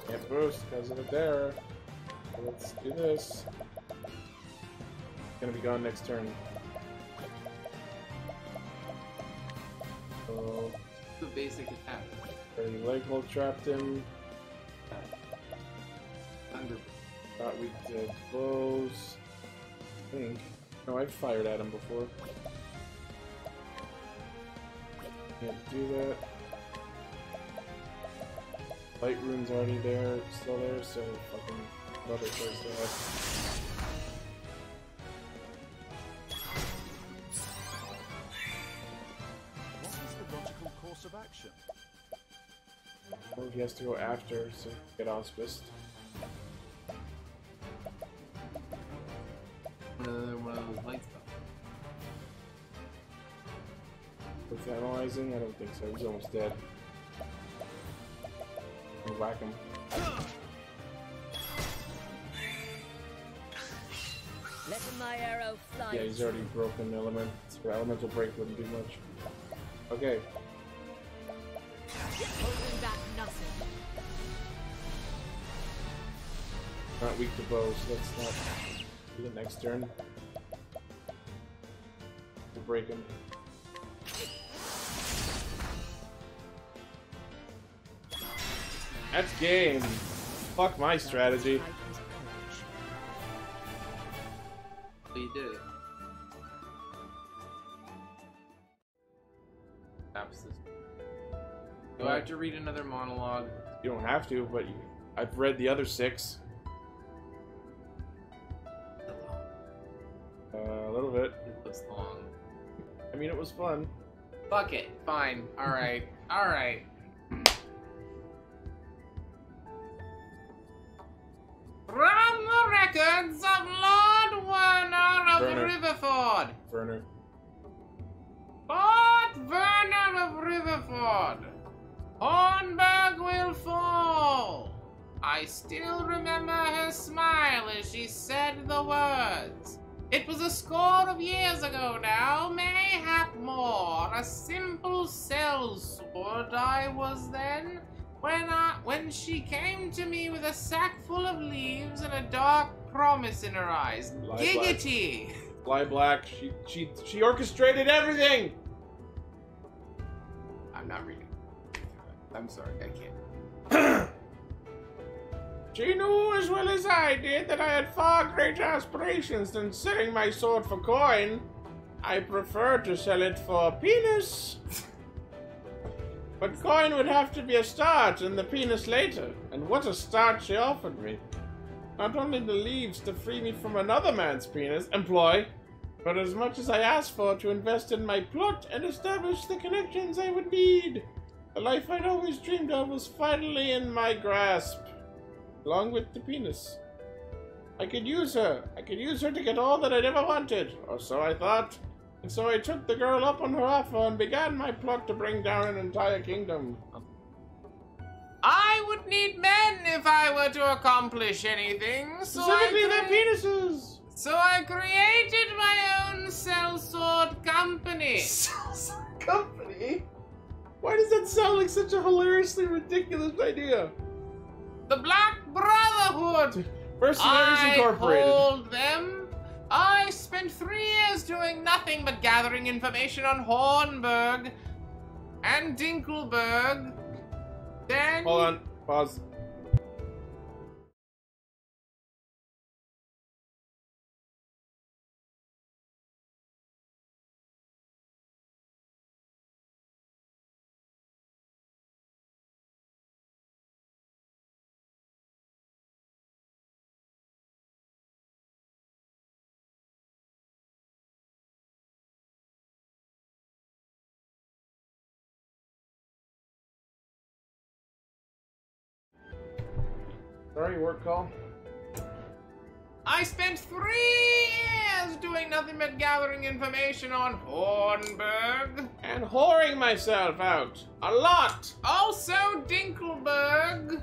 Can't boost because of the dare. So let's do this. Gonna be gone next turn. So, The basic attack. already leg hold trapped him. Thunder. Not weak to bows. I think. No, I've fired at him before. Can't do that. Light rune's already there, still there, so fucking another choice to have. What is the logical course of action? Or he has to go after, so get auspiced. One of those light spells. With analyzing, I don't think so. He's almost dead. I'll whack him. Let my arrow fly. Yeah, he's already broken element. So elemental break wouldn't do much. Okay. Holding back nothing. Not weak to bow, so let's not do the next turn. To break him. That's game. Fuck my strategy. But you did it. Perhaps this. Do I have to read another monologue? You don't have to, but I've read the other 6. A little bit. It was long. I mean, it was fun. Fuck it. Fine. Alright. Alright. From the records of Lord Werner of Werner. Riverford. Werner. Lord Werner of Riverford. Hornburg will fall. I still remember her smile as she said the words. It was a score of years ago now, mayhap more. A simple sellsword I was then, when she came to me with a sack full of leaves and a dark promise in her eyes. Lie Giggity! Fly Black. She orchestrated everything. I'm not reading. I'm sorry, I can't. She knew as well as I did that I had far greater aspirations than selling my sword for coin. I preferred to sell it for penis. But coin would have to be a start and the penis later. And what a start she offered me. Not only the leaves to free me from another man's penis, employ, but as much as I asked for to invest in my plot and establish the connections I would need. The life I'd always dreamed of was finally in my grasp. Along with the penis. I could use her. I could use her to get all that I'd ever wanted. Or so I thought. And so I took the girl up on her offer and began my plot to bring down an entire kingdom. I would need men if I were to accomplish anything, so Specifically I their penises! So I created my own sellsword company. Company? Why does that sound like such a hilariously ridiculous idea? The Black Brotherhood. Mercenaries Incorporated. I told them I spent 3 years doing nothing but gathering information on Hornburg and Dinkelberg. Then Hold on. Pause. Sorry, work call. I spent 3 years doing nothing but gathering information on Hornburg. And whoring myself out. A lot. Also Dinkelberg.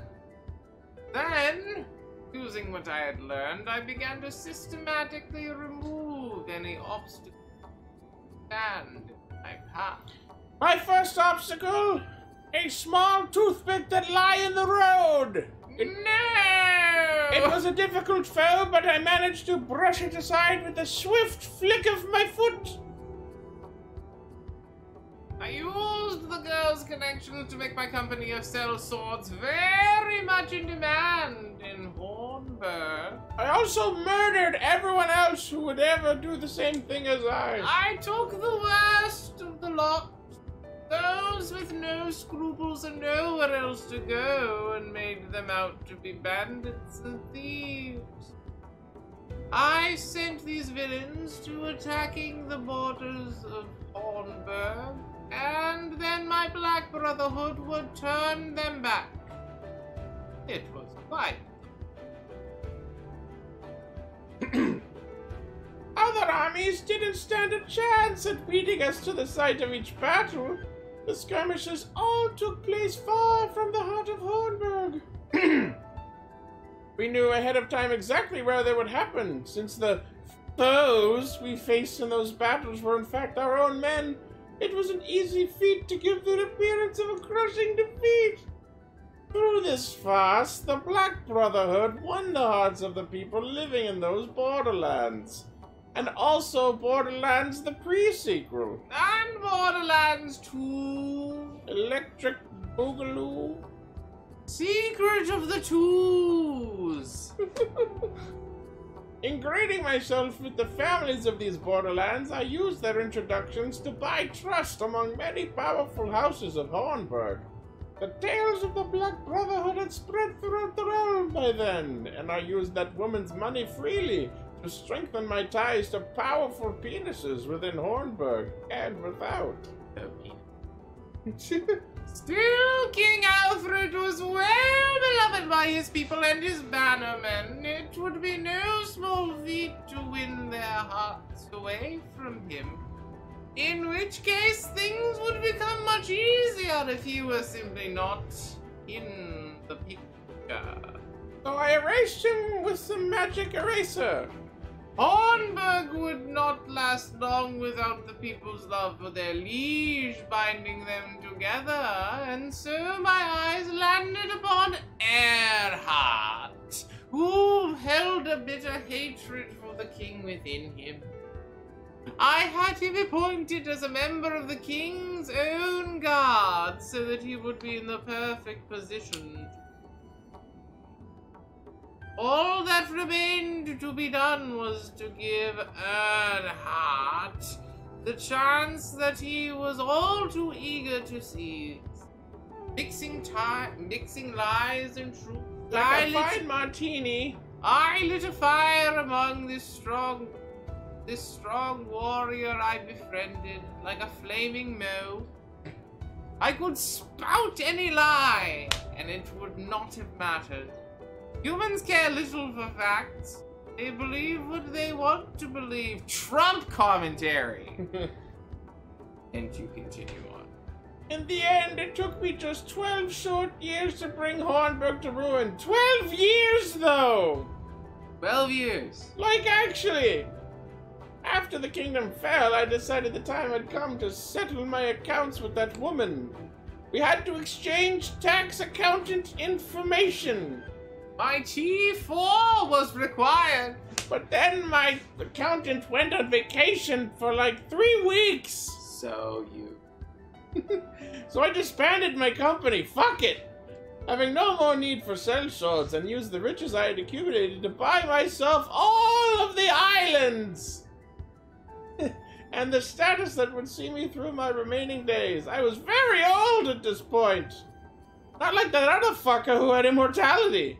Then, using what I had learned, I began to systematically remove any obstacle and my path. My first obstacle? A small toothpick that lie in the road. No! It was a difficult foe, but I managed to brush it aside with a swift flick of my foot. I used the girl's connections to make my company of sellswords very much in demand in Hornburg. I also murdered everyone else who would ever do the same thing as I. I took the worst of the lot, those with no scruples and nowhere else to go, and made them out to be bandits and thieves. I sent these villains to attacking the borders of Hornburg, and then my Black Brotherhood would turn them back. It was quite. Other armies didn't stand a chance at beating us to the site of each battle. The skirmishes all took place far from the heart of Hornburg. We knew ahead of time exactly where they would happen, since the foes we faced in those battles were in fact our own men. It was an easy feat to give the appearance of a crushing defeat. Through this farce, the Black Brotherhood won the hearts of the people living in those borderlands. And also Borderlands the pre-sequel. And Borderlands 2. Electric Boogaloo. Secret of the Twos. Ingratiating myself with the families of these borderlands, I used their introductions to buy trust among many powerful houses of Hornburg. The tales of the Black Brotherhood had spread throughout the realm by then, and I used that woman's money freely to strengthen my ties to powerful penises within Hornburg and without. Still, King Alfred was well beloved by his people and his bannermen. It would be no small feat to win their hearts away from him. In which case, things would become much easier if he were simply not in the picture. So I erased him with some magic eraser. Hornburg would not last long without the people's love for their liege binding them together, and so my eyes landed upon Erhard, who held a bitter hatred for the king within him. I had him appointed as a member of the king's own guard, so that he would be in the perfect position. All that remained to be done was to give Erhard the chance that he was all too eager to seize. Mixing lies and truth. Like a fine martini. I lit a fire among this strong warrior I befriended, like a flaming moe. I could spout any lie, and it would not have mattered. Humans care little for facts. They believe what they want to believe. Trump commentary. And you continue on. In the end, it took me just 12 short years to bring Hornburg to ruin. 12 years, though! 12 years. Like, actually! After the kingdom fell, I decided the time had come to settle my accounts with that woman. We had to exchange tax accountant information. My T4 was required. But then my accountant went on vacation for like 3 weeks. So you... So I disbanded my company. Fuck it. Having no more need for sellswords and used the riches I had accumulated to buy myself all of the islands. And the status that would see me through my remaining days. I was very old at this point. Not like that other fucker who had immortality.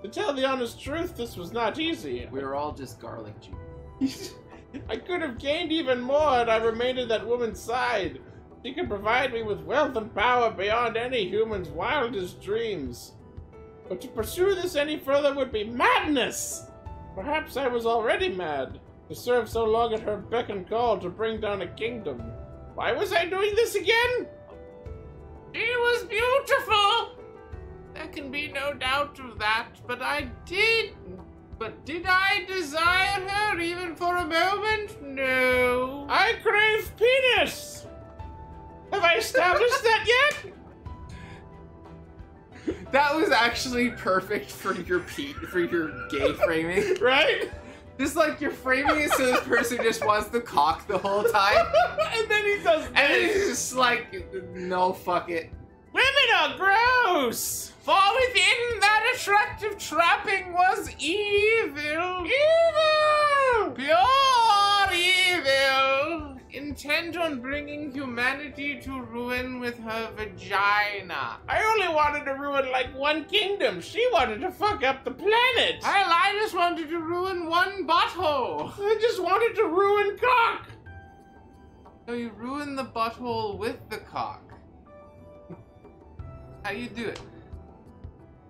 To tell the honest truth, this was not easy. We were all just garlic juice. I could have gained even more had I remained at that woman's side. She could provide me with wealth and power beyond any human's wildest dreams. But to pursue this any further would be madness! Perhaps I was already mad, to serve so long at her beck and call to bring down a kingdom. Why was I doing this again? She was beautiful! There can be no doubt of that, but did I desire her even for a moment? No. I crave penis! Have I established that yet? That was actually perfect for your gay framing. Right? Just like you're framing it so this person just wants the cock the whole time. And then he does this. And it's just like, no, fuck it. Women are gross! For within that attractive trapping was evil. Evil! Pure evil. Intent on bringing humanity to ruin with her vagina. I only wanted to ruin like one kingdom. She wanted to fuck up the planet. Well, I just wanted to ruin one butthole. I just wanted to ruin cock. So you ruin the butthole with the cock. How you do it?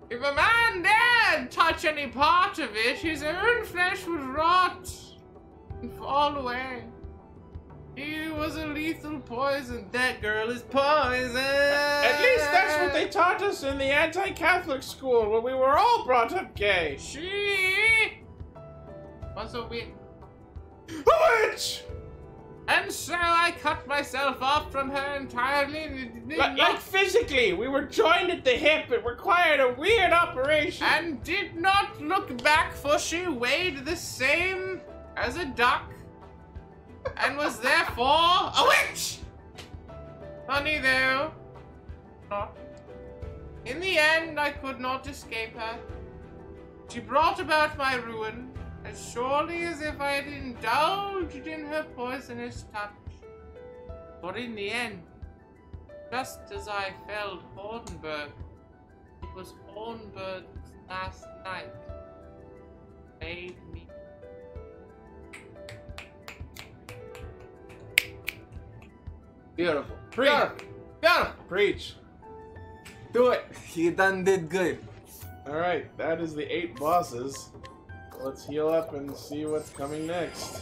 If a man dared touch any part of it, his own flesh would rot and fall away. He was a lethal poison. That girl is poison. At least that's what they taught us in the anti-Catholic school when we were all brought up gay. She was a witch. A witch! And so I cut myself off from her entirely. Like physically, we were joined at the hip. It required a weird operation. And did not look back, for she weighed the same as a duck. And was therefore a witch! Funny though. In the end, I could not escape her. She brought about my ruin, as surely as if I had indulged in her poisonous touch. For in the end, just as I felled Hornberg, it was Hornberg's last night. Made me. Beautiful. Preach. Beautiful. Preach. Do it. You done did good. Alright, that is the 8 bosses. Let's heal up and see what's coming next.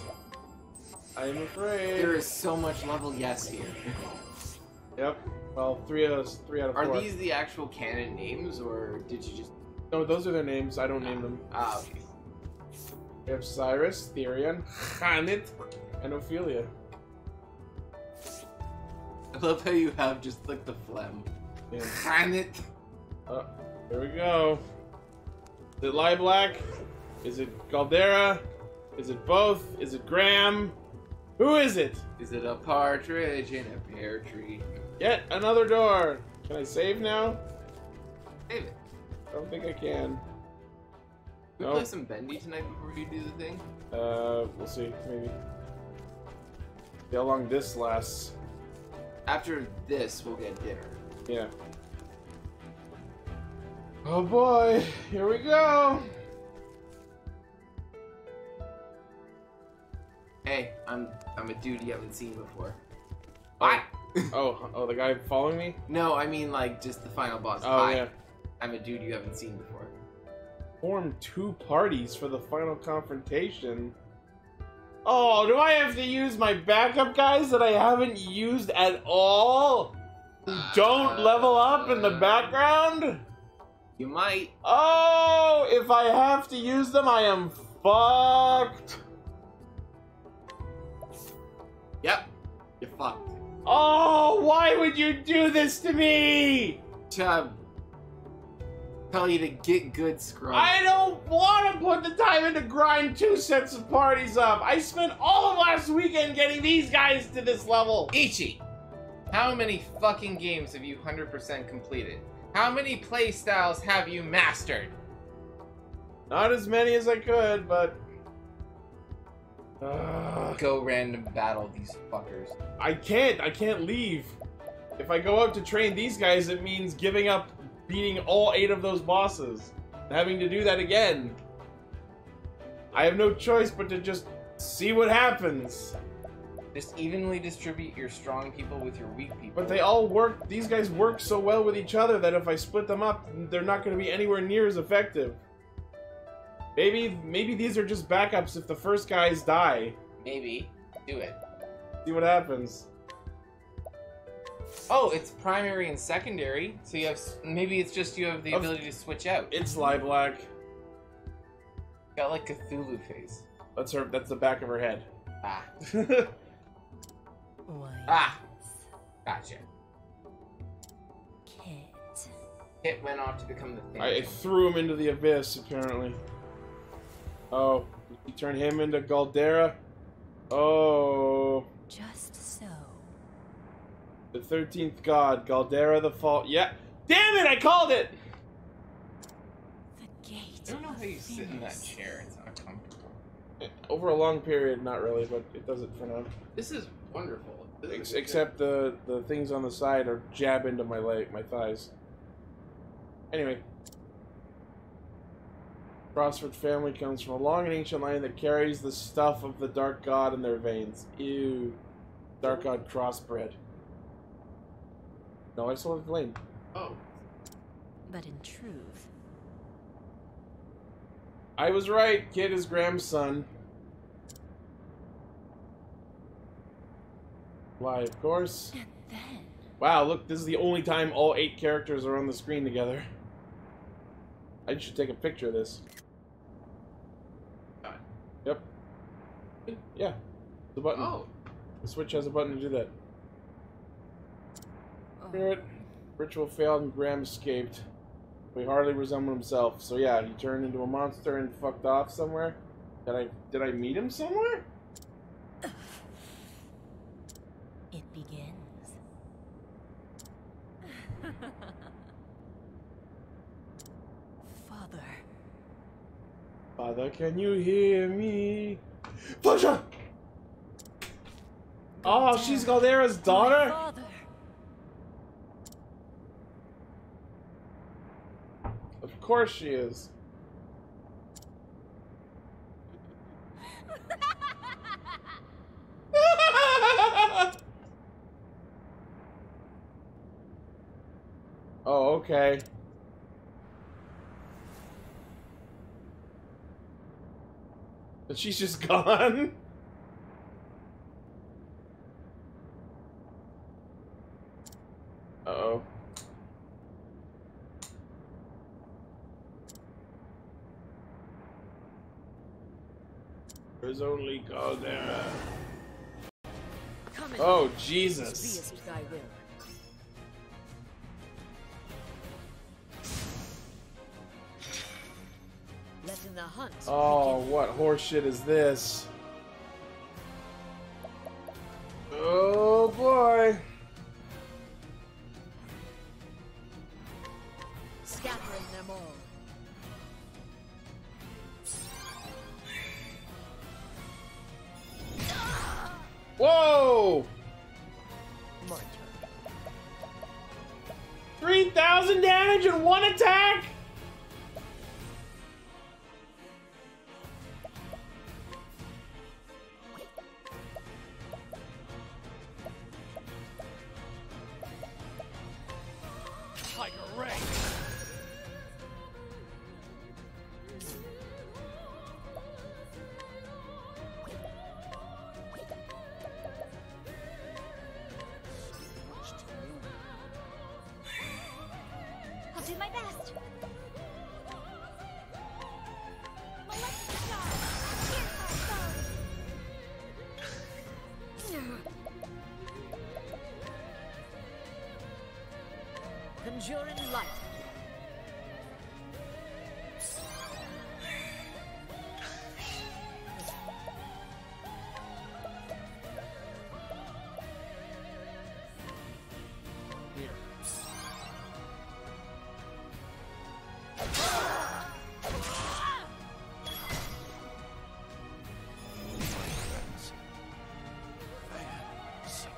I'm afraid. There is so much level yes here. Yep. Well, 3 out of 4. Are these the actual canon names, or did you just... No, those are their names. I don't name them. Ah, okay. We have Cyrus, Therion, Hanit, and Ophelia. I love how you have just like the phlegm. Yeah. Can it? Oh, here we go. Is it Lilac? Is it Caldera? Is it both? Is it Graham? Who is it? Is it a partridge in a pear tree? Yet another door. Can I save now? Save it. I don't think I can. We Nope. play some Bendy tonight before you do the thing? We'll see. Maybe. See how long this lasts. After this, we'll get dinner. Yeah. Oh boy, here we go. Hey, I'm a dude you haven't seen before. What? Oh, the guy following me? No, I mean like just the final boss. Oh, Hi. yeah. I'm a dude you haven't seen before. Form 2 parties for the final confrontation. Oh, do I have to use my backup guys that I haven't used at all? Who don't level up in the background? You might. Oh, if I have to use them, I am fucked. Yep. You're fucked. Oh, why would you do this to me? To tell you to get good, scrub. I don't want to put the time in to grind 2 sets of parties up. I spent all of last weekend getting these guys to this level. Ichi, how many fucking games have you 100% completed? How many playstyles have you mastered? Not as many as I could, but... Go random battle these fuckers. I can't leave. If I go out to train these guys, it means giving up beating all 8 of those bosses. Having to do that again. I have no choice but to just see what happens. Just evenly distribute your strong people with your weak people. But they all work, these guys work so well with each other that if I split them up, they're not going to be anywhere near as effective. Maybe these are just backups if the first guys die. Maybe. Do it. See what happens. Oh, it's primary and secondary, so you have, maybe it's just you have the ability to switch out. It's Lilac. Got like Cthulhu face. That's the back of her head. Ah. Why, Ah. Gotcha. Kit. It went off to become the thing. I threw him into the abyss, apparently. Oh, you turn him into Galdera? Oh. Just so. The 13th god, Galdera the Fall. Yeah. Damn it, I called it! The gate. I don't know how you of sit in that Venus. chair. It's not comfortable. Over a long period, not really, but it does it for now. This is wonderful. This is Except the things on the side are jab into my thighs. Anyway. Crossford family comes from a long and ancient line that carries the stuff of the Dark God in their veins. Ew. Dark God crossbred. No, I still have the lane. Oh. But in truth, I was right. Kid is Graham's son. Why, of course. and then Wow, look, this is the only time all 8 characters are on the screen together. I should take a picture of this. Yep. Yeah. The button. Oh. The Switch has a button to do that. oh, Spirit. Ritual failed and Graham escaped. He hardly resembled himself. So yeah, he turned into a monster and fucked off somewhere. Did I meet him somewhere? it begins. Father. Father, can you hear me? Flusha! Oh, she's Galdera's My daughter? father. Of course she is. Oh, okay. But she's just gone? Uh-oh. There's only Caldera. Come Oh, Be Jesus. as thy will. Let the hunt. Oh, what horseshit is this? Oh boy. Scattering them all. Whoa! My turn. 3,000 damage in one attack? Tiger Ray. I'll do my best. Conjure in light.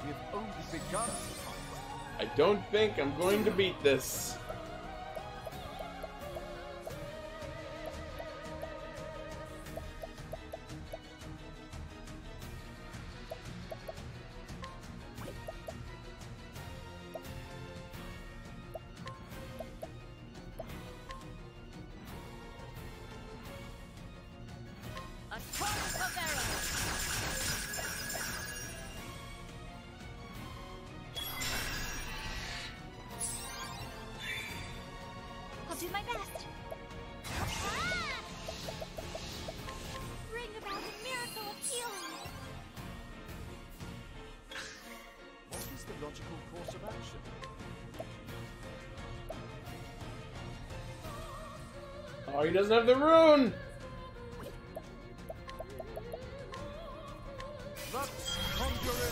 We've only begun. I don't think I'm going to beat this. A torrent of arrows. I'll do my best. Ah! Bring about a miracle of healing. What is the logical course of action? Oh, he doesn't have the rune! Lux Conjurer!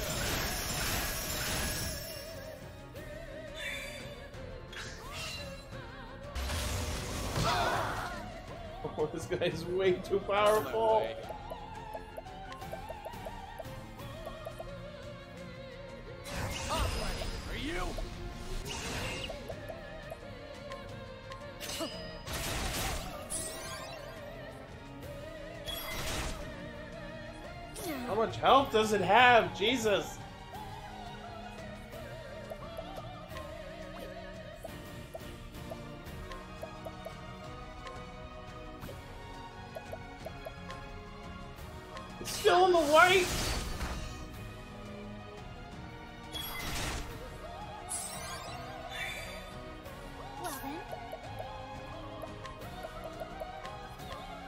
Oh, this guy is way too powerful. Are you? How much health does it have? Jesus! It's still in the white! Well then.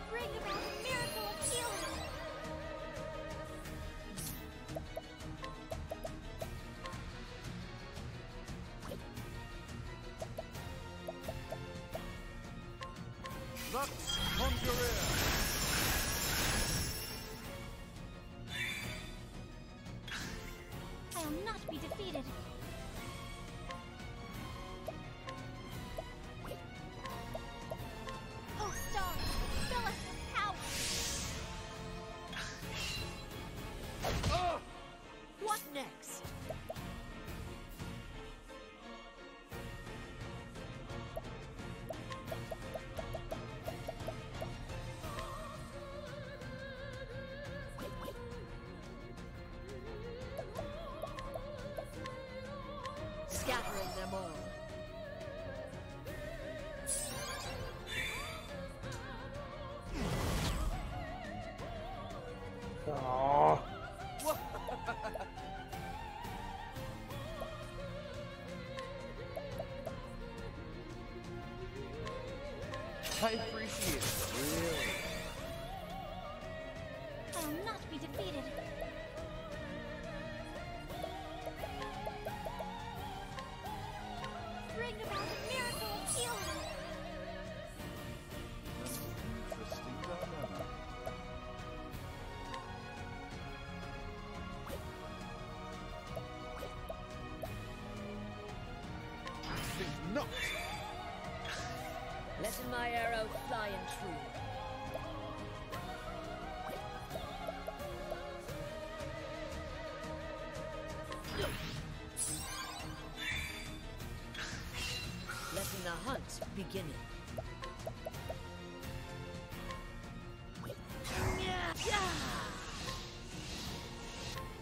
Bring about a miracle of healing. Lux Conjurer! I'll not be defeated. Oh, stars, fill us with power. What next? Scattering them all. Aww. I appreciate it. Really? I'll not be defeated. Bring about a miracle of healing. An interesting dilemma. I think not. Letting my arrow fly and true. Letting the hunt begin.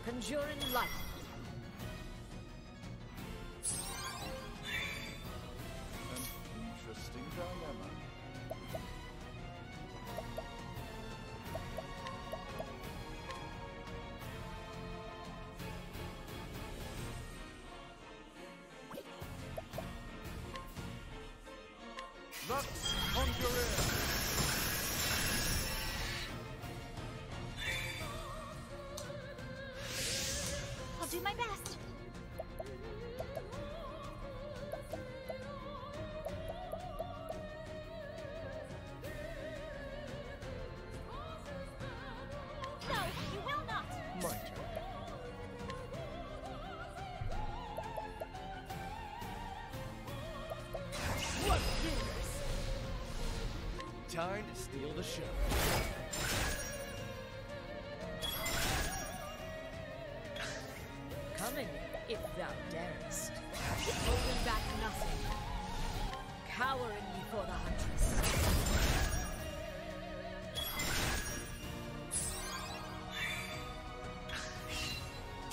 Conjuring light. An interesting dilemma. Lux Conjurer! Time to steal the show. Coming, if thou darest. Holding back nothing. Cowering before the huntress.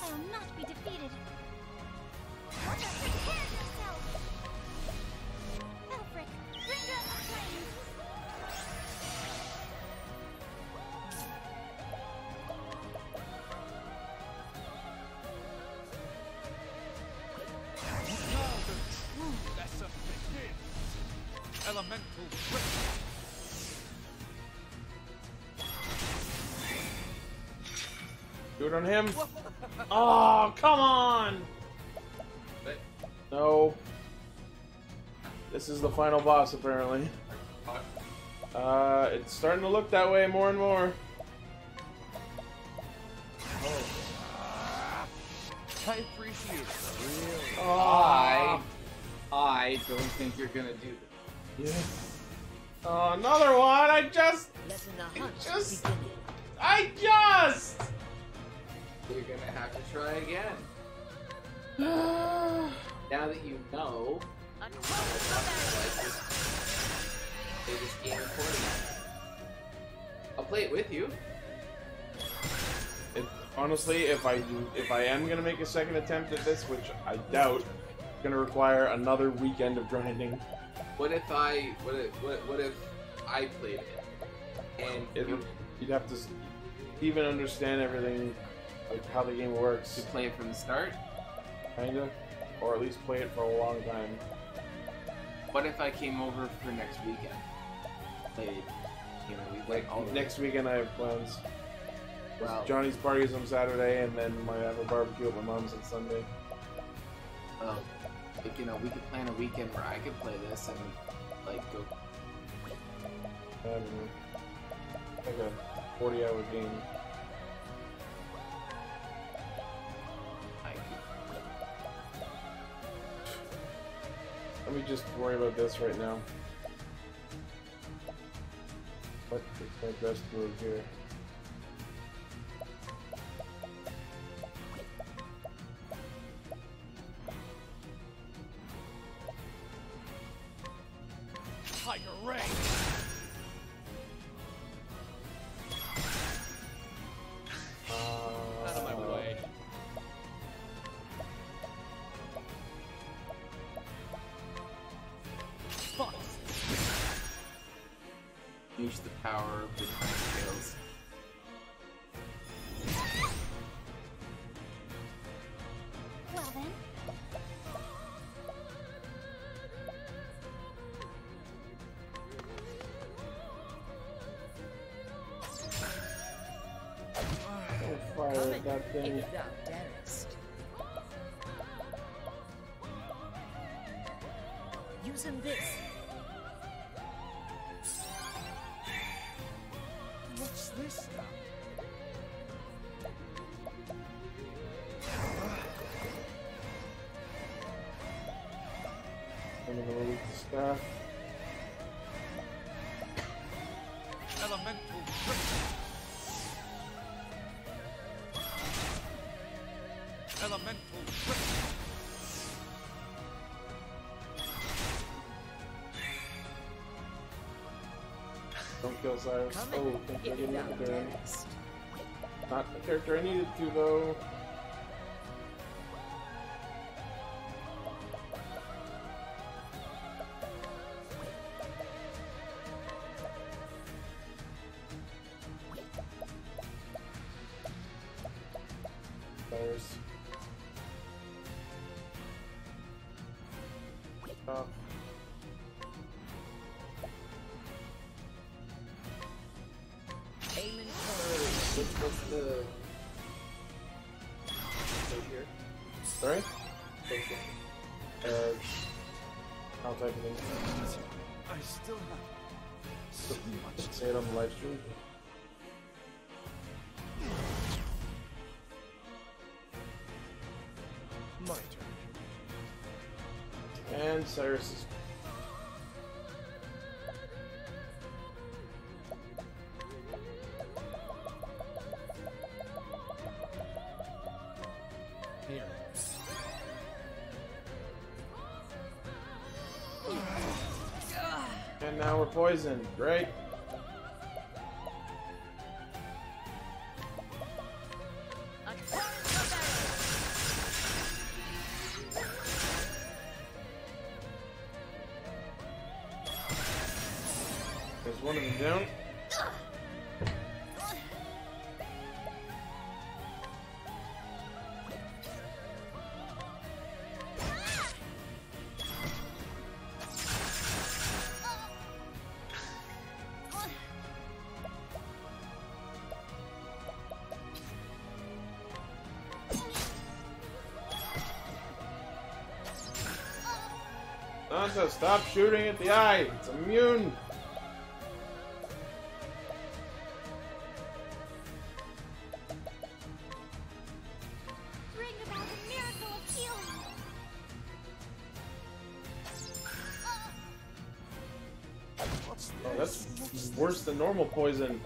I will not be defeated. What a prepare yourself! Elfric, bringer of flames! Now the true lesson begins. Elemental grip. Do it on him. Oh, come on! But No. This is the final boss, apparently. It's starting to look that way more and more. I appreciate it. Really. Oh, I don't think you're gonna do this. yeah. Oh, another one! Letting the hunt just- begin. I just! You're gonna have to try again. Now that you know, play this game accordingly. I'll play it with you. Honestly, if I am gonna make a second attempt at this, which I doubt, it's gonna require another weekend of grinding. What if I played it and You'd have to even understand everything, like how the game works, to play it from the start? kinda, or at least play it for a long time. What if I came over for next weekend? Played, we went all the way. Next weekend I have plans. Well, Johnny's party is on Saturday, and then I have a barbecue at my mom's on Sunday. like, we could plan a weekend where I could play this and like go. Like a 40-hour game. I could, Let me just worry about this right now. What is my best move here? Tiger Ray. Out of my way. Fox. use the power of the time scales. Well then. Oh, fire that thing. If thou darest. Using this. What's this now? I'm gonna release the staff. Elemental grip. Elemental grip. Don't kill Cyrus. Coming, Oh, think I if didn't thou need to do it. darest. Not the character I needed to, though. Cyrus. Stop. Aiming for What's the right here? Sorry? Right here. I'll type it in. I still have so much Say it on the live stream. my turn. And Cyrus is. now we're poisoned. Great. There's one of them down. Sansa, stop shooting at the eye. It's immune. Bring about a miracle of healing. Oh, that's worse than normal poison.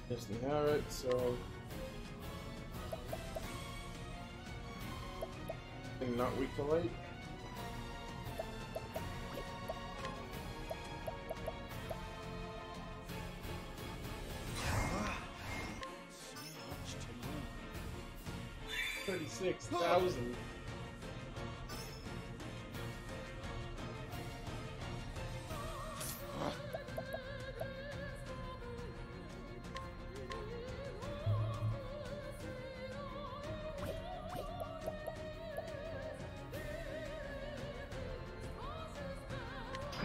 Yes, they have it, so... And not weak to light. So much to learn. 36,000.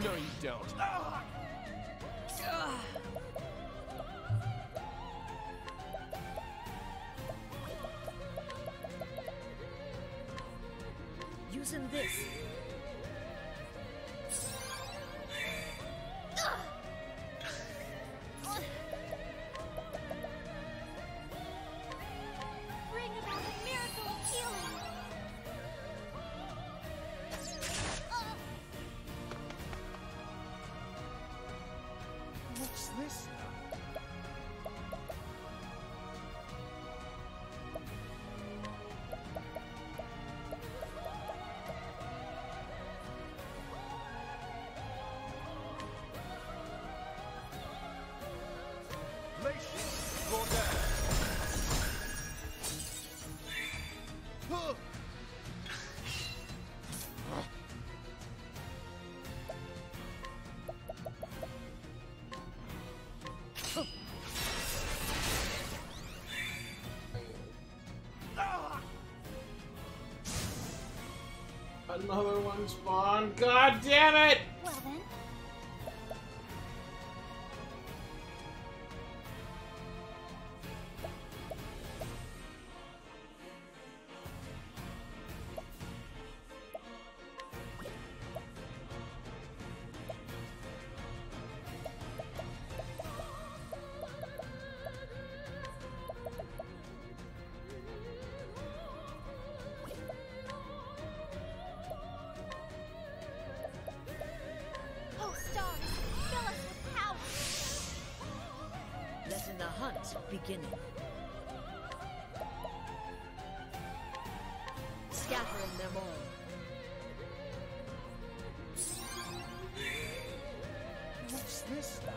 No, you don't. Using this. Bring about a miracle of healing. What's this now? Glacier, go down. Huh. Another one spawned. God damn it! Well then, oh stars, fill us with power. Letting the hunt beginning. Scattering them all. What's this now?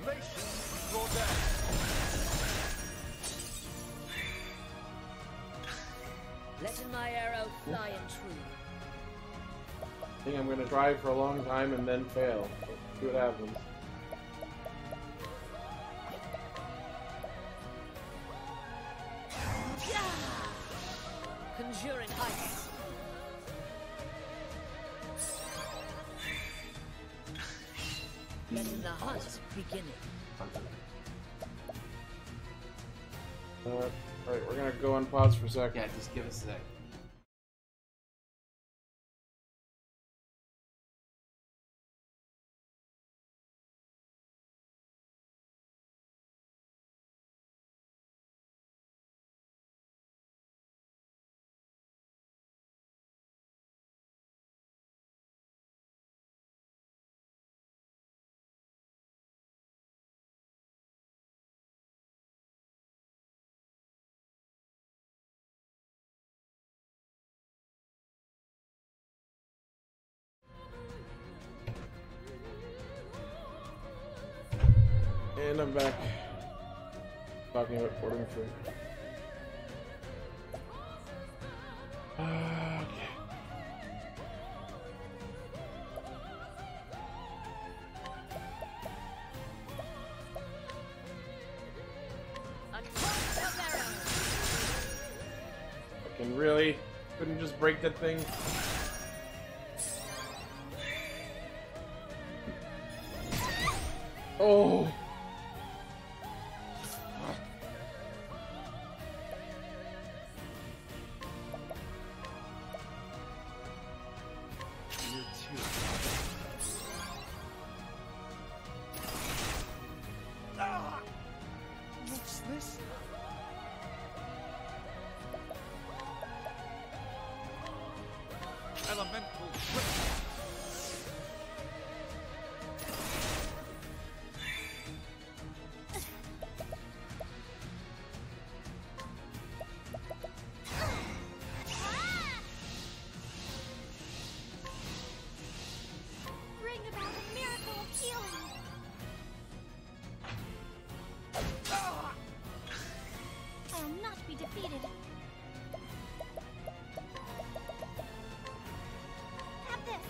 Glacier, go down. Letting my arrow fly and true. I think I'm gonna try for a long time and then fail. See what happens. Conjuring ice. Letting the hunt beginning. Alright, we're gonna go on pause for a second. Yeah, just give us a sec. And I'm back. Talking about ordering food. Okay. Fucking really? Couldn't just break that thing? Oh! What's this? Elemental grip. Bring about a miracle of healing. I will not be defeated. Have this.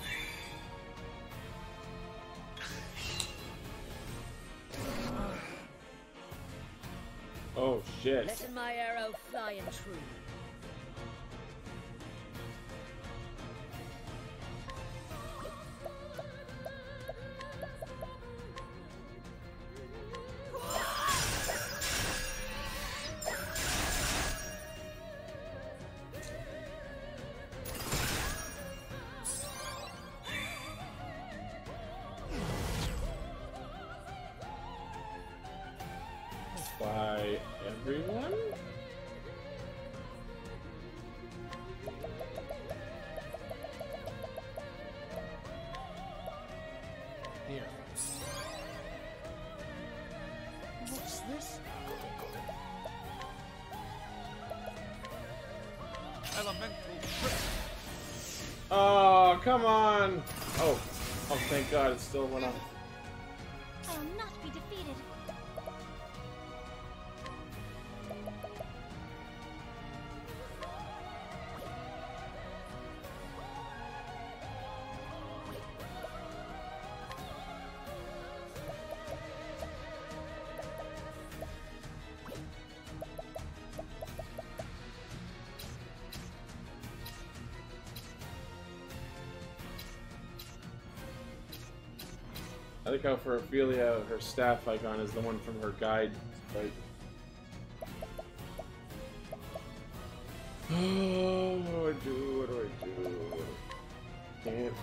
Oh shit. Letting my arrow fly and true. By everyone? Here. What's this? Elemental grip. Oh, come on! Oh, thank God, it still went on. I will not be defeated. I like how for Ophelia, her staff icon is the one from her guide. Like, oh, what do I do? What do I do? Can't.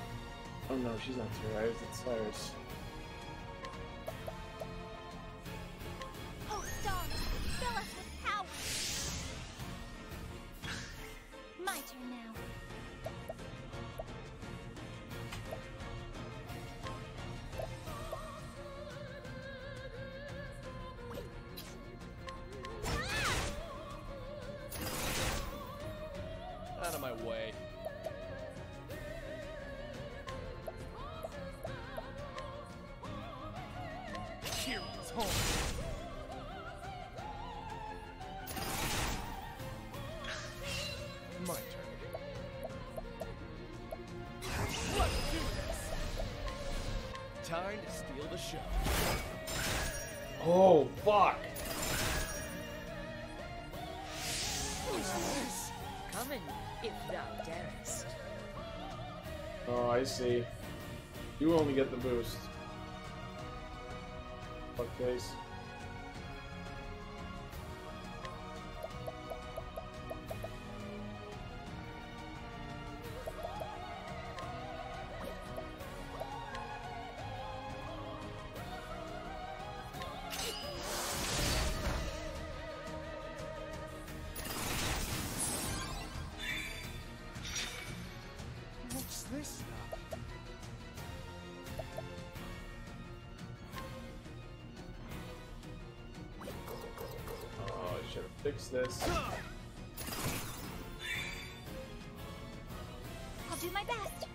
Oh no, she's not Tyrese, it's Cyrus. Oh, stars, fill us with power. My turn now. Out of my way. Here is home. My turn. Let's do this. Time to steal the show. Oh, fuck! What's this? Coming, if thou darest. Oh, I see. You only get the boost. Fuck face. What's this now? Oh, I should have fixed this. I'll do my best.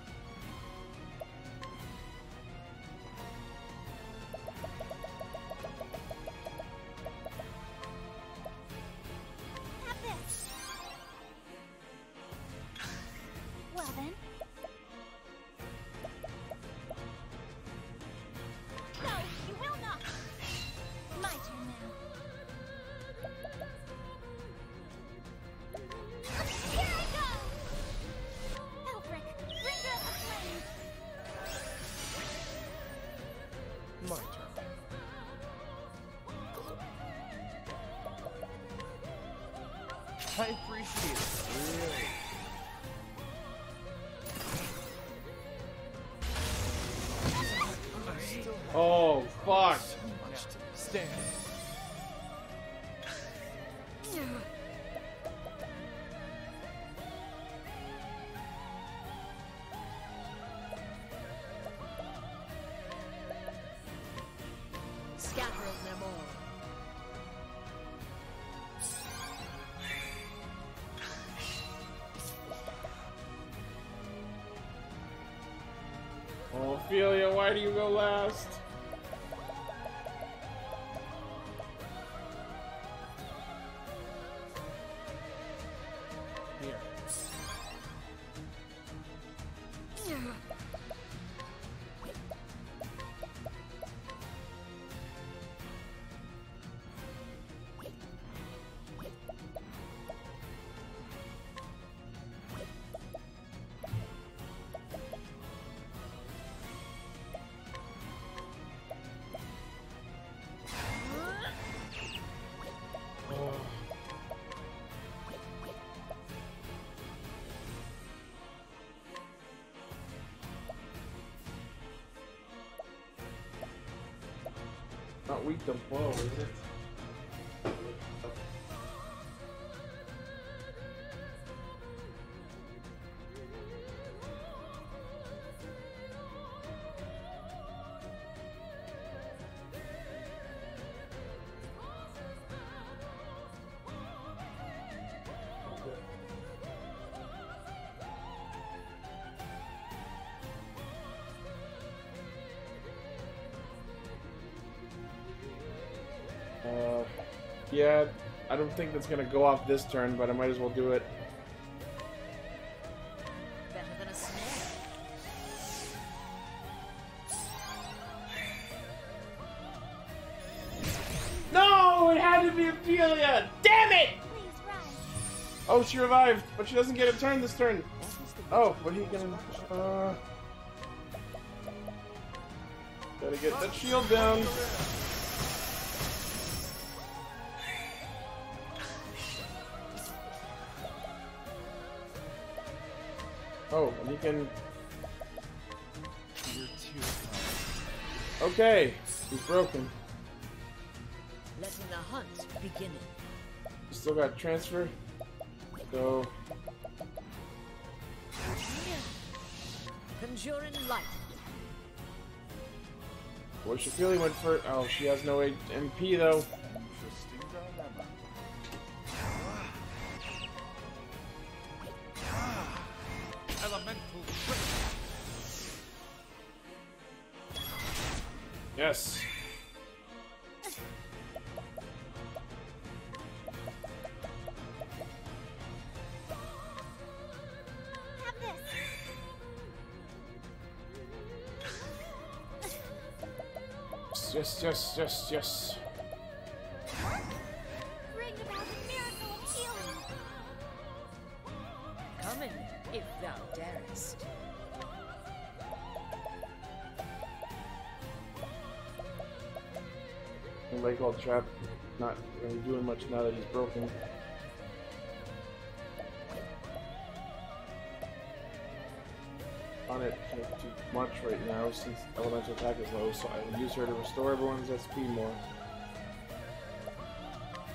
I appreciate it. Really. Oh, fuck. Much to stand. Scattering them all. Oh, Ophelia, why do you go last? Here. Not weak to blow, is it? Yeah, I don't think that's gonna go off this turn, but I might as well do it. Better than a snare. No, it had to be Ophelia! Damn it! Please run. Oh, she revived, but she doesn't get a turn this turn. Oh, but he can. Gotta get that shield down. Oh, and he can. You're too kind. Okay, he's broken. Letting the hunt begin. Still got transfer. So. Conjuring light. Well, she really went for. Oh, she has no MP though. Interesting dilemma. Elemental trick. Yes. Have this. Yes. Bring about a miracle of healing. Come in, if thou darest. And Lake Old Trap not really doing much now that he's broken. On it can't do much right now since elemental attack is low, so I will use her to restore everyone's SP more.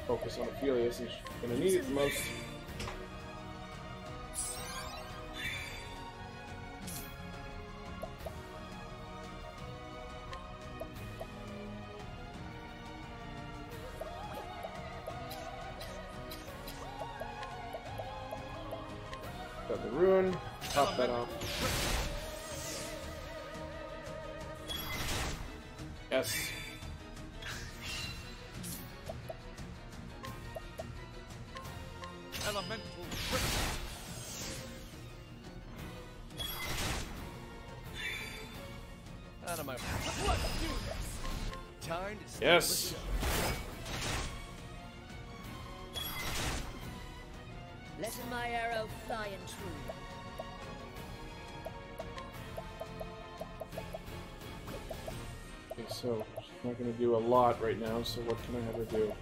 Focus on Ophelia since she's gonna need it the most. Got the ruin, pop that off. Yes. Elemental trick. Out of my. Let's do this. Time to steal Yes. the show. Letting my arrow fly and true. Okay, so she's not gonna do a lot right now, so what can I have her do?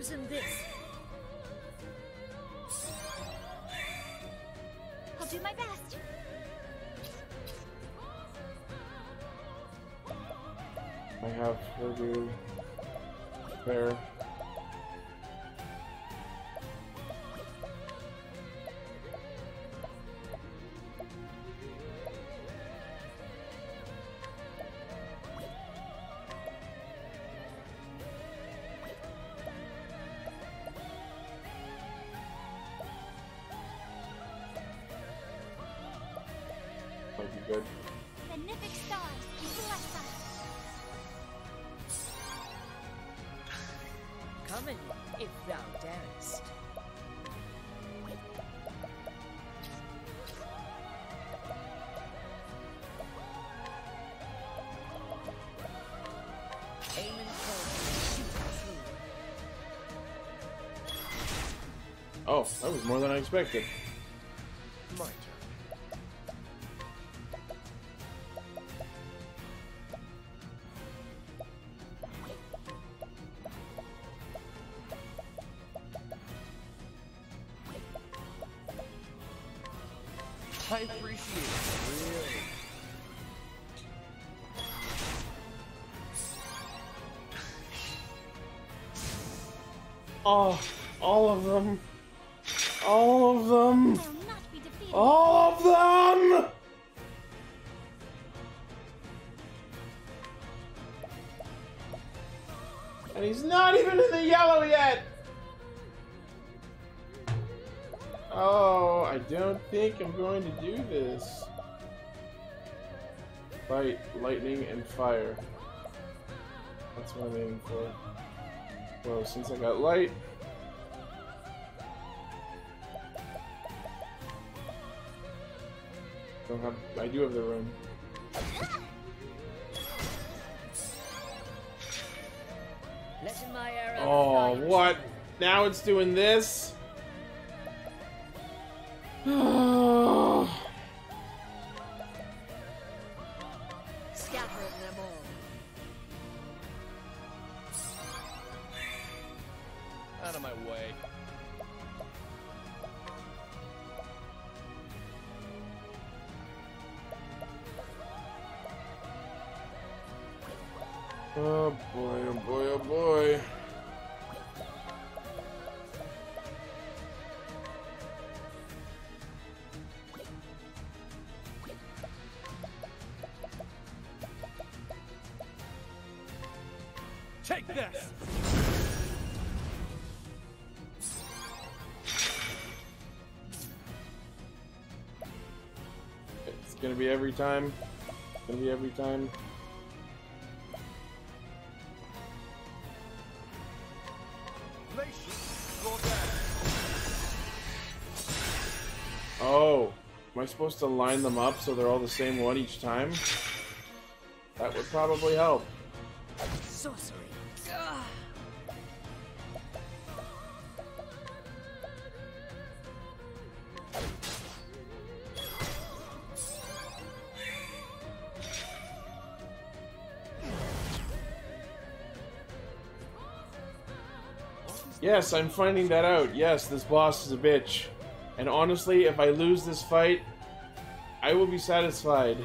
chosen this. I'll do my best. I have to do there. Might be good. Benefic stars, bless us. Come in, if thou darest. Aim and shoot through. Oh, that was more than I expected. My turn. I appreciate it. Really. Oh, all of them. All of them. I will not be defeated. All of them! And he's not even in the yellow yet! Oh, I don't think I'm going to do this. Fight, lightning, and fire. That's what I'm aiming for. Well, since I got light... I do have the room. Let my arrow Oh, fly. what? Now it's doing this? Scattering them all. Out of my way. Oh boy, oh boy, oh boy. Take this! It's gonna be every time. It's gonna be every time. Oh, am I supposed to line them up so they're all the same one each time? That would probably help. Sorcery. Yes, I'm finding that out. Yes, this boss is a bitch. And honestly, if I lose this fight, I will be satisfied.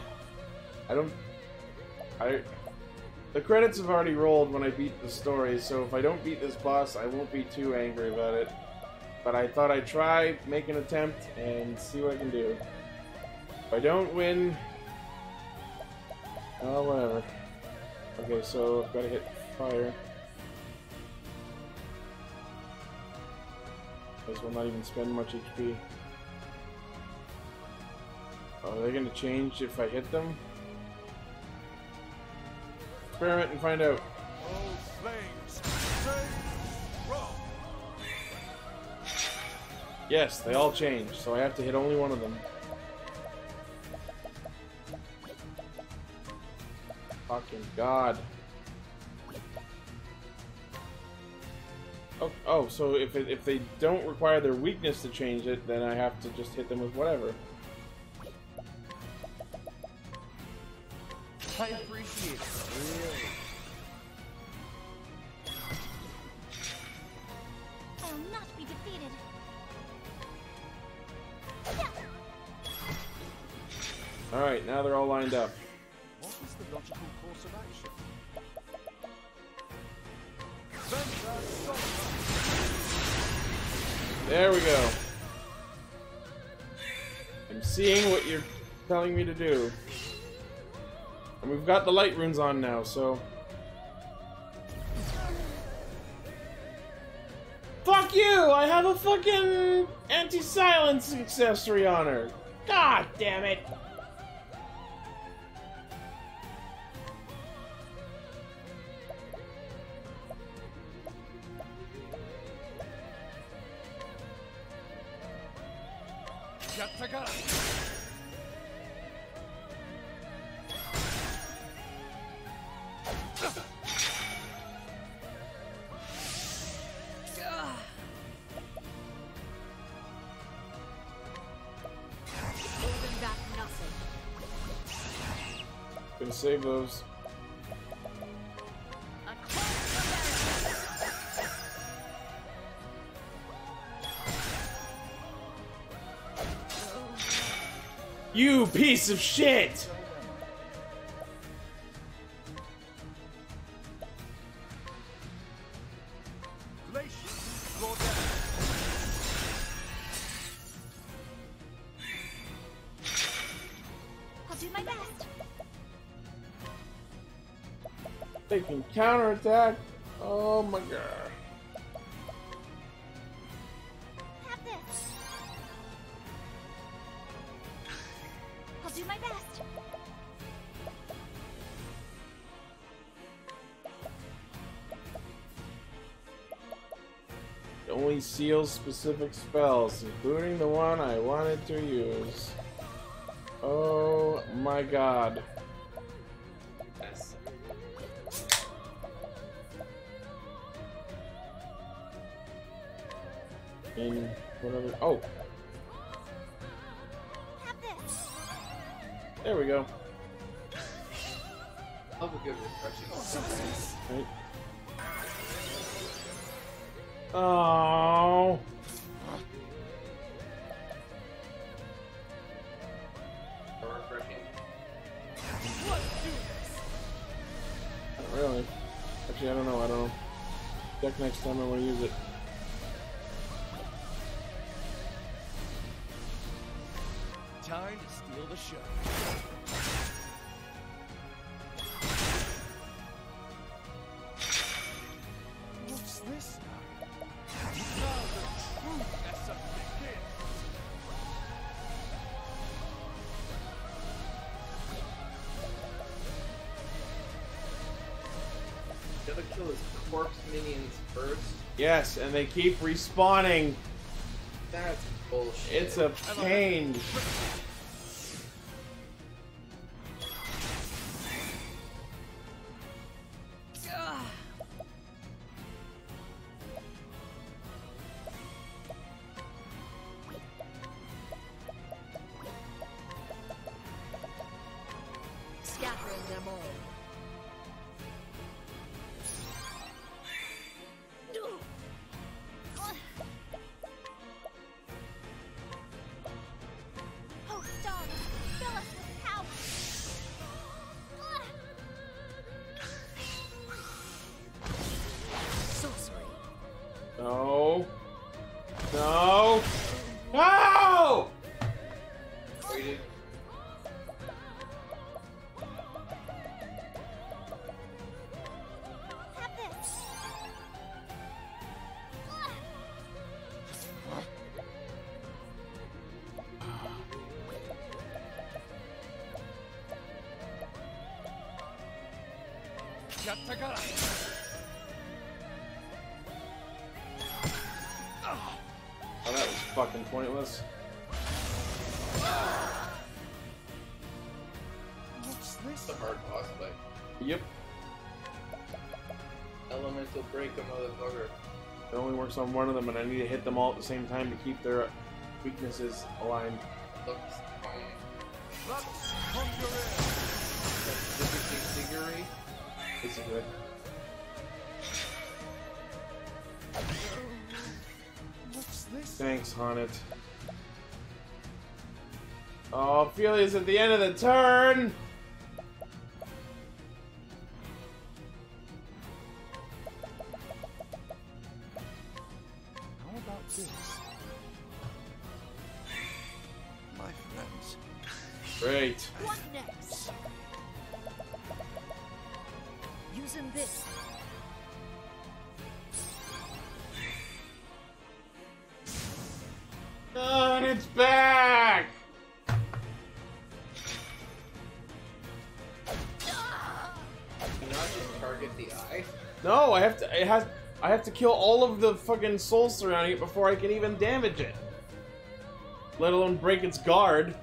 The credits have already rolled when I beat the story, so if I don't beat this boss, I won't be too angry about it. But I thought I'd try, make an attempt, and see what I can do. If I don't win... oh, whatever. Okay, so I've got to hit fire. Guess we'll not even spend much HP. Oh, are they going to change if I hit them? Experiment and find out. All flames, save wrong. Yes, they all change, so I have to hit only one of them. Fucking God. Oh, so if they don't require their weakness to change it, then I have to just hit them with whatever. I appreciate it. Really. I will not be defeated. Alright, now they're all lined up. What is the logical course of action? There we go. I'm seeing what you're telling me to do. And we've got the light runes on now, so... Fuck you! I have a fucking anti-silence accessory on her! God damn it! Holding back nothing. Gonna save those. You piece of shit! I'll do my best. They can counterattack. Oh my god. Have this. I'll do my best. It only seals specific spells, including the one I wanted to use. Oh my god. Yes. In what other? Oh, Have this. there we go. Love a good refreshing. Right. Oh. Or refreshing. Not really. Actually, I don't know. I don't know. Check next time I want to use it. Time to steal the show. What's this now? Now the true mess up begins. You gotta kill his corpse minions first. Yes, and they keep respawning. That's bullshit. It's a pain. Scattering them all. Oh, stars, fill us with power. Sorcery. No. No. No! Waited. Have this. Oh, that was fucking pointless. What's this? It's a hard boss fight. Yep. Elemental break a motherfucker. It only works on one of them, and I need to hit them all at the same time to keep their weaknesses aligned. Looks Let's conjure in. specifically Siguri. Basically. this? Thanks, Haunted. Oh, Ophelia's at the end of the turn! How about this? My friends. Great. What next? Using this. Oh, and it's back! You not just target the eye? No, I have to. I have to kill all of the fucking souls surrounding it before I can even damage it. Let alone break its guard,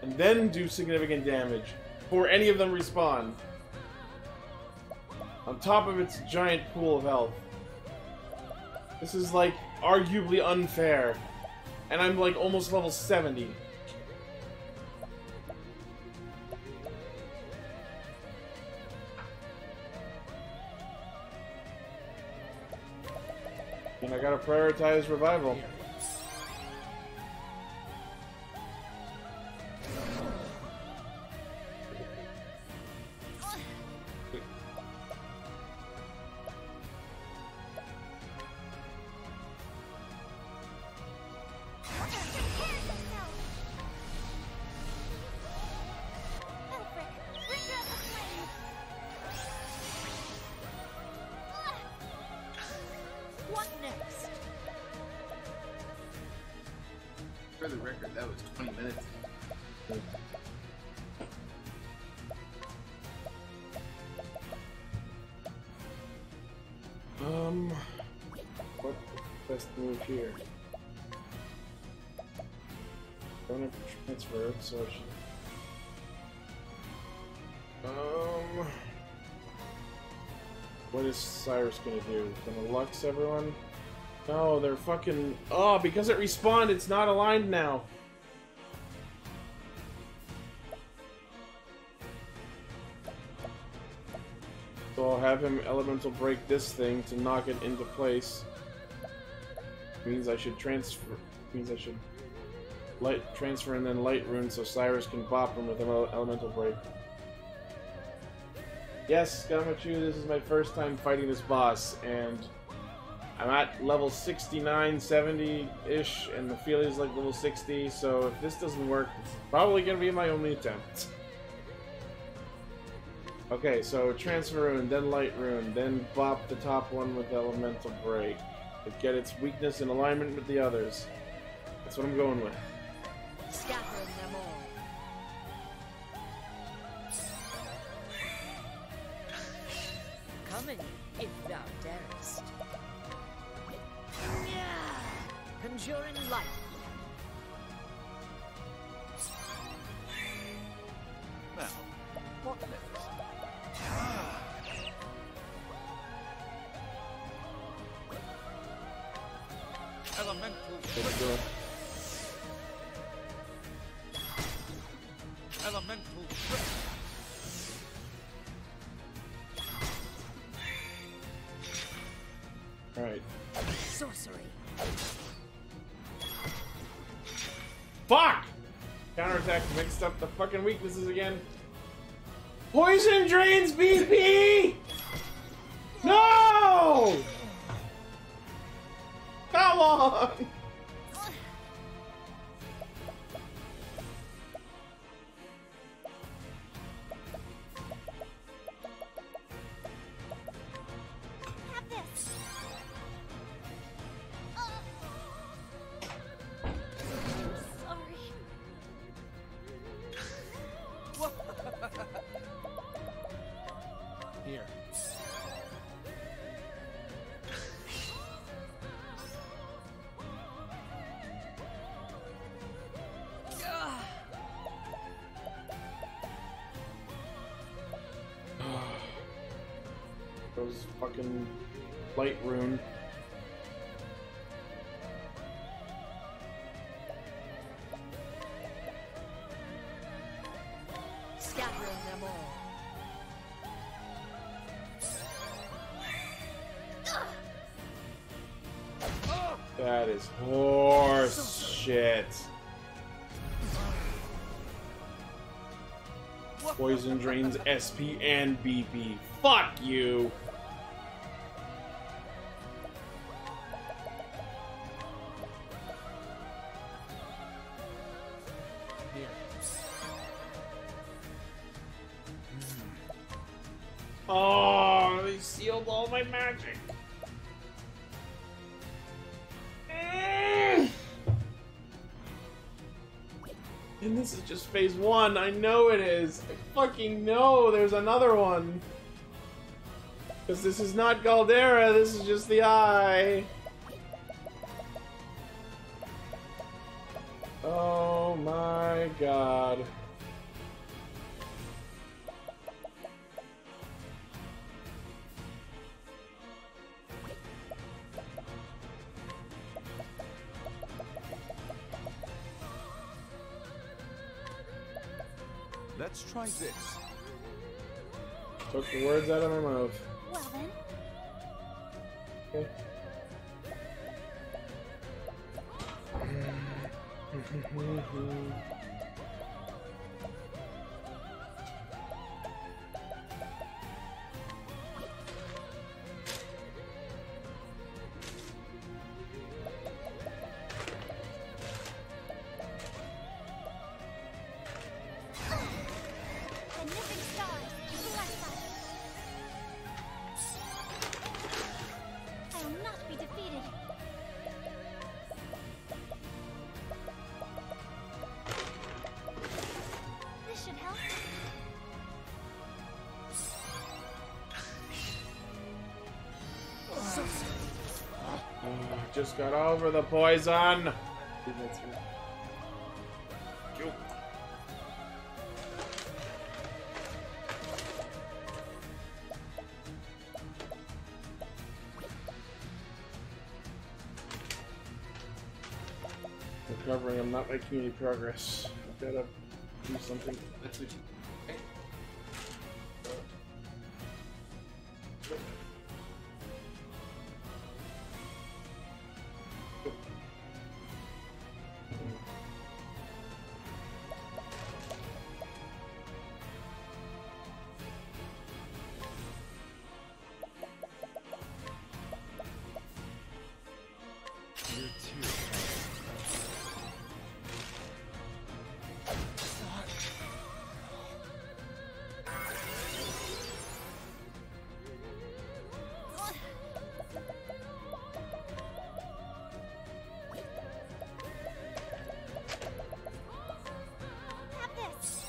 and then do significant damage before any of them respawn. On top of its giant pool of health. This is like arguably unfair, and I'm like almost level 70. And I gotta prioritize revival. What next? For the record, that was 20 minutes. What's the best move here? Don't have to transfer it, so I should. What is Cyrus gonna do? Gonna Lux everyone? No, they're fucking. Oh, because it respawned, it's not aligned now. So I'll have him elemental break this thing to knock it into place. Means I should transfer. Means I should light transfer and then light rune so Cyrus can bop him with an elemental break. Yes, Gamachu, this is my first time fighting this boss, and I'm at level 69, 70-ish, and the Ophelia's like level 60, so if this doesn't work, it's probably gonna be my only attempt. Okay, so transfer rune, then light rune, then bop the top one with elemental break. To get its weakness in alignment with the others. That's what I'm going with. Scattering them all. Coming, if thou darest. Conjuring light. Now, what next? Elemental. Let's go. Elemental. Alright. Sorcery. Fuck! Counterattack mixed up the fucking weaknesses again. Poison drains BP! No! Come on! Have this. Sorry. Here. Those fucking light rune. Scattering them all. That is horse shit. Poison drains SP and BP. Fuck you! Here. Oh, they sealed all my magic. And this is just phase 1. I know it is. I fucking know there's another one. Because this is not Galdera, this is just the eye. Oh my god. Let's try this. Took the words out of my mouth. Well then, Okay. the nipping stars, bless us. I will not be defeated. This should help. Just got over the poison. Recovering, I'm not making any progress. I've gotta do something. Let's switch. Okay. Here too. Have this.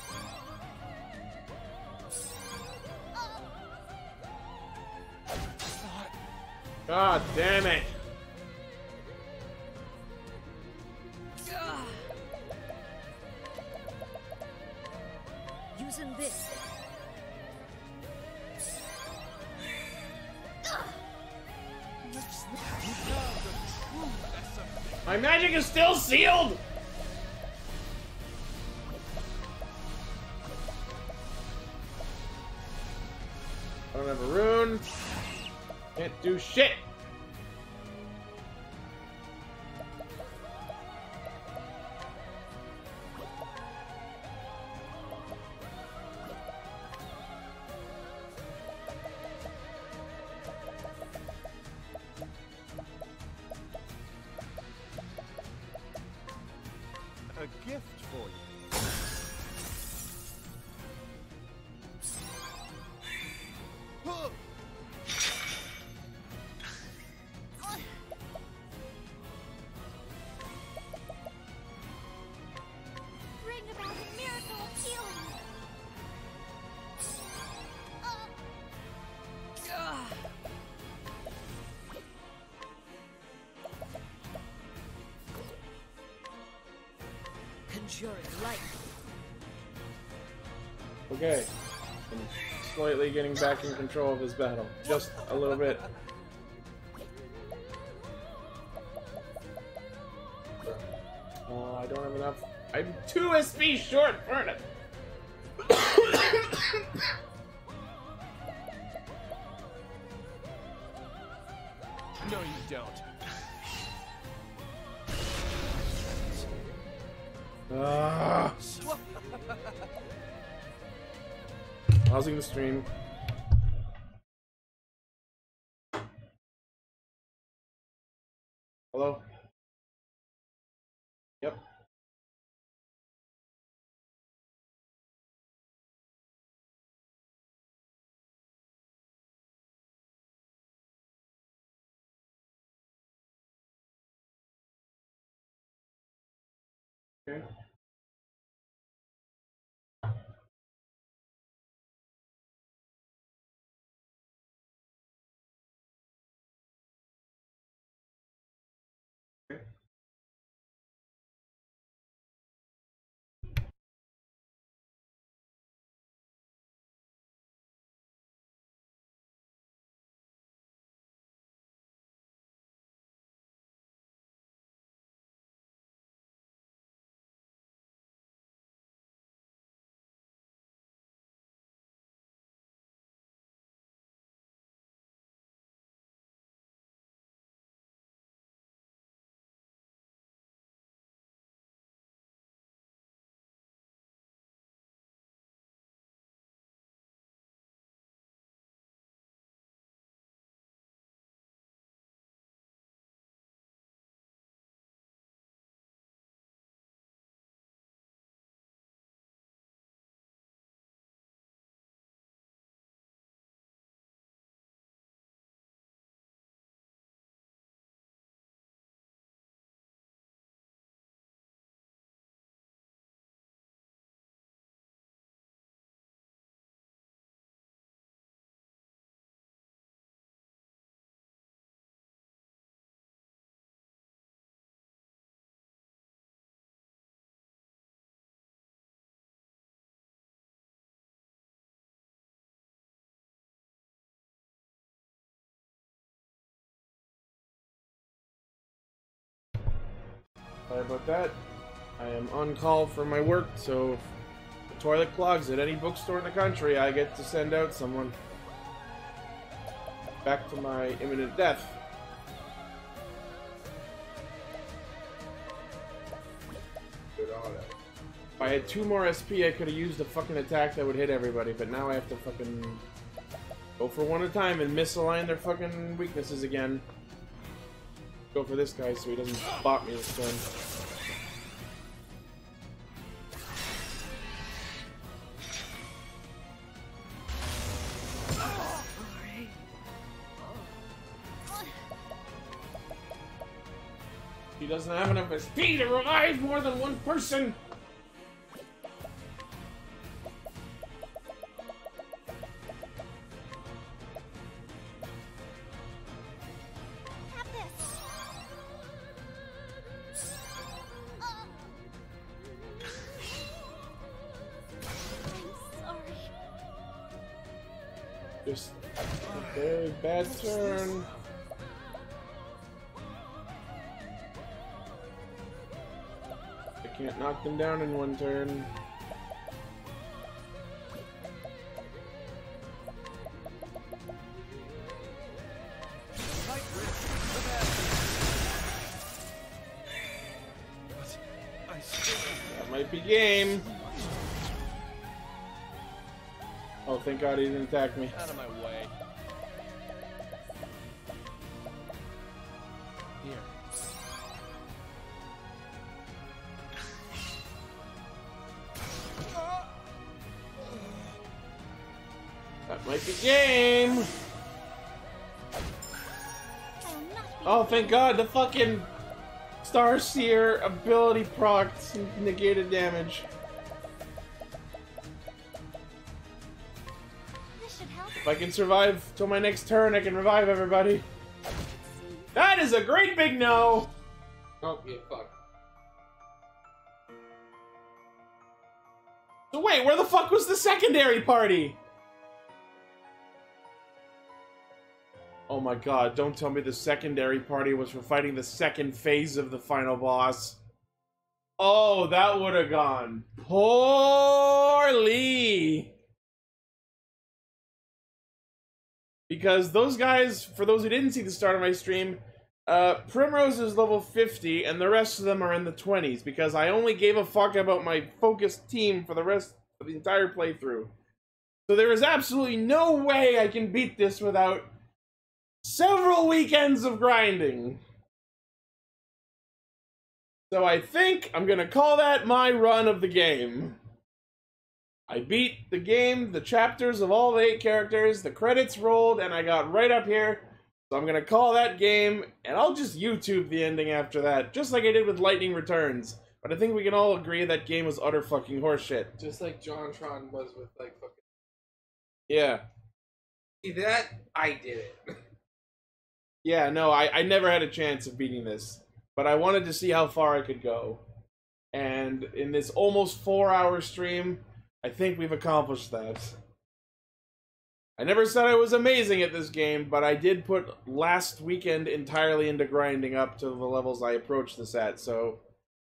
God damn it! Using this. My magic is still sealed! I don't have a rune. Can't do shit! A gift for you. Huh. Bring about a miracle of healing. Conjuring light. Okay. I'm slightly getting back in control of this battle. Just a little bit. I don't have enough. I'm 2 SP short for it. No, you don't. Pausing the stream. Hello? Yep. Okay. Sorry about that. I am on call for my work, so if the toilet clogs at any bookstore in the country, I get to send out someone. Back to my imminent death. Good auto. If I had 2 more SP, I could have used a fucking attack that would hit everybody, but now I have to fucking go for one at a time and misalign their fucking weaknesses again. Go for this guy so he doesn't bot me this turn. He doesn't have enough SP to revive more than one person! Have this. I'm sorry. Just a very bad turn. I can't knock them down in one turn. That might be game. Oh, thank God he didn't attack me. Out of my way. Here. That might be game. Oh, thank God, the fucking Starseer ability procs negated damage. This should help. If I can survive till my next turn, I can revive everybody. That is a great big no! Oh, yeah, fuck. So wait, where the fuck was the secondary party? Oh my God, don't tell me the secondary party was for fighting the second phase of the final boss. Oh, that would have gone poorly. Because those guys, for those who didn't see the start of my stream, Primrose is level 50, and the rest of them are in the 20s, because I only gave a fuck about my focused team for the rest of the entire playthrough. So there is absolutely no way I can beat this without several weekends of grinding. So I think I'm gonna call that my run of the game. I beat the game, the chapters of all the 8 characters, the credits rolled, and I got right up here. So I'm gonna call that game, and I'll just YouTube the ending after that, just like I did with Lightning Returns. But I think we can all agree that game was utter fucking horseshit. Just like JonTron was with, like, fucking... Yeah. See, that, I did it. Yeah, no, I never had a chance of beating this. But I wanted to see how far I could go. And in this almost 4-hour stream, I think we've accomplished that. I never said I was amazing at this game, but I did put last weekend entirely into grinding up to the levels I approached this at, so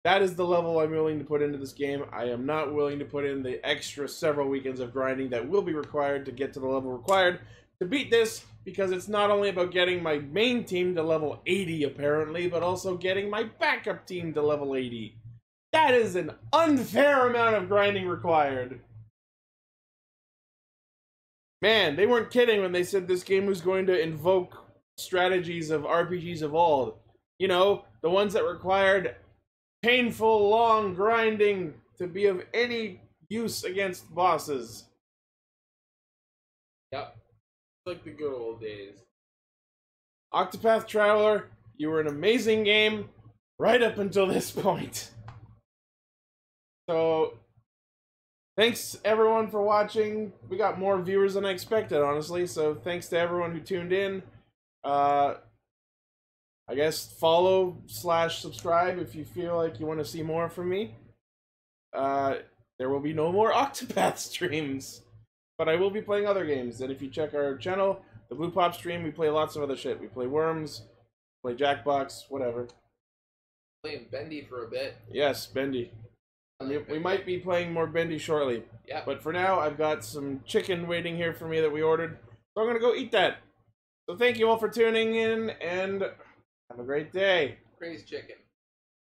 that is the level I'm willing to put into this game. I am not willing to put in the extra several weekends of grinding that will be required to get to the level required to beat this, because it's not only about getting my main team to level 80 apparently, but also getting my backup team to level 80. That is an unfair amount of grinding required. Man, they weren't kidding when they said this game was going to invoke strategies of RPGs of old. You know, the ones that required painful, long grinding to be of any use against bosses. Yep. Like the good old days. Octopath Traveler, you were an amazing game right up until this point. So, thanks everyone for watching. We got more viewers than I expected, honestly, so thanks to everyone who tuned in. I guess follow/subscribe if you feel like you want to see more from me. There will be no more Octopath streams. But I will be playing other games, and if you check our channel, the BluePopStream, we play lots of other shit. We play Worms, play Jackbox, whatever. Playing Bendy for a bit. Yes, Bendy. We might be playing more Bendy shortly. Yeah. But for now, I've got some chicken waiting here for me that we ordered, so I'm gonna go eat that. So thank you all for tuning in, and have a great day. Praise chicken.